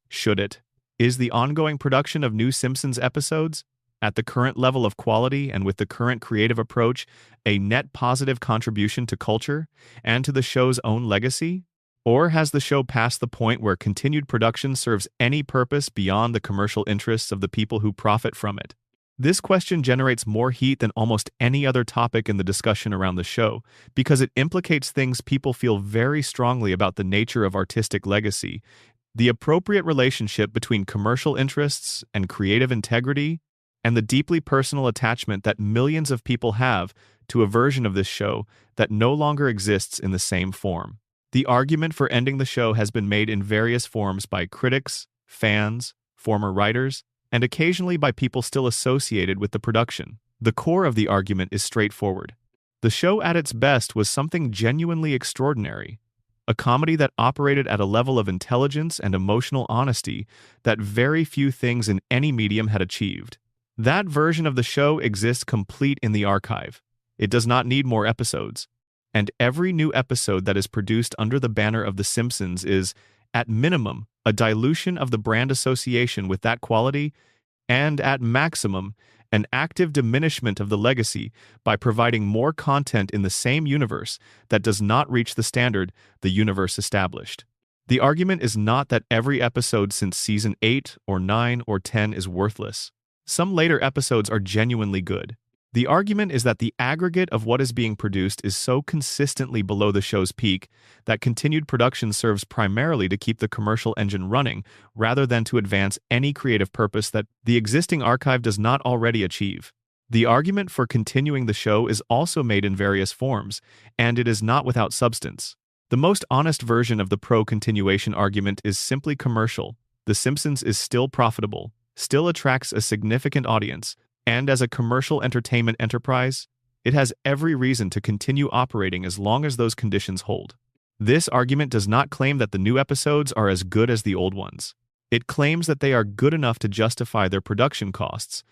Speaker 1: Should it? Is the ongoing production of new Simpsons episodes, at the current level of quality and with the current creative approach, a net positive contribution to culture and to the show's own legacy? Or has the show passed the point where continued production serves any purpose beyond the commercial interests of the people who profit from it? This question generates more heat than almost any other topic in the discussion around the show, because it implicates things people feel very strongly about: the nature of artistic legacy, the appropriate relationship between commercial interests and creative integrity, and the deeply personal attachment that millions of people have to a version of this show that no longer exists in the same form. The argument for ending the show has been made in various forms by critics, fans, former writers, and occasionally by people still associated with the production. The core of the argument is straightforward. The show at its best was something genuinely extraordinary, a comedy that operated at a level of intelligence and emotional honesty that very few things in any medium had achieved. That version of the show exists complete in the archive. It does not need more episodes. And every new episode that is produced under the banner of The Simpsons is, at minimum, a dilution of the brand association with that quality, and at maximum, an active diminishment of the legacy by providing more content in the same universe that does not reach the standard the universe established. The argument is not that every episode since season 8 or 9 or 10 is worthless. Some later episodes are genuinely good. The argument is that the aggregate of what is being produced is so consistently below the show's peak that continued production serves primarily to keep the commercial engine running rather than to advance any creative purpose that the existing archive does not already achieve. The argument for continuing the show is also made in various forms, and it is not without substance. The most honest version of the pro-continuation argument is simply commercial. The Simpsons is still profitable, still attracts a significant audience, and as a commercial entertainment enterprise, it has every reason to continue operating as long as those conditions hold. This argument does not claim that the new episodes are as good as the old ones. It claims that they are good enough to justify their production costs,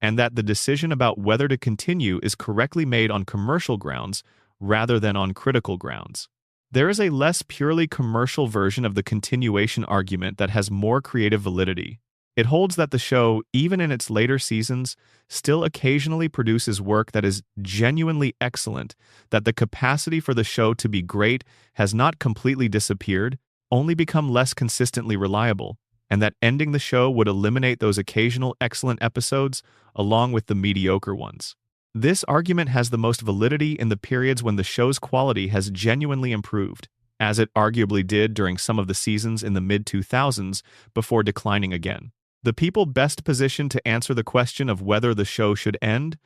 Speaker 1: and that the decision about whether to continue is correctly made on commercial grounds rather than on critical grounds. There is a less purely commercial version of the continuation argument that has more creative validity. It holds that the show, even in its later seasons, still occasionally produces work that is genuinely excellent, that the capacity for the show to be great has not completely disappeared, only become less consistently reliable, and that ending the show would eliminate those occasional excellent episodes along with the mediocre ones. This argument has the most validity in the periods when the show's quality has genuinely improved, as it arguably did during some of the seasons in the mid-2000s before declining again. The people best positioned to answer the question of whether the show should end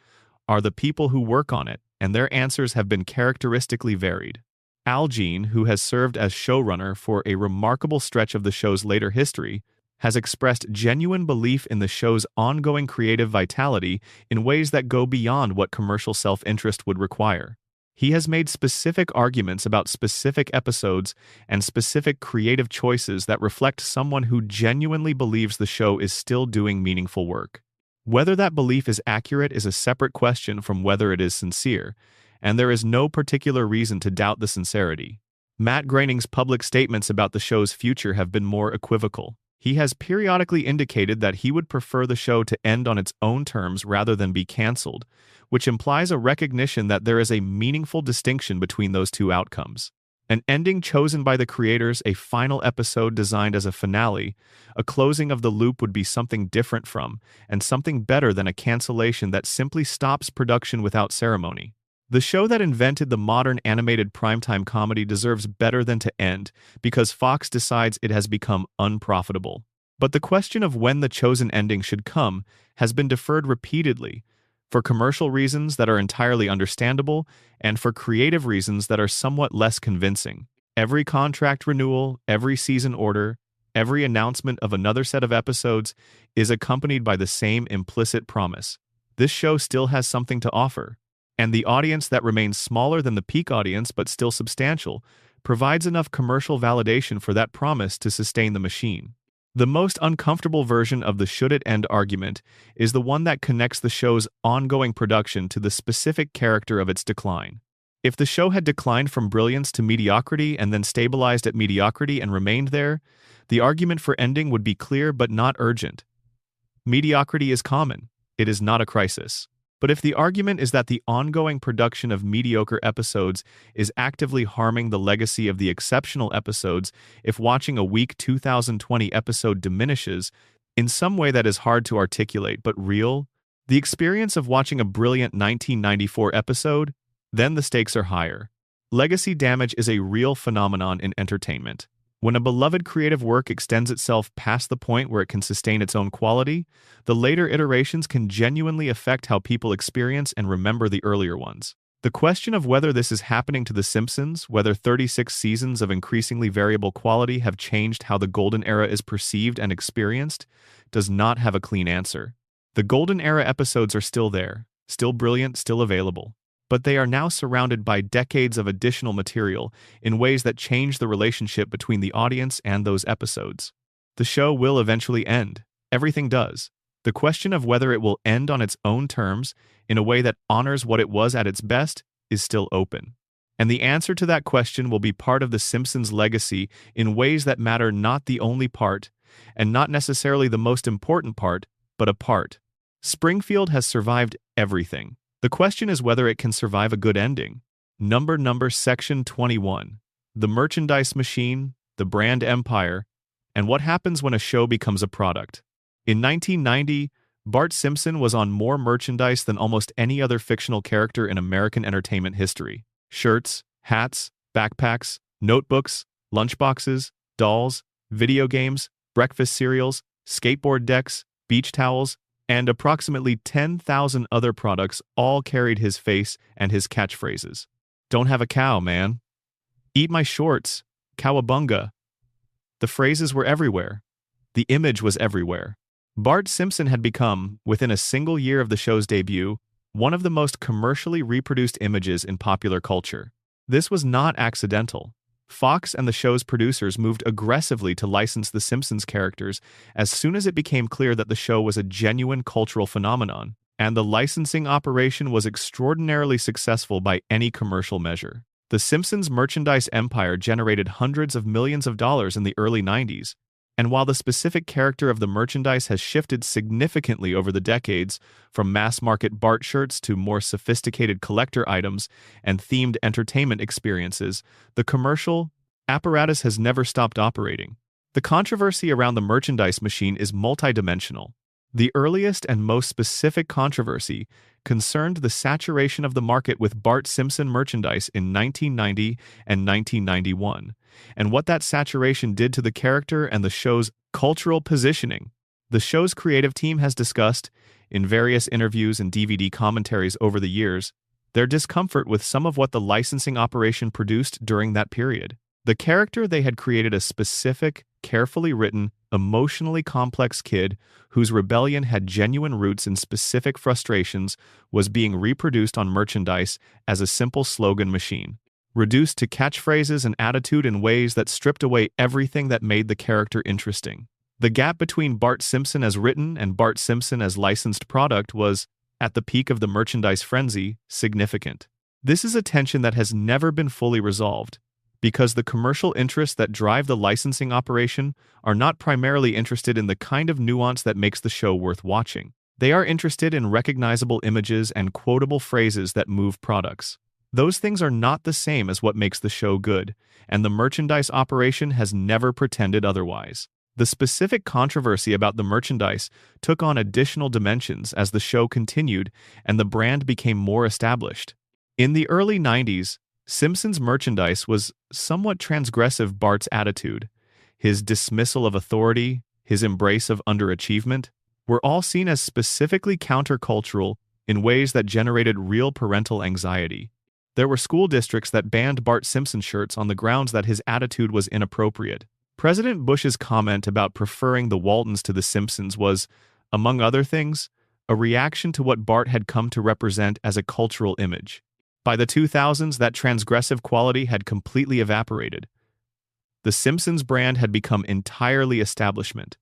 Speaker 1: are the people who work on it, and their answers have been characteristically varied. Al Jean, who has served as showrunner for a remarkable stretch of the show's later history, has expressed genuine belief in the show's ongoing creative vitality in ways that go beyond what commercial self-interest would require. He has made specific arguments about specific episodes and specific creative choices that reflect someone who genuinely believes the show is still doing meaningful work. Whether that belief is accurate is a separate question from whether it is sincere, and there is no particular reason to doubt the sincerity. Matt Groening's public statements about the show's future have been more equivocal. He has periodically indicated that he would prefer the show to end on its own terms rather than be canceled, which implies a recognition that there is a meaningful distinction between those two outcomes. An ending chosen by the creators, a final episode designed as a finale, a closing of the loop would be something different from, and something better than a cancellation that simply stops production without ceremony. The show that invented the modern animated primetime comedy deserves better than to end because Fox decides it has become unprofitable. But the question of when the chosen ending should come has been deferred repeatedly, for commercial reasons that are entirely understandable and for creative reasons that are somewhat less convincing. Every contract renewal, every season order, every announcement of another set of episodes is accompanied by the same implicit promise: this show still has something to offer. And the audience that remains smaller than the peak audience but still substantial provides enough commercial validation for that promise to sustain the machine. The most uncomfortable version of the should it end argument is the one that connects the show's ongoing production to the specific character of its decline. If the show had declined from brilliance to mediocrity and then stabilized at mediocrity and remained there, the argument for ending would be clear but not urgent. Mediocrity is common. It is not a crisis. But if the argument is that the ongoing production of mediocre episodes is actively harming the legacy of the exceptional episodes, if watching a weak 2020 episode diminishes, in some way that is hard to articulate but real, The experience of watching a brilliant 1994 episode, then the stakes are higher. Legacy damage is a real phenomenon in entertainment. When a beloved creative work extends itself past the point where it can sustain its own quality, the later iterations can genuinely affect how people experience and remember the earlier ones. The question of whether this is happening to The Simpsons, whether 36 seasons of increasingly variable quality have changed how the golden era is perceived and experienced, does not have a clean answer. The golden era episodes are still there, still brilliant, still available. But they are now surrounded by decades of additional material in ways that change the relationship between the audience and those episodes. The show will eventually end. Everything does. The question of whether it will end on its own terms, in a way that honors what it was at its best, is still open. And the answer to that question will be part of The Simpsons' legacy in ways that matter, not the only part, and not necessarily the most important part, but a part. Springfield has survived everything. The question is whether it can survive a good ending. Section 21. The merchandise machine, the brand empire, and what happens when a show becomes a product. In 1990, Bart Simpson was on more merchandise than almost any other fictional character in American entertainment history. Shirts, hats, backpacks, notebooks, lunchboxes, dolls, video games, breakfast cereals, skateboard decks, beach towels, and approximately 10,000 other products all carried his face and his catchphrases. Don't have a cow, man. Eat my shorts. Cowabunga. The phrases were everywhere. The image was everywhere. Bart Simpson had become, within a single year of the show's debut, one of the most commercially reproduced images in popular culture. This was not accidental. Fox and the show's producers moved aggressively to license The Simpsons characters as soon as it became clear that the show was a genuine cultural phenomenon, and the licensing operation was extraordinarily successful by any commercial measure. The Simpsons merchandise empire generated hundreds of millions of dollars in the early 90s, and while the specific character of the merchandise has shifted significantly over the decades, from mass-market Bart shirts to more sophisticated collector items and themed entertainment experiences, the commercial apparatus has never stopped operating. The controversy around the merchandise machine is multidimensional. The earliest and most specific controversy concerned the saturation of the market with Bart Simpson merchandise in 1990 and 1991, and what that saturation did to the character and the show's cultural positioning. The show's creative team has discussed, in various interviews and DVD commentaries over the years, their discomfort with some of what the licensing operation produced during that period. The character they had created, a specific, carefully written, emotionally complex kid whose rebellion had genuine roots in specific frustrations, was being reproduced on merchandise as a simple slogan machine, reduced to catchphrases and attitude in ways that stripped away everything that made the character interesting. The gap between Bart Simpson as written and Bart Simpson as licensed product was, at the peak of the merchandise frenzy, significant. This is a tension that has never been fully resolved, because the commercial interests that drive the licensing operation are not primarily interested in the kind of nuance that makes the show worth watching. They are interested in recognizable images and quotable phrases that move products. Those things are not the same as what makes the show good, and the merchandise operation has never pretended otherwise. The specific controversy about the merchandise took on additional dimensions as the show continued and the brand became more established. In the early 90s, Simpsons merchandise was somewhat transgressive. Bart's attitude, his dismissal of authority, his embrace of underachievement, were all seen as specifically countercultural in ways that generated real parental anxiety. There were school districts that banned Bart Simpson shirts on the grounds that his attitude was inappropriate. President Bush's comment about preferring the Waltons to the Simpsons was, among other things, a reaction to what Bart had come to represent as a cultural image. By the 2000s, that transgressive quality had completely evaporated. The Simpsons brand had become entirely establishment.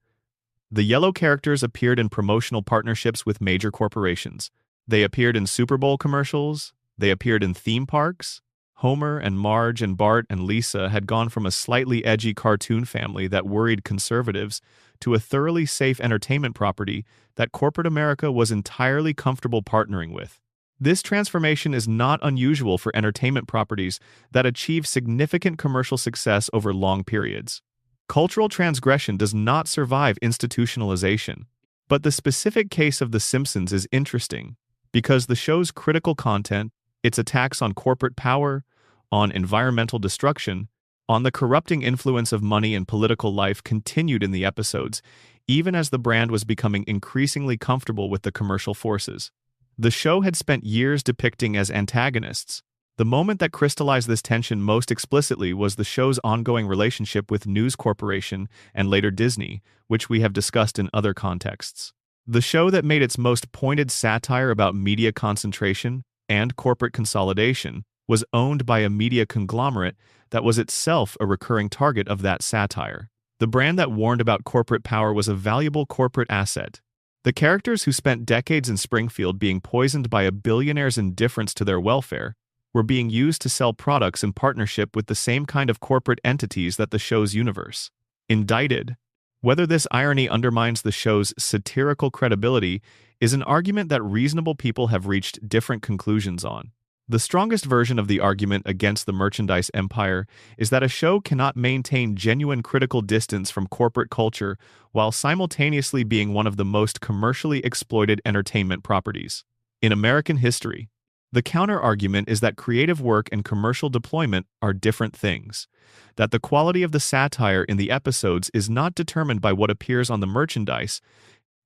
Speaker 1: The yellow characters appeared in promotional partnerships with major corporations. They appeared in Super Bowl commercials. They appeared in theme parks. Homer and Marge and Bart and Lisa had gone from a slightly edgy cartoon family that worried conservatives to a thoroughly safe entertainment property that corporate America was entirely comfortable partnering with. This transformation is not unusual for entertainment properties that achieve significant commercial success over long periods. Cultural transgression does not survive institutionalization. But the specific case of The Simpsons is interesting because the show's critical content, its attacks on corporate power, on environmental destruction, on the corrupting influence of money in political life continued in the episodes, even as the brand was becoming increasingly comfortable with the commercial forces. The show had spent years depicting as antagonists. The moment that crystallized this tension most explicitly was the show's ongoing relationship with News Corporation and later Disney, which we have discussed in other contexts. The show that made its most pointed satire about media concentration and corporate consolidation was owned by a media conglomerate that was itself a recurring target of that satire. The brand that warned about corporate power was a valuable corporate asset. The characters who spent decades in Springfield being poisoned by a billionaire's indifference to their welfare were being used to sell products in partnership with the same kind of corporate entities that the show's universe indicted. Whether this irony undermines the show's satirical credibility is an argument that reasonable people have reached different conclusions on. The strongest version of the argument against the merchandise empire is that a show cannot maintain genuine critical distance from corporate culture while simultaneously being one of the most commercially exploited entertainment properties in American history. The counter-argument is that creative work and commercial deployment are different things, that the quality of the satire in the episodes is not determined by what appears on the merchandise,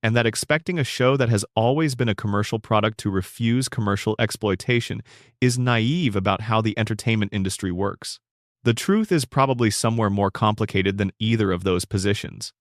Speaker 1: and that expecting a show that has always been a commercial product to refuse commercial exploitation is naive about how the entertainment industry works. The truth is probably somewhere more complicated than either of those positions.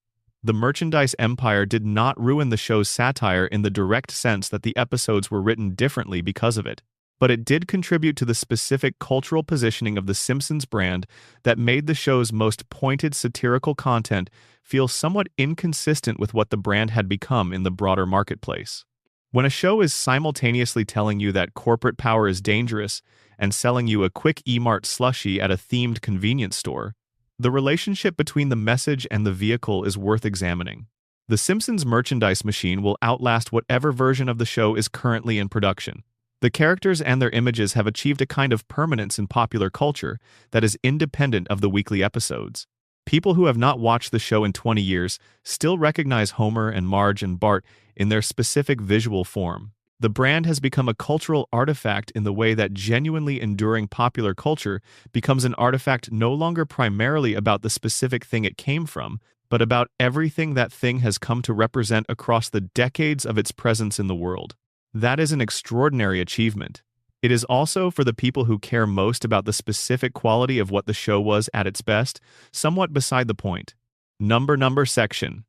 Speaker 1: The merchandise empire did not ruin the show's satire in the direct sense that the episodes were written differently because of it, but it did contribute to the specific cultural positioning of the Simpsons brand that made the show's most pointed satirical content feel somewhat inconsistent with what the brand had become in the broader marketplace. When a show is simultaneously telling you that corporate power is dangerous and selling you a quick E-Mart slushie at a themed convenience store, the relationship between the message and the vehicle is worth examining. The Simpsons merchandise machine will outlast whatever version of the show is currently in production. The characters and their images have achieved a kind of permanence in popular culture that is independent of the weekly episodes. People who have not watched the show in 20 years still recognize Homer and Marge and Bart in their specific visual form. The brand has become a cultural artifact in the way that genuinely enduring popular culture becomes an artifact no longer primarily about the specific thing it came from, but about everything that thing has come to represent across the decades of its presence in the world. That is an extraordinary achievement. It is also, for the people who care most about the specific quality of what the show was at its best, somewhat beside the point. Number section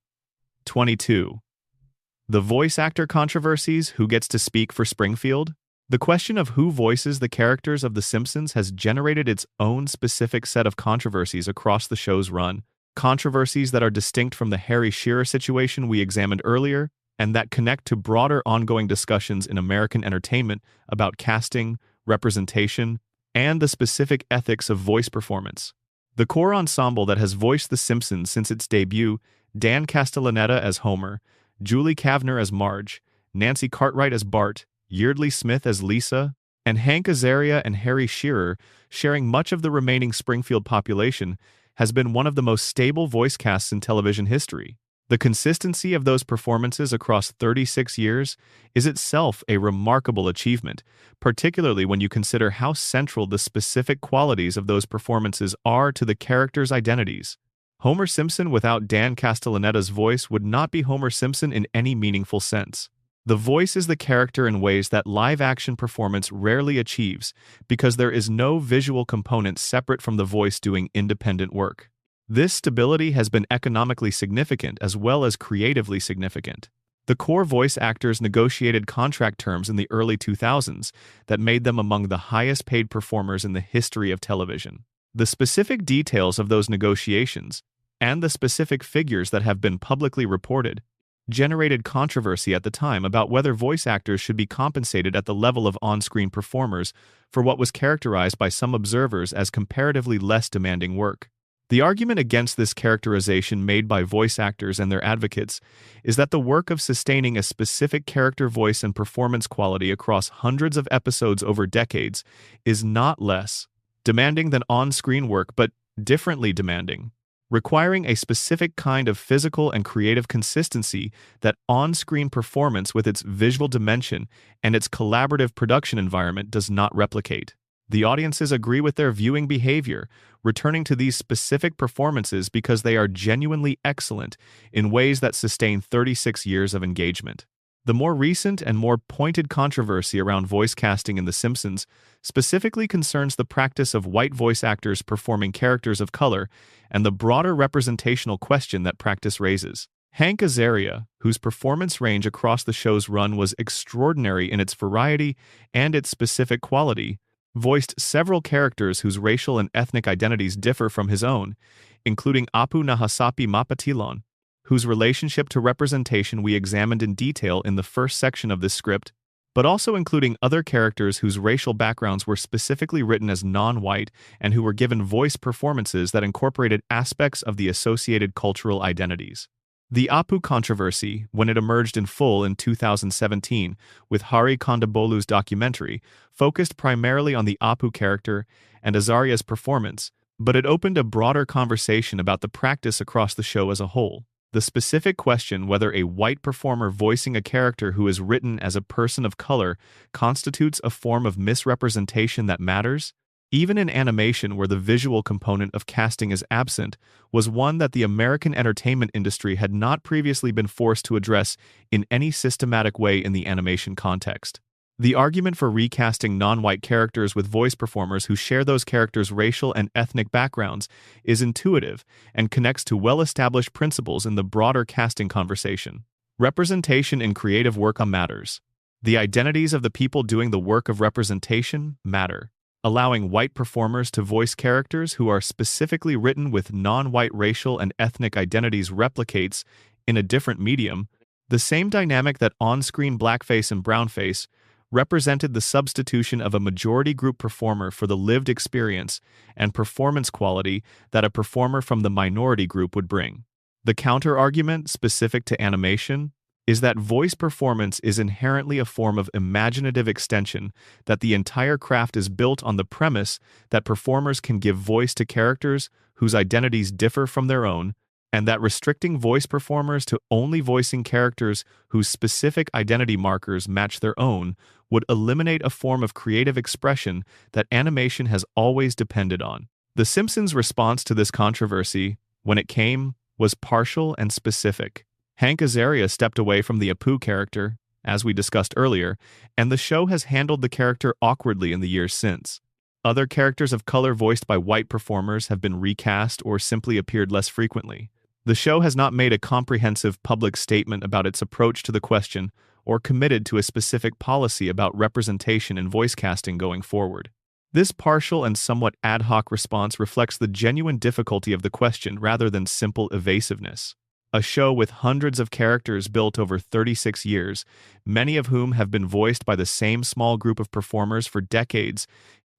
Speaker 1: 22. The voice actor controversies, who gets to speak for Springfield? The question of who voices the characters of The Simpsons has generated its own specific set of controversies across the show's run, controversies that are distinct from the Harry Shearer situation we examined earlier, and that connect to broader ongoing discussions in American entertainment about casting, representation, and the specific ethics of voice performance. The core ensemble that has voiced The Simpsons since its debut, Dan Castellaneta as Homer, Julie Kavner as Marge, Nancy Cartwright as Bart, Yeardley Smith as Lisa, and Hank Azaria and Harry Shearer sharing much of the remaining Springfield population, has been one of the most stable voice casts in television history. The consistency of those performances across 36 years is itself a remarkable achievement, particularly when you consider how central the specific qualities of those performances are to the characters' identities. Homer Simpson without Dan Castellaneta's voice would not be Homer Simpson in any meaningful sense. The voice is the character in ways that live-action performance rarely achieves because there is no visual component separate from the voice doing independent work. This stability has been economically significant as well as creatively significant. The core voice actors negotiated contract terms in the early 2000s that made them among the highest-paid performers in the history of television. The specific details of those negotiations, and the specific figures that have been publicly reported, generated controversy at the time about whether voice actors should be compensated at the level of on-screen performers for what was characterized by some observers as comparatively less demanding work. The argument against this characterization made by voice actors and their advocates is that the work of sustaining a specific character voice and performance quality across hundreds of episodes over decades is not less demanding than on-screen work, but differently demanding. requiring a specific kind of physical and creative consistency that on-screen performance with its visual dimension and its collaborative production environment does not replicate. The audiences agree with their viewing behavior, returning to these specific performances because they are genuinely excellent in ways that sustain 36 years of engagement. The more recent and more pointed controversy around voice casting in The Simpsons specifically concerns the practice of white voice actors performing characters of color and the broader representational question that practice raises. Hank Azaria, whose performance range across the show's run was extraordinary in its variety and its specific quality, voiced several characters whose racial and ethnic identities differ from his own, including Apu Nahasapi Mapatilon, whose relationship to representation we examined in detail in the first section of this script, but also including other characters whose racial backgrounds were specifically written as non-white and who were given voice performances that incorporated aspects of the associated cultural identities. The Apu controversy, when it emerged in full in 2017 with Hari Kondabolu's documentary, focused primarily on the Apu character and Azaria's performance, but it opened a broader conversation about the practice across the show as a whole. The specific question whether a white performer voicing a character who is written as a person of color constitutes a form of misrepresentation that matters, even in animation where the visual component of casting is absent, was one that the American entertainment industry had not previously been forced to address in any systematic way in the animation context. The argument for recasting non-white characters with voice performers who share those characters' racial and ethnic backgrounds is intuitive and connects to well-established principles in the broader casting conversation. Representation in creative work matters. The identities of the people doing the work of representation matter. Allowing white performers to voice characters who are specifically written with non-white racial and ethnic identities replicates, in a different medium, the same dynamic that on-screen blackface and brownface represented the substitution of a majority group performer for the lived experience and performance quality that a performer from the minority group would bring. The counter-argument, specific to animation, is that voice performance is inherently a form of imaginative extension, that the entire craft is built on the premise that performers can give voice to characters whose identities differ from their own, and that restricting voice performers to only voicing characters whose specific identity markers match their own would eliminate a form of creative expression that animation has always depended on. The Simpsons' response to this controversy, when it came, was partial and specific. Hank Azaria stepped away from the Apu character, as we discussed earlier, and the show has handled the character awkwardly in the years since. Other characters of color voiced by white performers have been recast or simply appeared less frequently. The show has not made a comprehensive public statement about its approach to the question or committed to a specific policy about representation in voice casting going forward. This partial and somewhat ad hoc response reflects the genuine difficulty of the question rather than simple evasiveness. A show with hundreds of characters built over 36 years, many of whom have been voiced by the same small group of performers for decades,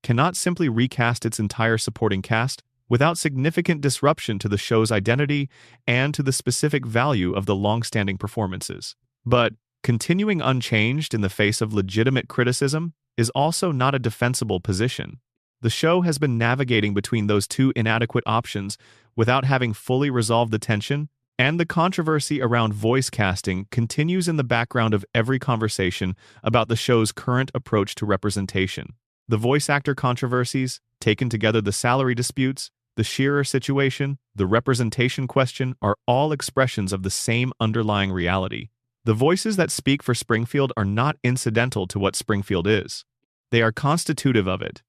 Speaker 1: cannot simply recast its entire supporting cast without significant disruption to the show's identity and to the specific value of the long-standing performances. But continuing unchanged in the face of legitimate criticism is also not a defensible position. The show has been navigating between those two inadequate options without having fully resolved the tension, and the controversy around voice casting continues in the background of every conversation about the show's current approach to representation. The voice actor controversies, taken together the salary disputes, the Shearer situation, the representation question, are all expressions of the same underlying reality. The voices that speak for Springfield are not incidental to what Springfield is. They are constitutive of it.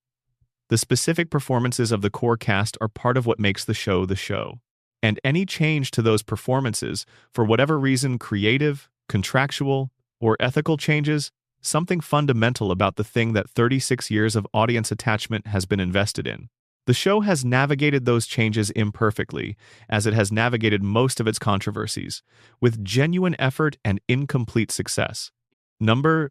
Speaker 1: The specific performances of the core cast are part of what makes the show, and any change to those performances, for whatever reason, creative, contractual, or ethical changes, something fundamental about the thing that 36 years of audience attachment has been invested in. The show has navigated those changes imperfectly, as it has navigated most of its controversies, with genuine effort and incomplete success. Number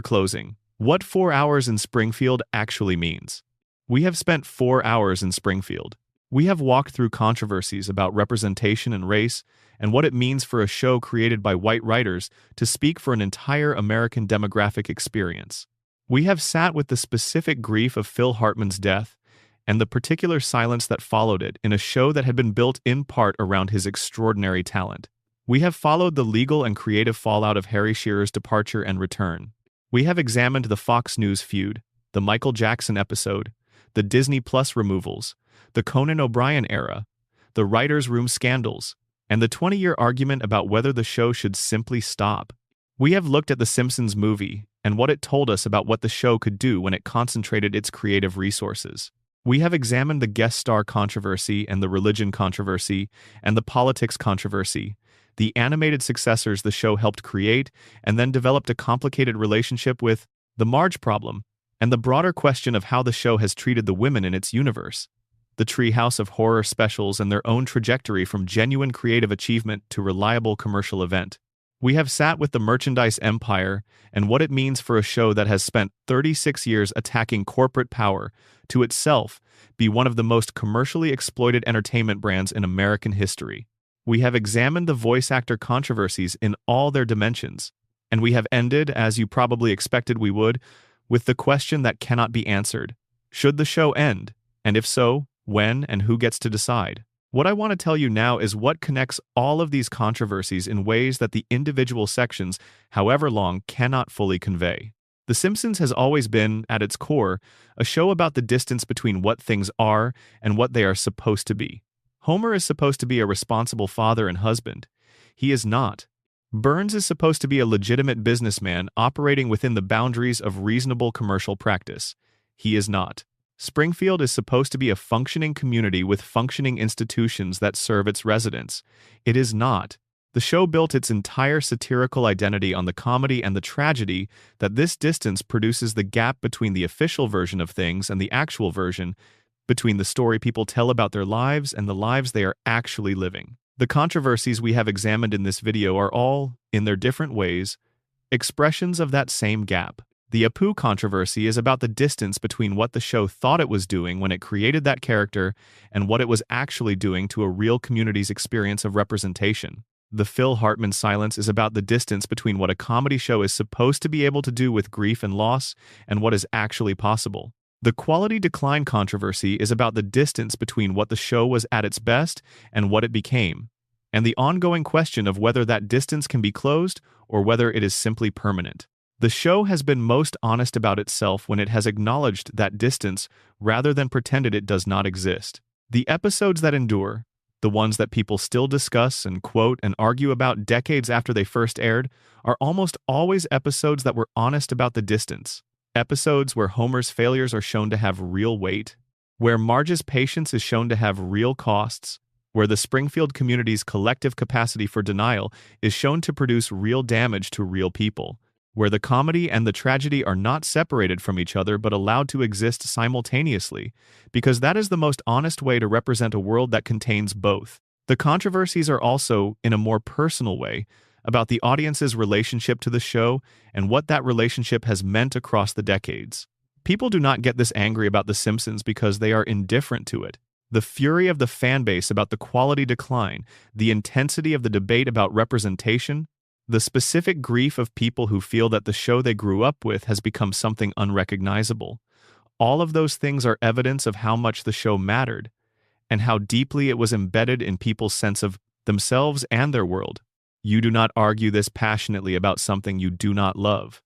Speaker 1: closing. What 4 hours in Springfield actually means. We have spent 4 hours in Springfield. We have walked through controversies about representation and race, and what it means for a show created by white writers to speak for an entire American demographic experience. We have sat with the specific grief of Phil Hartman's death, and the particular silence that followed it in a show that had been built in part around his extraordinary talent. We have followed the legal and creative fallout of Harry Shearer's departure and return. We have examined the Fox News feud, the Michael Jackson episode, the Disney Plus removals, the Conan O'Brien era, the writer's room scandals, and the 20-year argument about whether the show should simply stop. We have looked at the Simpsons movie and what it told us about what the show could do when it concentrated its creative resources. We have examined the guest star controversy and the religion controversy and the politics controversy, the animated successors the show helped create, and then developed a complicated relationship with the Marge problem, and the broader question of how the show has treated the women in its universe. The treehouse of horror specials and their own trajectory from genuine creative achievement to reliable commercial event. We have sat with the merchandise empire and what it means for a show that has spent 36 years attacking corporate power to itself be one of the most commercially exploited entertainment brands in American history. We have examined the voice actor controversies in all their dimensions, and we have ended, as you probably expected we would, with the question that cannot be answered. Should the show end? And if so, when and who gets to decide? What I want to tell you now is what connects all of these controversies in ways that the individual sections, however long, cannot fully convey. The Simpsons has always been, at its core, a show about the distance between what things are and what they are supposed to be. Homer is supposed to be a responsible father and husband. He is not. Burns is supposed to be a legitimate businessman operating within the boundaries of reasonable commercial practice. He is not. Springfield is supposed to be a functioning community with functioning institutions that serve its residents. It is not. The show built its entire satirical identity on the comedy and the tragedy that this distance produces the gap between the official version of things and the actual version, between the story people tell about their lives and the lives they are actually living. The controversies we have examined in this video are all, in their different ways, expressions of that same gap. The Apu controversy is about the distance between what the show thought it was doing when it created that character and what it was actually doing to a real community's experience of representation. The Phil Hartman silence is about the distance between what a comedy show is supposed to be able to do with grief and loss and what is actually possible. The quality decline controversy is about the distance between what the show was at its best and what it became, and the ongoing question of whether that distance can be closed or whether it is simply permanent. The show has been most honest about itself when it has acknowledged that distance rather than pretended it does not exist. The episodes that endure, the ones that people still discuss and quote and argue about decades after they first aired, are almost always episodes that were honest about the distance. Episodes where Homer's failures are shown to have real weight, where Marge's patience is shown to have real costs, where the Springfield community's collective capacity for denial is shown to produce real damage to real people, where the comedy and the tragedy are not separated from each other but allowed to exist simultaneously, because that is the most honest way to represent a world that contains both. The controversies are also, in a more personal way, about the audience's relationship to the show and what that relationship has meant across the decades. People do not get this angry about The Simpsons because they are indifferent to it. The fury of the fanbase about the quality decline, the intensity of the debate about representation, the specific grief of people who feel that the show they grew up with has become something unrecognizable. All of those things are evidence of how much the show mattered and how deeply it was embedded in people's sense of themselves and their world. You do not argue this passionately about something you do not love.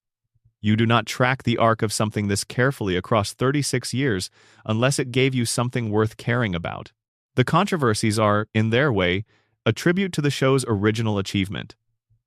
Speaker 1: You do not track the arc of something this carefully across 36 years unless it gave you something worth caring about. The controversies are, in their way, a tribute to the show's original achievement.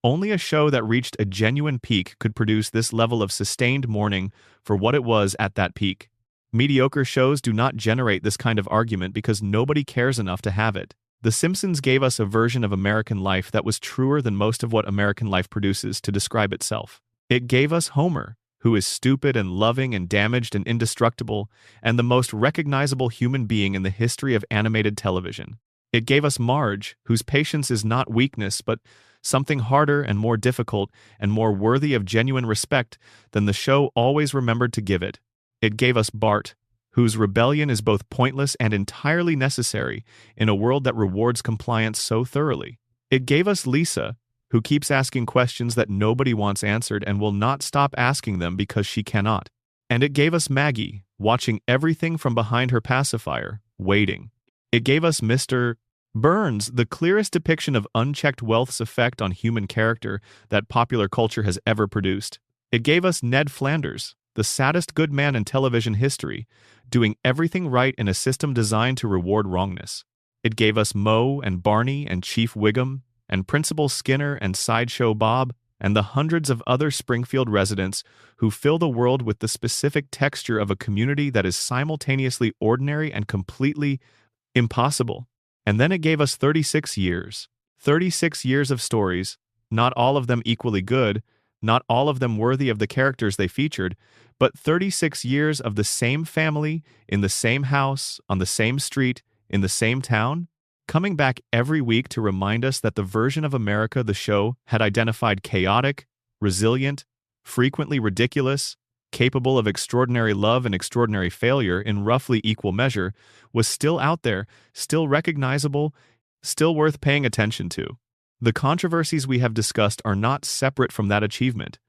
Speaker 1: Only a show that reached a genuine peak could produce this level of sustained mourning for what it was at that peak. Mediocre shows do not generate this kind of argument because nobody cares enough to have it. The Simpsons gave us a version of American life that was truer than most of what American life produces to describe itself. It gave us Homer, who is stupid and loving and damaged and indestructible, and the most recognizable human being in the history of animated television. It gave us Marge, whose patience is not weakness but something harder and more difficult and more worthy of genuine respect than the show always remembered to give it. It gave us Bart, whose rebellion is both pointless and entirely necessary in a world that rewards compliance so thoroughly. It gave us Lisa, who keeps asking questions that nobody wants answered and will not stop asking them because she cannot. And it gave us Maggie, watching everything from behind her pacifier, waiting. It gave us Mr. Burns, the clearest depiction of unchecked wealth's effect on human character that popular culture has ever produced. It gave us Ned Flanders, the saddest good man in television history, doing everything right in a system designed to reward wrongness. It gave us Moe and Barney and Chief Wiggum and Principal Skinner and Sideshow Bob and the hundreds of other Springfield residents who fill the world with the specific texture of a community that is simultaneously ordinary and completely impossible. And then it gave us 36 years. 36 years of stories, not all of them equally good, not all of them worthy of the characters they featured, but 36 years of the same family, in the same house, on the same street, in the same town, coming back every week to remind us that the version of America the show had identified chaotic, resilient, frequently ridiculous, capable of extraordinary love and extraordinary failure in roughly equal measure, was still out there, still recognizable, still worth paying attention to. The controversies we have discussed are not separate from that achievement.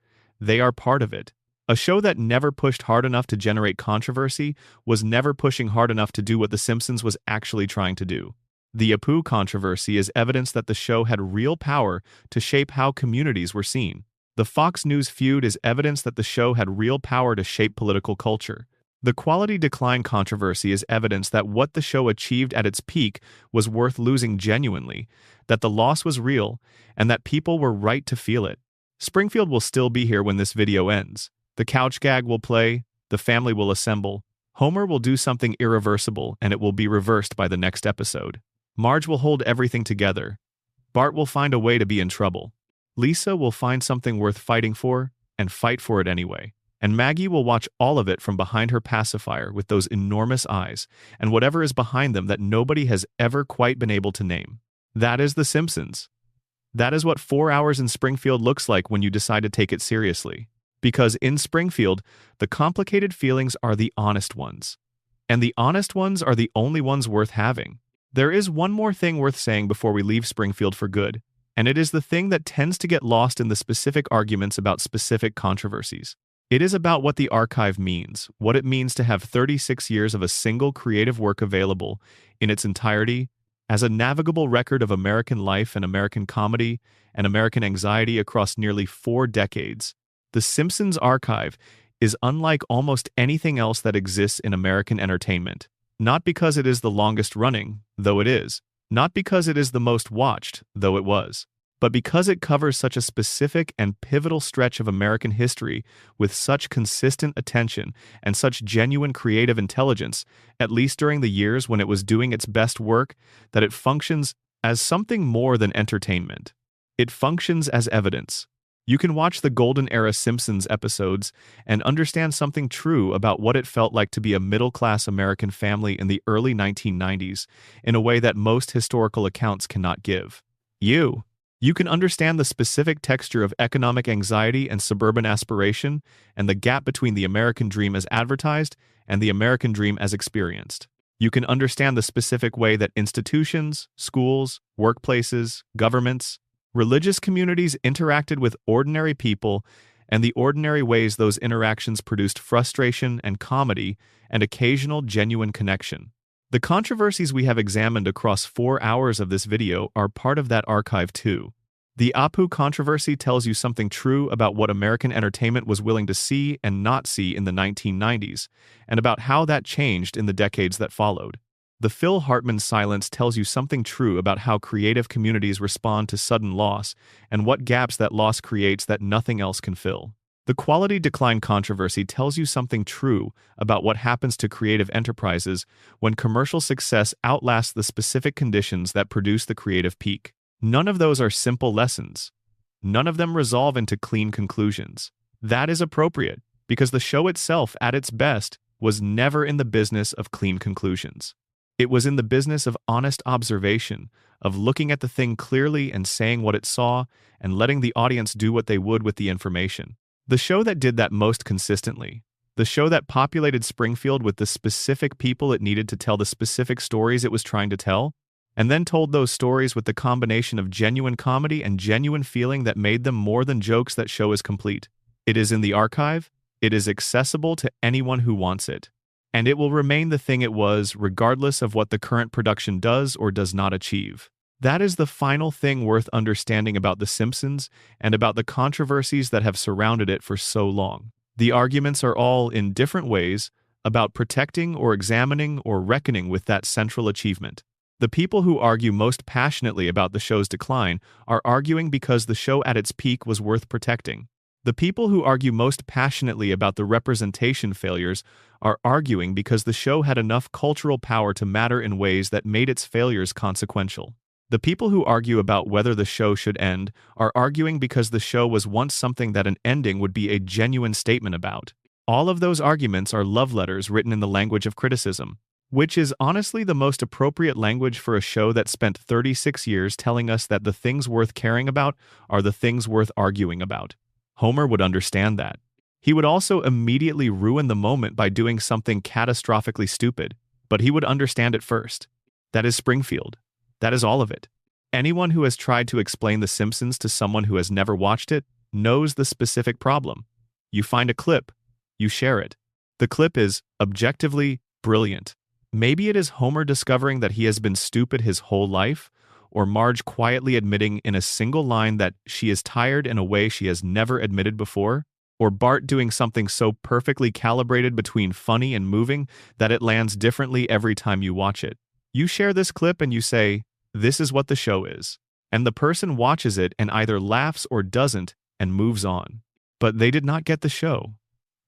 Speaker 1: They are part of it. A show that never pushed hard enough to generate controversy was never pushing hard enough to do what The Simpsons was actually trying to do. The Apu controversy is evidence that the show had real power to shape how communities were seen. The Fox News feud is evidence that the show had real power to shape political culture. The quality decline controversy is evidence that what the show achieved at its peak was worth losing genuinely, that the loss was real, and that people were right to feel it. Springfield will still be here when this video ends. The couch gag will play, the family will assemble, Homer will do something irreversible, and it will be reversed by the next episode. Marge will hold everything together. Bart will find a way to be in trouble. Lisa will find something worth fighting for, and fight for it anyway. And Maggie will watch all of it from behind her pacifier with those enormous eyes, and whatever is behind them that nobody has ever quite been able to name. That is The Simpsons. That is what 4 hours in Springfield looks like when you decide to take it seriously. Because in Springfield, the complicated feelings are the honest ones. And the honest ones are the only ones worth having. There is one more thing worth saying before we leave Springfield for good, and it is the thing that tends to get lost in the specific arguments about specific controversies. It is about what the archive means, what it means to have 36 years of a single creative work available in its entirety as a navigable record of American life and American comedy and American anxiety across nearly 4 decades. The Simpsons archive is unlike almost anything else that exists in American entertainment. Not because it is the longest running, though it is. Not because it is the most watched, though it was. But because it covers such a specific and pivotal stretch of American history with such consistent attention and such genuine creative intelligence, at least during the years when it was doing its best work, that it functions as something more than entertainment. It functions as evidence. You can watch the Golden Era Simpsons episodes and understand something true about what it felt like to be a middle-class American family in the early 1990s in a way that most historical accounts cannot give. You can understand the specific texture of economic anxiety and suburban aspiration and the gap between the American dream as advertised and the American dream as experienced. You can understand the specific way that institutions, schools, workplaces, governments, religious communities interacted with ordinary people and the ordinary ways those interactions produced frustration and comedy and occasional genuine connection. The controversies we have examined across 4 hours of this video are part of that archive too. The Apu controversy tells you something true about what American entertainment was willing to see and not see in the 1990s, and about how that changed in the decades that followed. The Phil Hartman silence tells you something true about how creative communities respond to sudden loss and what gaps that loss creates that nothing else can fill. The quality decline controversy tells you something true about what happens to creative enterprises when commercial success outlasts the specific conditions that produce the creative peak. None of those are simple lessons. None of them resolve into clean conclusions. That is appropriate, because the show itself, at its best, was never in the business of clean conclusions. It was in the business of honest observation, of looking at the thing clearly and saying what it saw, and letting the audience do what they would with the information. The show that did that most consistently, the show that populated Springfield with the specific people it needed to tell the specific stories it was trying to tell, and then told those stories with the combination of genuine comedy and genuine feeling that made them more than jokes. That show is complete. It is in the archive. It is accessible to anyone who wants it. and it will remain the thing it was regardless of what the current production does or does not achieve. That is the final thing worth understanding about The Simpsons and about the controversies that have surrounded it for so long. The arguments are all, in different ways, about protecting or examining or reckoning with that central achievement. The people who argue most passionately about the show's decline are arguing because the show at its peak was worth protecting. The people who argue most passionately about the representation failures are arguing because the show had enough cultural power to matter in ways that made its failures consequential. The people who argue about whether the show should end are arguing because the show was once something that an ending would be a genuine statement about. All of those arguments are love letters written in the language of criticism, which is honestly the most appropriate language for a show that spent 36 years telling us that the things worth caring about are the things worth arguing about. Homer would understand that. He would also immediately ruin the moment by doing something catastrophically stupid, but he would understand it first. That is Springfield. That is all of it. Anyone who has tried to explain The Simpsons to someone who has never watched it knows the specific problem. You find a clip, you share it. The clip is objectively brilliant. Maybe it is Homer discovering that he has been stupid his whole life, or Marge quietly admitting in a single line that she is tired in a way she has never admitted before, or Bart doing something so perfectly calibrated between funny and moving that it lands differently every time you watch it. You share this clip and you say, "This is what the show is." And the person watches it and either laughs or doesn't and moves on. But they did not get the show.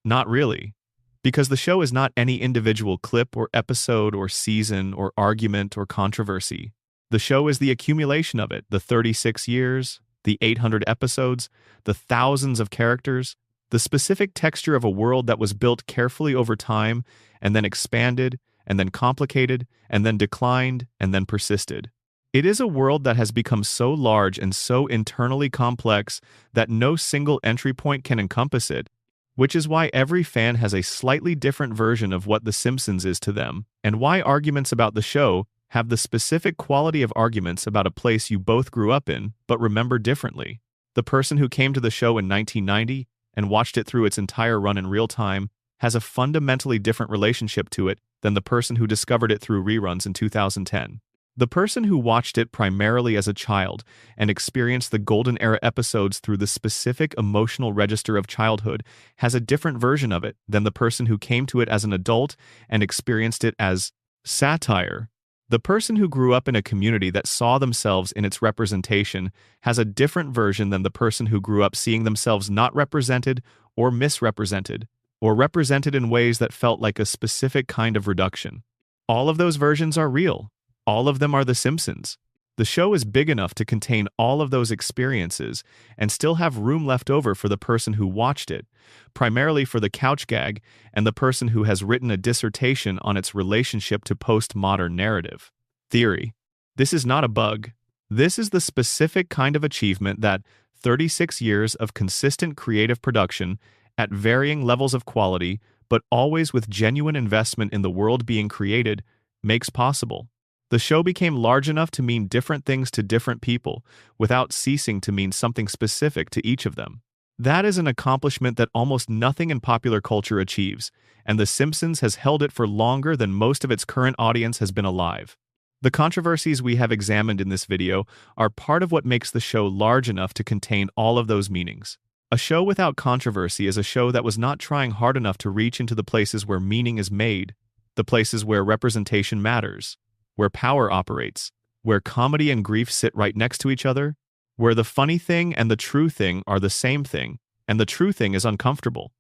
Speaker 1: Not really. Because the show is not any individual clip or episode or season or argument or controversy. The show is the accumulation of it, the 36 years, the 800 episodes, the thousands of characters, the specific texture of a world that was built carefully over time and then expanded and then complicated and then declined and then persisted. It is a world that has become so large and so internally complex that no single entry point can encompass it, which is why every fan has a slightly different version of what The Simpsons is to them, and why arguments about the show have the specific quality of arguments about a place you both grew up in but remember differently. The person who came to the show in 1990 and watched it through its entire run in real time has a fundamentally different relationship to it than the person who discovered it through reruns in 2010. The person who watched it primarily as a child and experienced the Golden Era episodes through the specific emotional register of childhood has a different version of it than the person who came to it as an adult and experienced it as satire. The person who grew up in a community that saw themselves in its representation has a different version than the person who grew up seeing themselves not represented or misrepresented, or represented in ways that felt like a specific kind of reduction. All of those versions are real. All of them are The Simpsons. The show is big enough to contain all of those experiences and still have room left over for the person who watched it, primarily for the couch gag and the person who has written a dissertation on its relationship to postmodern narrative theory. This is not a bug. This is the specific kind of achievement that 36 years of consistent creative production at varying levels of quality, but always with genuine investment in the world being created, makes possible. The show became large enough to mean different things to different people, without ceasing to mean something specific to each of them. That is an accomplishment that almost nothing in popular culture achieves, and The Simpsons has held it for longer than most of its current audience has been alive. The controversies we have examined in this video are part of what makes the show large enough to contain all of those meanings. A show without controversy is a show that was not trying hard enough to reach into the places where meaning is made, the places where representation matters, where power operates, where comedy and grief sit right next to each other, where the funny thing and the true thing are the same thing, and the true thing is uncomfortable.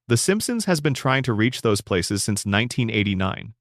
Speaker 1: The Simpsons has been trying to reach those places since 1989.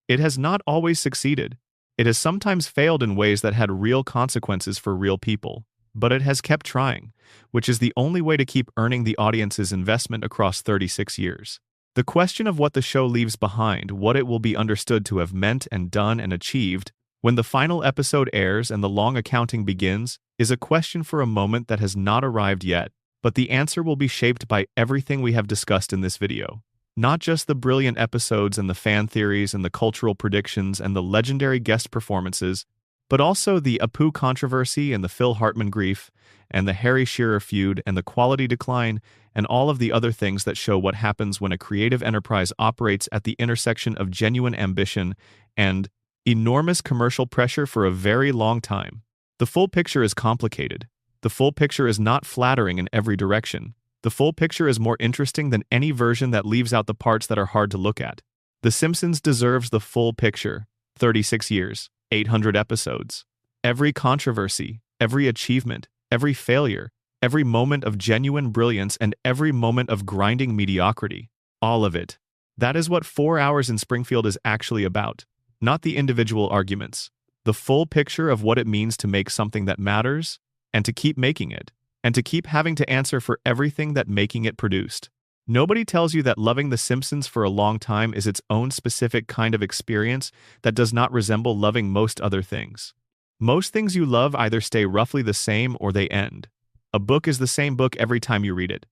Speaker 1: It has not always succeeded. It has sometimes failed in ways that had real consequences for real people, but it has kept trying, which is the only way to keep earning the audience's investment across 36 years. The question of what the show leaves behind, what it will be understood to have meant and done and achieved, when the final episode airs and the long accounting begins, is a question for a moment that has not arrived yet, but the answer will be shaped by everything we have discussed in this video. Not just the brilliant episodes and the fan theories and the cultural predictions and the legendary guest performances, but also the Apu controversy and the Phil Hartman grief, and the Harry Shearer feud and the quality decline, and all of the other things that show what happens when a creative enterprise operates at the intersection of genuine ambition and enormous commercial pressure for a very long time. The full picture is complicated. The full picture is not flattering in every direction. The full picture is more interesting than any version that leaves out the parts that are hard to look at. The Simpsons deserves the full picture. 36 years, 800 episodes. Every controversy, every achievement, every failure, every moment of genuine brilliance, and every moment of grinding mediocrity. All of it. That is what 4 Hours in Springfield is actually about. Not the individual arguments. The full picture of what it means to make something that matters, and to keep making it, and to keep having to answer for everything that making it produced. Nobody tells you that loving The Simpsons for a long time is its own specific kind of experience that does not resemble loving most other things. Most things you love either stay roughly the same or they end. A book is the same book every time you read it.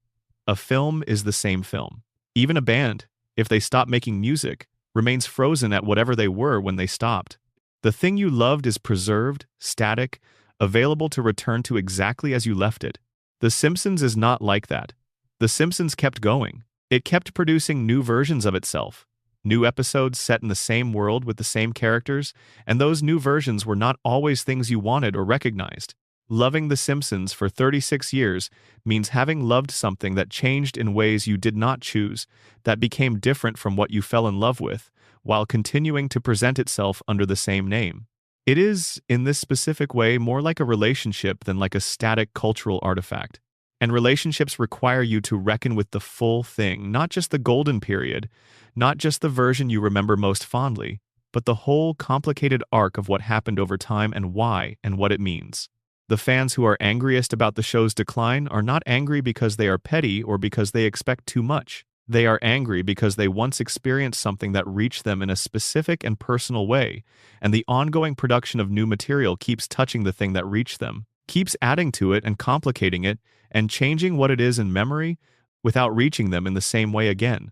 Speaker 1: A film is the same film. Even a band, if they stop making music, remains frozen at whatever they were when they stopped. The thing you loved is preserved, static, available to return to exactly as you left it. The Simpsons is not like that. The Simpsons kept going. It kept producing new versions of itself. New episodes set in the same world with the same characters, and those new versions were not always things you wanted or recognized. Loving The Simpsons for 36 years means having loved something that changed in ways you did not choose, that became different from what you fell in love with, while continuing to present itself under the same name. It is, in this specific way, more like a relationship than like a static cultural artifact. And relationships require you to reckon with the full thing, not just the golden period, not just the version you remember most fondly, but the whole complicated arc of what happened over time and why and what it means. The fans who are angriest about the show's decline are not angry because they are petty or because they expect too much. They are angry because they once experienced something that reached them in a specific and personal way, and the ongoing production of new material keeps touching the thing that reached them, keeps adding to it and complicating it, and changing what it is in memory without reaching them in the same way again.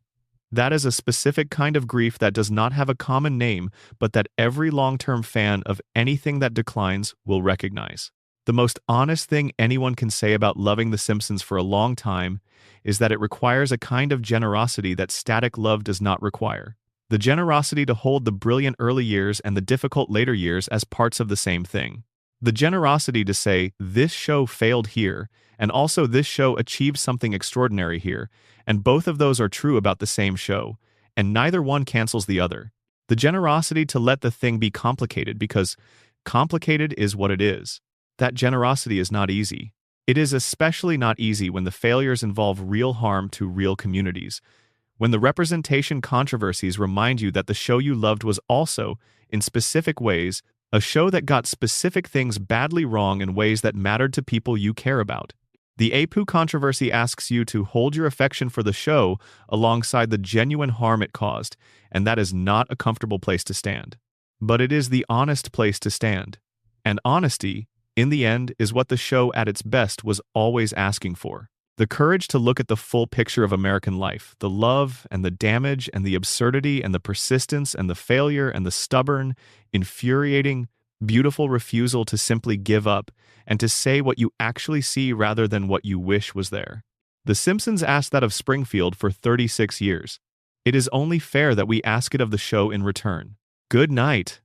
Speaker 1: That is a specific kind of grief that does not have a common name, but that every long-term fan of anything that declines will recognize. The most honest thing anyone can say about loving The Simpsons for a long time is that it requires a kind of generosity that static love does not require. The generosity to hold the brilliant early years and the difficult later years as parts of the same thing. The generosity to say, this show failed here, and also this show achieved something extraordinary here, and both of those are true about the same show, and neither one cancels the other. The generosity to let the thing be complicated because complicated is what it is. That generosity is not easy. It is especially not easy when the failures involve real harm to real communities. When the representation controversies remind you that the show you loved was also, in specific ways, a show that got specific things badly wrong in ways that mattered to people you care about. The Apu controversy asks you to hold your affection for the show alongside the genuine harm it caused, and that is not a comfortable place to stand. But it is the honest place to stand. And honesty, in the end, is what the show at its best was always asking for. The courage to look at the full picture of American life, the love and the damage and the absurdity and the persistence and the failure and the stubborn, infuriating, beautiful refusal to simply give up and to say what you actually see rather than what you wish was there. The Simpsons asked that of Springfield for 36 years. It is only fair that we ask it of the show in return. Good night.